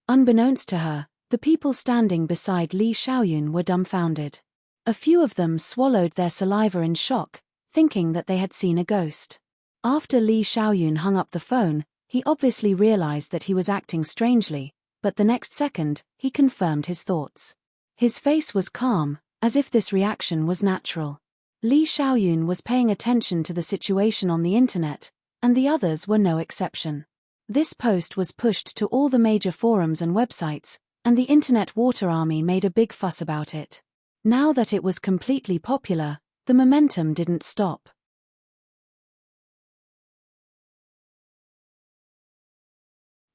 Unbeknownst to her, the people standing beside Li Xiaoyun were dumbfounded. A few of them swallowed their saliva in shock, thinking that they had seen a ghost. After Li Xiaoyun hung up the phone, he obviously realized that he was acting strangely, but the next second, he confirmed his thoughts. His face was calm, as if this reaction was natural. Li Xiaoyun was paying attention to the situation on the internet, and the others were no exception. This post was pushed to all the major forums and websites, and the Internet Water Army made a big fuss about it. Now that it was completely popular, the momentum didn't stop.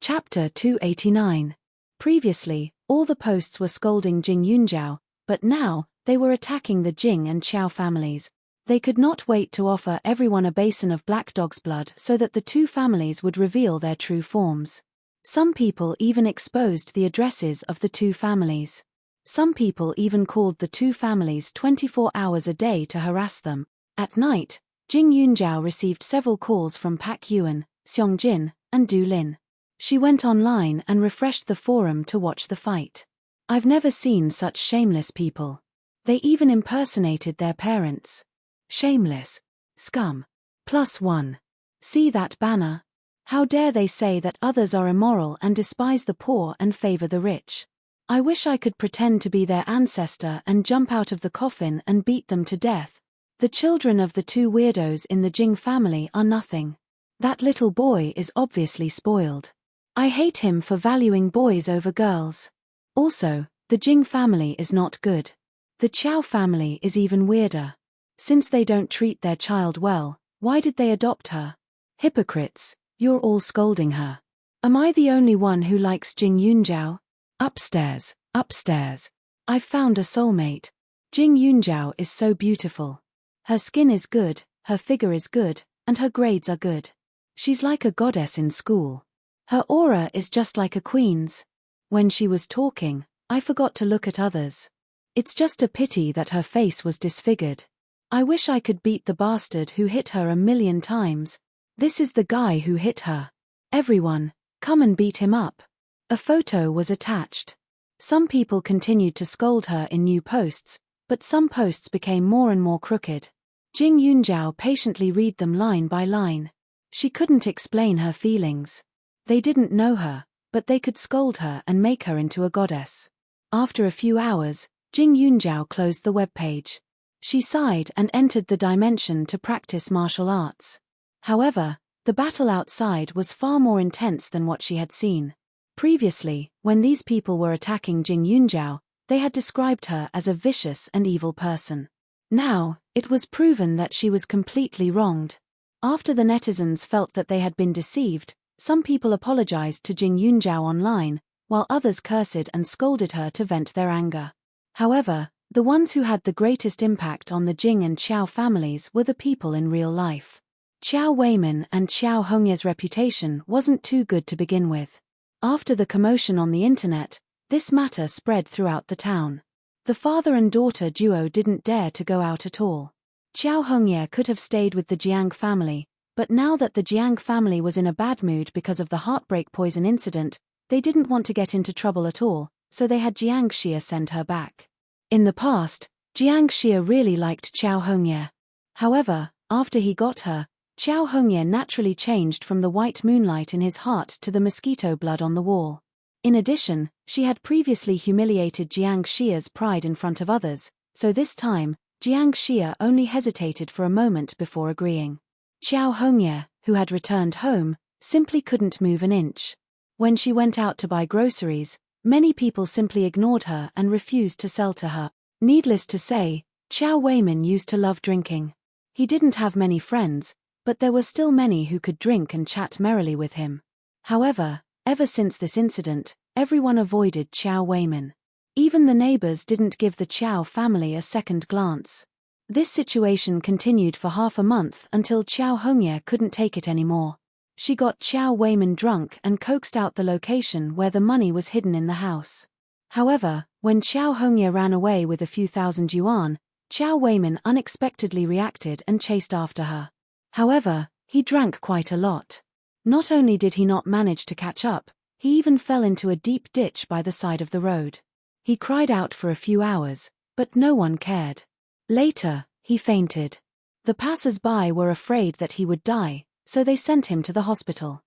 Chapter 289. Previously, all the posts were scolding Jing Yunjiao, but now, they were attacking the Jing and Qiao families. They could not wait to offer everyone a basin of black dog's blood so that the two families would reveal their true forms. Some people even exposed the addresses of the two families. Some people even called the two families 24 hours a day to harass them. At night, Jing Yunjiao received several calls from Pak Yuan, Xiong Jin, and Du Lin. She went online and refreshed the forum to watch the fight. I've never seen such shameless people. They even impersonated their parents. Shameless. Scum. +1. See that banner? How dare they say that others are immoral and despise the poor and favor the rich? I wish I could pretend to be their ancestor and jump out of the coffin and beat them to death. The children of the two weirdos in the Jing family are nothing. That little boy is obviously spoiled. I hate him for valuing boys over girls. Also, the Jing family is not good. The Qiao family is even weirder. Since they don't treat their child well, why did they adopt her? Hypocrites, you're all scolding her. Am I the only one who likes Jing Yunjiao? Upstairs, upstairs. I've found a soulmate. Jing Yunjiao is so beautiful. Her skin is good, her figure is good, and her grades are good. She's like a goddess in school. Her aura is just like a queen's. When she was talking, I forgot to look at others. It's just a pity that her face was disfigured. I wish I could beat the bastard who hit her 1,000,000 times. This is the guy who hit her. Everyone, come and beat him up. A photo was attached. Some people continued to scold her in new posts, but some posts became more and more crooked. Jing Yunjiao patiently read them line by line. She couldn't explain her feelings. They didn't know her, but they could scold her and make her into a goddess. After a few hours, Jing Yunjiao closed the webpage. She sighed and entered the dimension to practice martial arts. However, the battle outside was far more intense than what she had seen. Previously, when these people were attacking Jing Yunjiao, they had described her as a vicious and evil person. Now, it was proven that she was completely wronged. After the netizens felt that they had been deceived, Some people apologized to Jing Yunjiao online, while others cursed and scolded her to vent their anger. However, the ones who had the greatest impact on the Jing and Qiao families were the people in real life. Qiao Weimin and Qiao Hongye's reputation wasn't too good to begin with. After the commotion on the internet, this matter spread throughout the town. The father and daughter duo didn't dare to go out at all. Qiao Hongye could have stayed with the Jiang family, but now that the Jiang family was in a bad mood because of the heartbreak poison incident, they didn't want to get into trouble at all, so they had Jiang Xia send her back. In the past, Jiang Xia really liked Qiao Hongye. However, after he got her, Qiao Hongye naturally changed from the white moonlight in his heart to the mosquito blood on the wall. In addition, she had previously humiliated Jiang Xia's pride in front of others, so this time, Jiang Xia only hesitated for a moment before agreeing. Qiao Hongye, who had returned home, simply couldn't move an inch. When she went out to buy groceries, many people simply ignored her and refused to sell to her. Needless to say, Qiao Weimin used to love drinking. He didn't have many friends, but there were still many who could drink and chat merrily with him. However, ever since this incident, everyone avoided Qiao Weimin. Even the neighbors didn't give the Qiao family a second glance. This situation continued for half a month until Qiao Hongye couldn't take it anymore. She got Qiao Weimin drunk and coaxed out the location where the money was hidden in the house. However, when Qiao Hongye ran away with a few thousand yuan, Qiao Weimin unexpectedly reacted and chased after her. However, he drank quite a lot. Not only did he not manage to catch up, he even fell into a deep ditch by the side of the road. He cried out for a few hours, but no one cared. Later, he fainted. The passers-by were afraid that he would die, so they sent him to the hospital.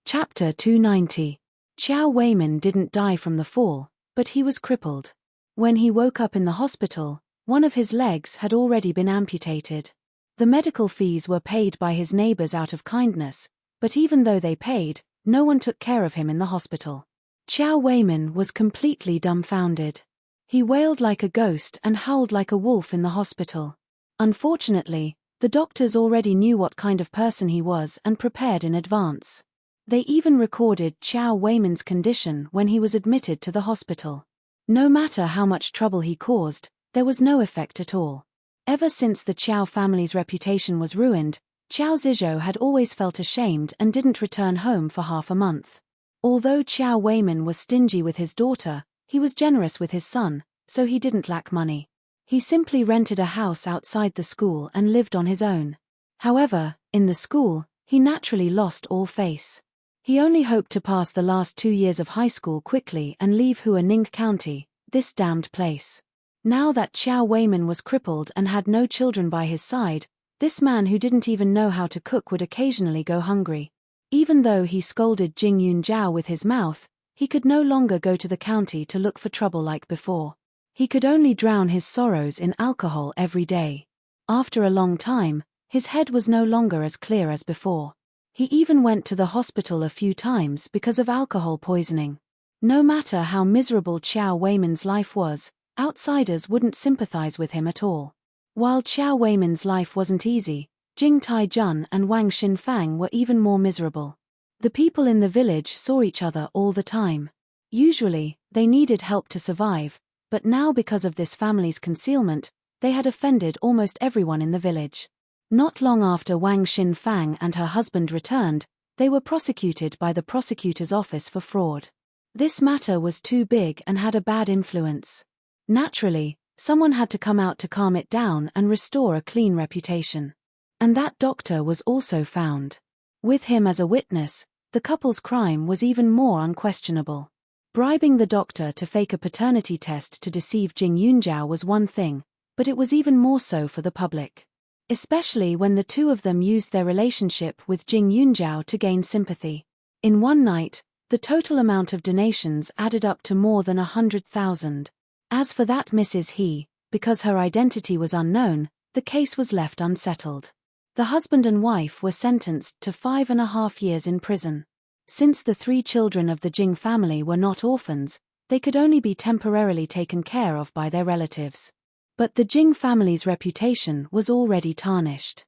Chapter 290. Qiao Weimin didn't die from the fall, but he was crippled. When he woke up in the hospital, one of his legs had already been amputated. The medical fees were paid by his neighbors out of kindness, but even though they paid, no one took care of him in the hospital. Qiao Weimin was completely dumbfounded. He wailed like a ghost and howled like a wolf in the hospital. Unfortunately, the doctors already knew what kind of person he was and prepared in advance. They even recorded Qiao Weimin's condition when he was admitted to the hospital. No matter how much trouble he caused, there was no effect at all. Ever since the Qiao family's reputation was ruined, Qiao Zizhou had always felt ashamed and didn't return home for half a month. Although Qiao Weimin was stingy with his daughter, he was generous with his son, so he didn't lack money. He simply rented a house outside the school and lived on his own. However, in the school, he naturally lost all face. He only hoped to pass the last 2 years of high school quickly and leave Huaning County, this damned place. Now that Qiao Weimin was crippled and had no children by his side, this man who didn't even know how to cook would occasionally go hungry. Even though he scolded Jing Yunjiao with his mouth, he could no longer go to the county to look for trouble like before. He could only drown his sorrows in alcohol every day. After a long time, his head was no longer as clear as before. He even went to the hospital a few times because of alcohol poisoning. No matter how miserable Qiao Weimin's life was, outsiders wouldn't sympathize with him at all. While Qiao Weimin's life wasn't easy, Jing Taijun and Wang Xinfang were even more miserable. The people in the village saw each other all the time. Usually, they needed help to survive, but now because of this family's concealment, they had offended almost everyone in the village. Not long after Wang Xinfang and her husband returned, they were prosecuted by the prosecutor's office for fraud. This matter was too big and had a bad influence. Naturally, someone had to come out to calm it down and restore a clean reputation. And that doctor was also found. With him as a witness, the couple's crime was even more unquestionable. Bribing the doctor to fake a paternity test to deceive Jing Yunjiao was one thing, but it was even more so for the public. Especially when the two of them used their relationship with Jing Yunjiao to gain sympathy. In one night, the total amount of donations added up to more than 100,000. As for that Mrs. He, because her identity was unknown, the case was left unsettled. The husband and wife were sentenced to 5.5 years in prison. Since the 3 children of the Jing family were not orphans, they could only be temporarily taken care of by their relatives. But the Jing family's reputation was already tarnished.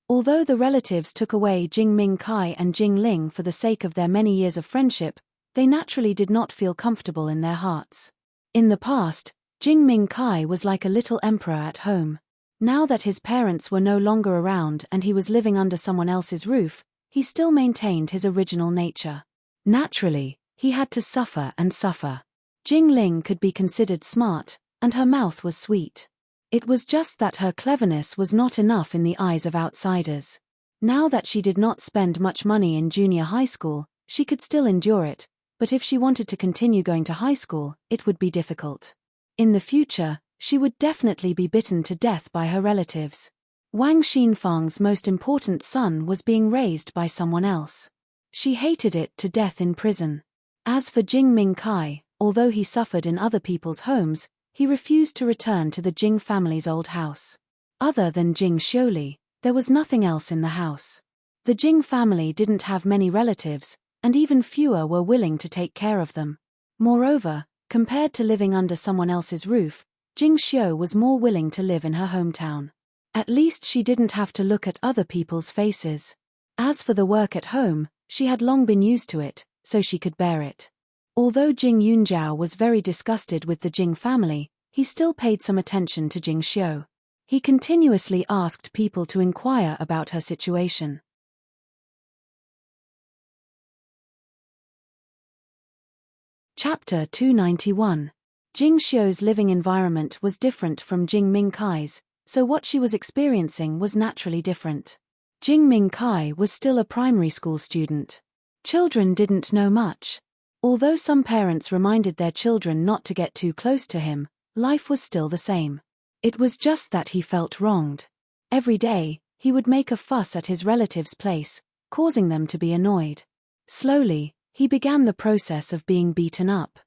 Although the relatives took away Jing Mingkai and Jing Ling for the sake of their many years of friendship, they naturally did not feel comfortable in their hearts. In the past, Jing Mingkai was like a little emperor at home. Now that his parents were no longer around and he was living under someone else's roof, he still maintained his original nature. Naturally, he had to suffer and suffer. Jing Ling could be considered smart, and her mouth was sweet. It was just that her cleverness was not enough in the eyes of outsiders. Now that she did not spend much money in junior high school, she could still endure it, but if she wanted to continue going to high school, it would be difficult. In the future, she would definitely be bitten to death by her relatives. Wang Xinfang's most important son was being raised by someone else. She hated it to death in prison. As for Jing Mingkai, although he suffered in other people's homes, he refused to return to the Jing family's old house. Other than Jing Xiuli, there was nothing else in the house. The Jing family didn't have many relatives, and even fewer were willing to take care of them. Moreover, compared to living under someone else's roof, Jing Xiu was more willing to live in her hometown. At least she didn't have to look at other people's faces. As for the work at home, she had long been used to it, so she could bear it. Although Jing Yunjiao was very disgusted with the Jing family, he still paid some attention to Jing Xiu. He continuously asked people to inquire about her situation. Chapter 291. Jing Xiu's living environment was different from Jing Mingkai's, so what she was experiencing was naturally different. Jing Mingkai was still a primary school student. Children didn't know much. Although some parents reminded their children not to get too close to him, life was still the same. It was just that he felt wronged. Every day, he would make a fuss at his relatives' place, causing them to be annoyed. Slowly, he began the process of being beaten up.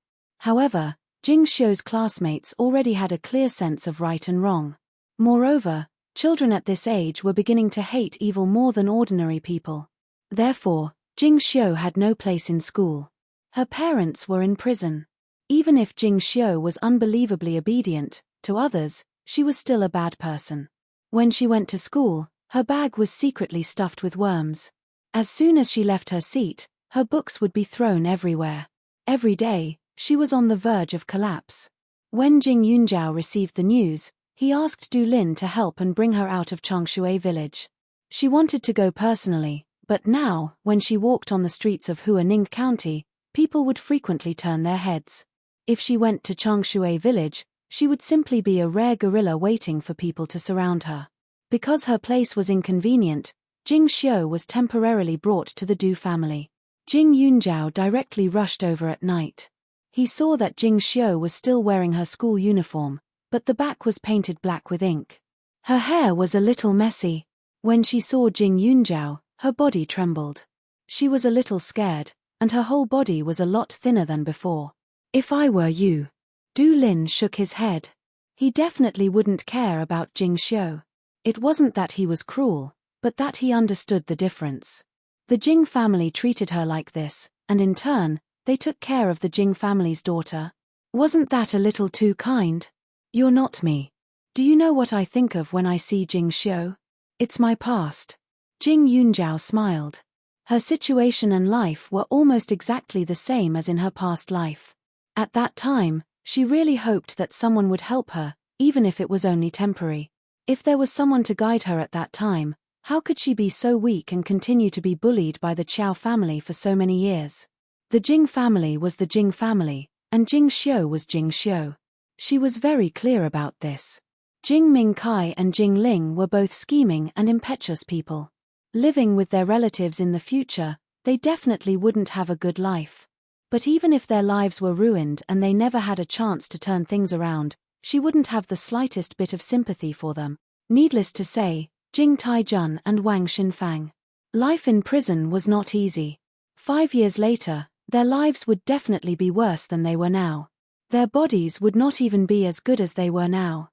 However, Jing Xiu's classmates already had a clear sense of right and wrong. Moreover, children at this age were beginning to hate evil more than ordinary people. Therefore, Jing Xiu had no place in school. Her parents were in prison. Even if Jing Xiu was unbelievably obedient to others, she was still a bad person. When she went to school, her bag was secretly stuffed with worms. As soon as she left her seat, her books would be thrown everywhere. Every day, she was on the verge of collapse. When Jing Yunjiao received the news, he asked Du Lin to help and bring her out of Changshui village. She wanted to go personally, but now, when she walked on the streets of Huaning County, people would frequently turn their heads. If she went to Changshui village, she would simply be a rare gorilla waiting for people to surround her. Because her place was inconvenient, Jing Xiu was temporarily brought to the Du family. Jing Yunjiao directly rushed over at night. He saw that Jing Xiu was still wearing her school uniform, but the back was painted black with ink. Her hair was a little messy. When she saw Jing Yunjiao, her body trembled. She was a little scared, and her whole body was a lot thinner than before. If I were you. Du Lin shook his head. He definitely wouldn't care about Jing Xiu. It wasn't that he was cruel, but that he understood the difference. The Jing family treated her like this, and in turn, they took care of the Jing family's daughter. Wasn't that a little too kind? You're not me. Do you know what I think of when I see Jing Xiu? It's my past. Jing Yunjiao smiled. Her situation and life were almost exactly the same as in her past life. At that time, she really hoped that someone would help her, even if it was only temporary. If there was someone to guide her at that time, how could she be so weak and continue to be bullied by the Qiao family for so many years? The Jing family was the Jing family, and Jing Xiu was Jing Xiu. She was very clear about this. Jing Mingkai and Jing Ling were both scheming and impetuous people. Living with their relatives in the future, they definitely wouldn't have a good life. But even if their lives were ruined and they never had a chance to turn things around, she wouldn't have the slightest bit of sympathy for them. Needless to say, Jing Taijun and Wang Xinfang. Life in prison was not easy. 5 years later, their lives would definitely be worse than they were now. Their bodies would not even be as good as they were now.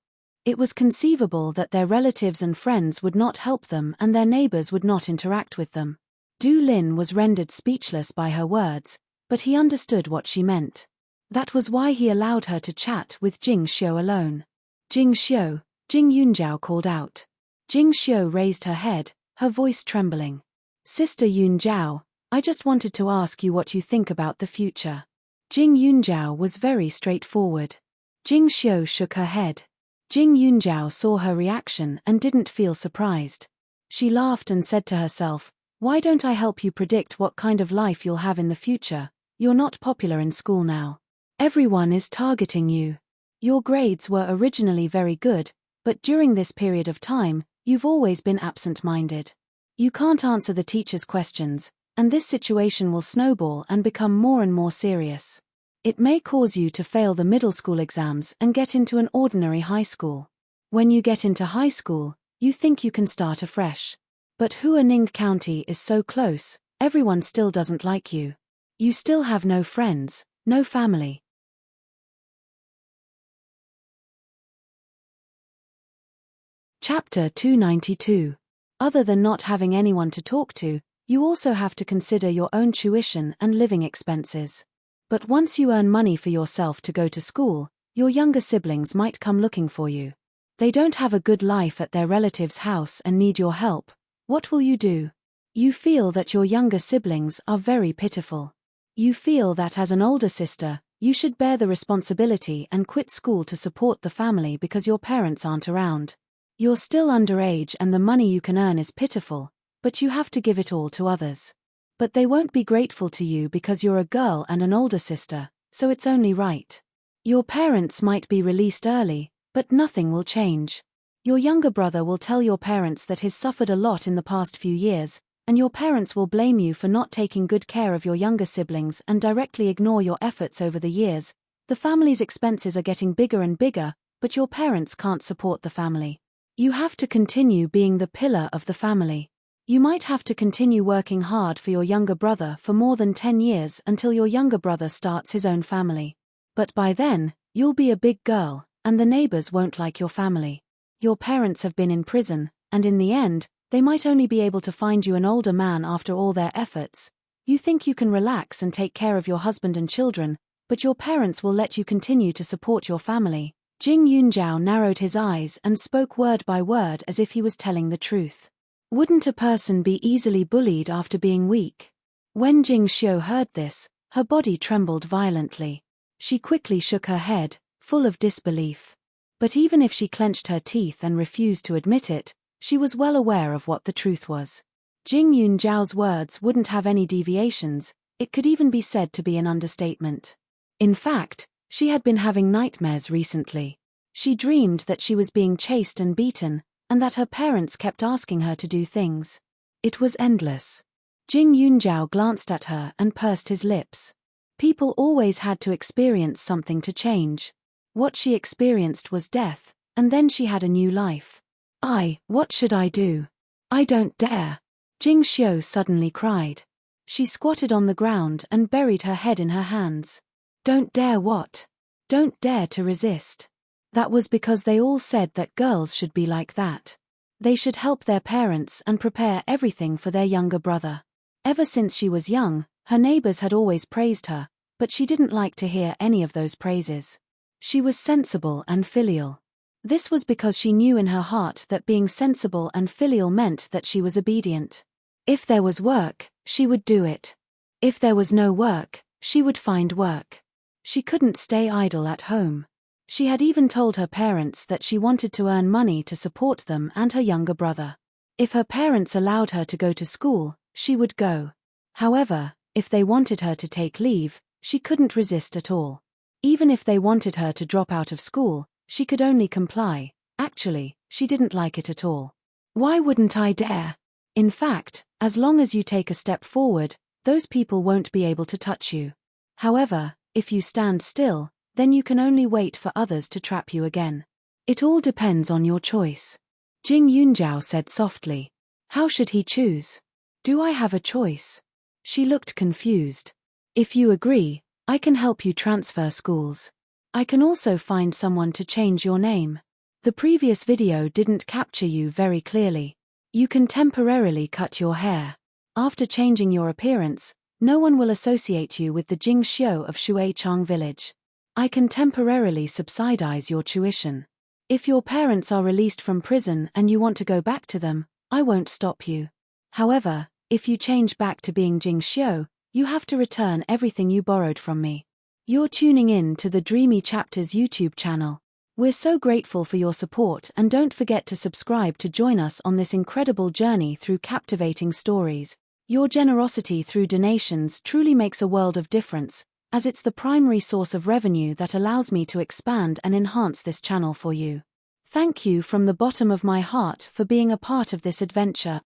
It was conceivable that their relatives and friends would not help them and their neighbors would not interact with them. Du Lin was rendered speechless by her words, but he understood what she meant. That was why he allowed her to chat with Jing Xiu alone. Jing Xiu, Jing Yunjiao called out. Jing Xiu raised her head, her voice trembling. Sister Yunjiao, I just wanted to ask you what you think about the future. Jing Yunjiao was very straightforward. Jing Xiu shook her head. Jing Yunjiao saw her reaction and didn't feel surprised. She laughed and said to herself, why don't I help you predict what kind of life you'll have in the future? You're not popular in school now. Everyone is targeting you. Your grades were originally very good, but during this period of time, you've always been absent-minded. You can't answer the teacher's questions, and this situation will snowball and become more and more serious. It may cause you to fail the middle school exams and get into an ordinary high school. When you get into high school, you think you can start afresh. But Huaning County is so close, everyone still doesn't like you. You still have no friends, no family. Chapter 292. Other than not having anyone to talk to, you also have to consider your own tuition and living expenses. But once you earn money for yourself to go to school, your younger siblings might come looking for you. They don't have a good life at their relative's house and need your help. What will you do? You feel that your younger siblings are very pitiful. You feel that as an older sister, you should bear the responsibility and quit school to support the family because your parents aren't around. You're still underage and the money you can earn is pitiful, but you have to give it all to others. But they won't be grateful to you because you're a girl and an older sister, so it's only right. Your parents might be released early, but nothing will change. Your younger brother will tell your parents that he's suffered a lot in the past few years, and your parents will blame you for not taking good care of your younger siblings and directly ignore your efforts over the years. The family's expenses are getting bigger and bigger, but your parents can't support the family. You have to continue being the pillar of the family. You might have to continue working hard for your younger brother for more than 10 years until your younger brother starts his own family. But by then, you'll be a big girl, and the neighbors won't like your family. Your parents have been in prison, and in the end, they might only be able to find you an older man after all their efforts. You think you can relax and take care of your husband and children, but your parents will let you continue to support your family. Jing Yunjiao narrowed his eyes and spoke word by word as if he was telling the truth. Wouldn't a person be easily bullied after being weak? When Jing Xiu heard this, her body trembled violently. She quickly shook her head, full of disbelief. But even if she clenched her teeth and refused to admit it, she was well aware of what the truth was. Jing Yunjiao's words wouldn't have any deviations, it could even be said to be an understatement. In fact, she had been having nightmares recently. She dreamed that she was being chased and beaten, and that her parents kept asking her to do things. It was endless. Jing Yunjiao glanced at her and pursed his lips. People always had to experience something to change. What she experienced was death, and then she had a new life. What should I do? I don't dare. Jing Xiu suddenly cried. She squatted on the ground and buried her head in her hands. Don't dare what? Don't dare to resist. That was because they all said that girls should be like that. They should help their parents and prepare everything for their younger brother. Ever since she was young, her neighbors had always praised her, but she didn't like to hear any of those praises. She was sensible and filial. This was because she knew in her heart that being sensible and filial meant that she was obedient. If there was work, she would do it. If there was no work, she would find work. She couldn't stay idle at home. She had even told her parents that she wanted to earn money to support them and her younger brother. If her parents allowed her to go to school, she would go. However, if they wanted her to take leave, she couldn't resist at all. Even if they wanted her to drop out of school, she could only comply. Actually, she didn't like it at all. Why wouldn't I dare? In fact, as long as you take a step forward, those people won't be able to touch you. However, if you stand still, then you can only wait for others to trap you again. It all depends on your choice. Jing Yunjiao said softly. How should he choose? Do I have a choice? She looked confused. If you agree, I can help you transfer schools. I can also find someone to change your name. The previous video didn't capture you very clearly. You can temporarily cut your hair. After changing your appearance, no one will associate you with the Jing Xiu of Shuichang village. I can temporarily subsidize your tuition. If your parents are released from prison and you want to go back to them, I won't stop you. However, if you change back to being Jing Xiu, you have to return everything you borrowed from me. You're tuning in to the Dreamy Chapters YouTube channel. We're so grateful for your support, and don't forget to subscribe to join us on this incredible journey through captivating stories. Your generosity through donations truly makes a world of difference, as it's the primary source of revenue that allows me to expand and enhance this channel for you. Thank you from the bottom of my heart for being a part of this adventure.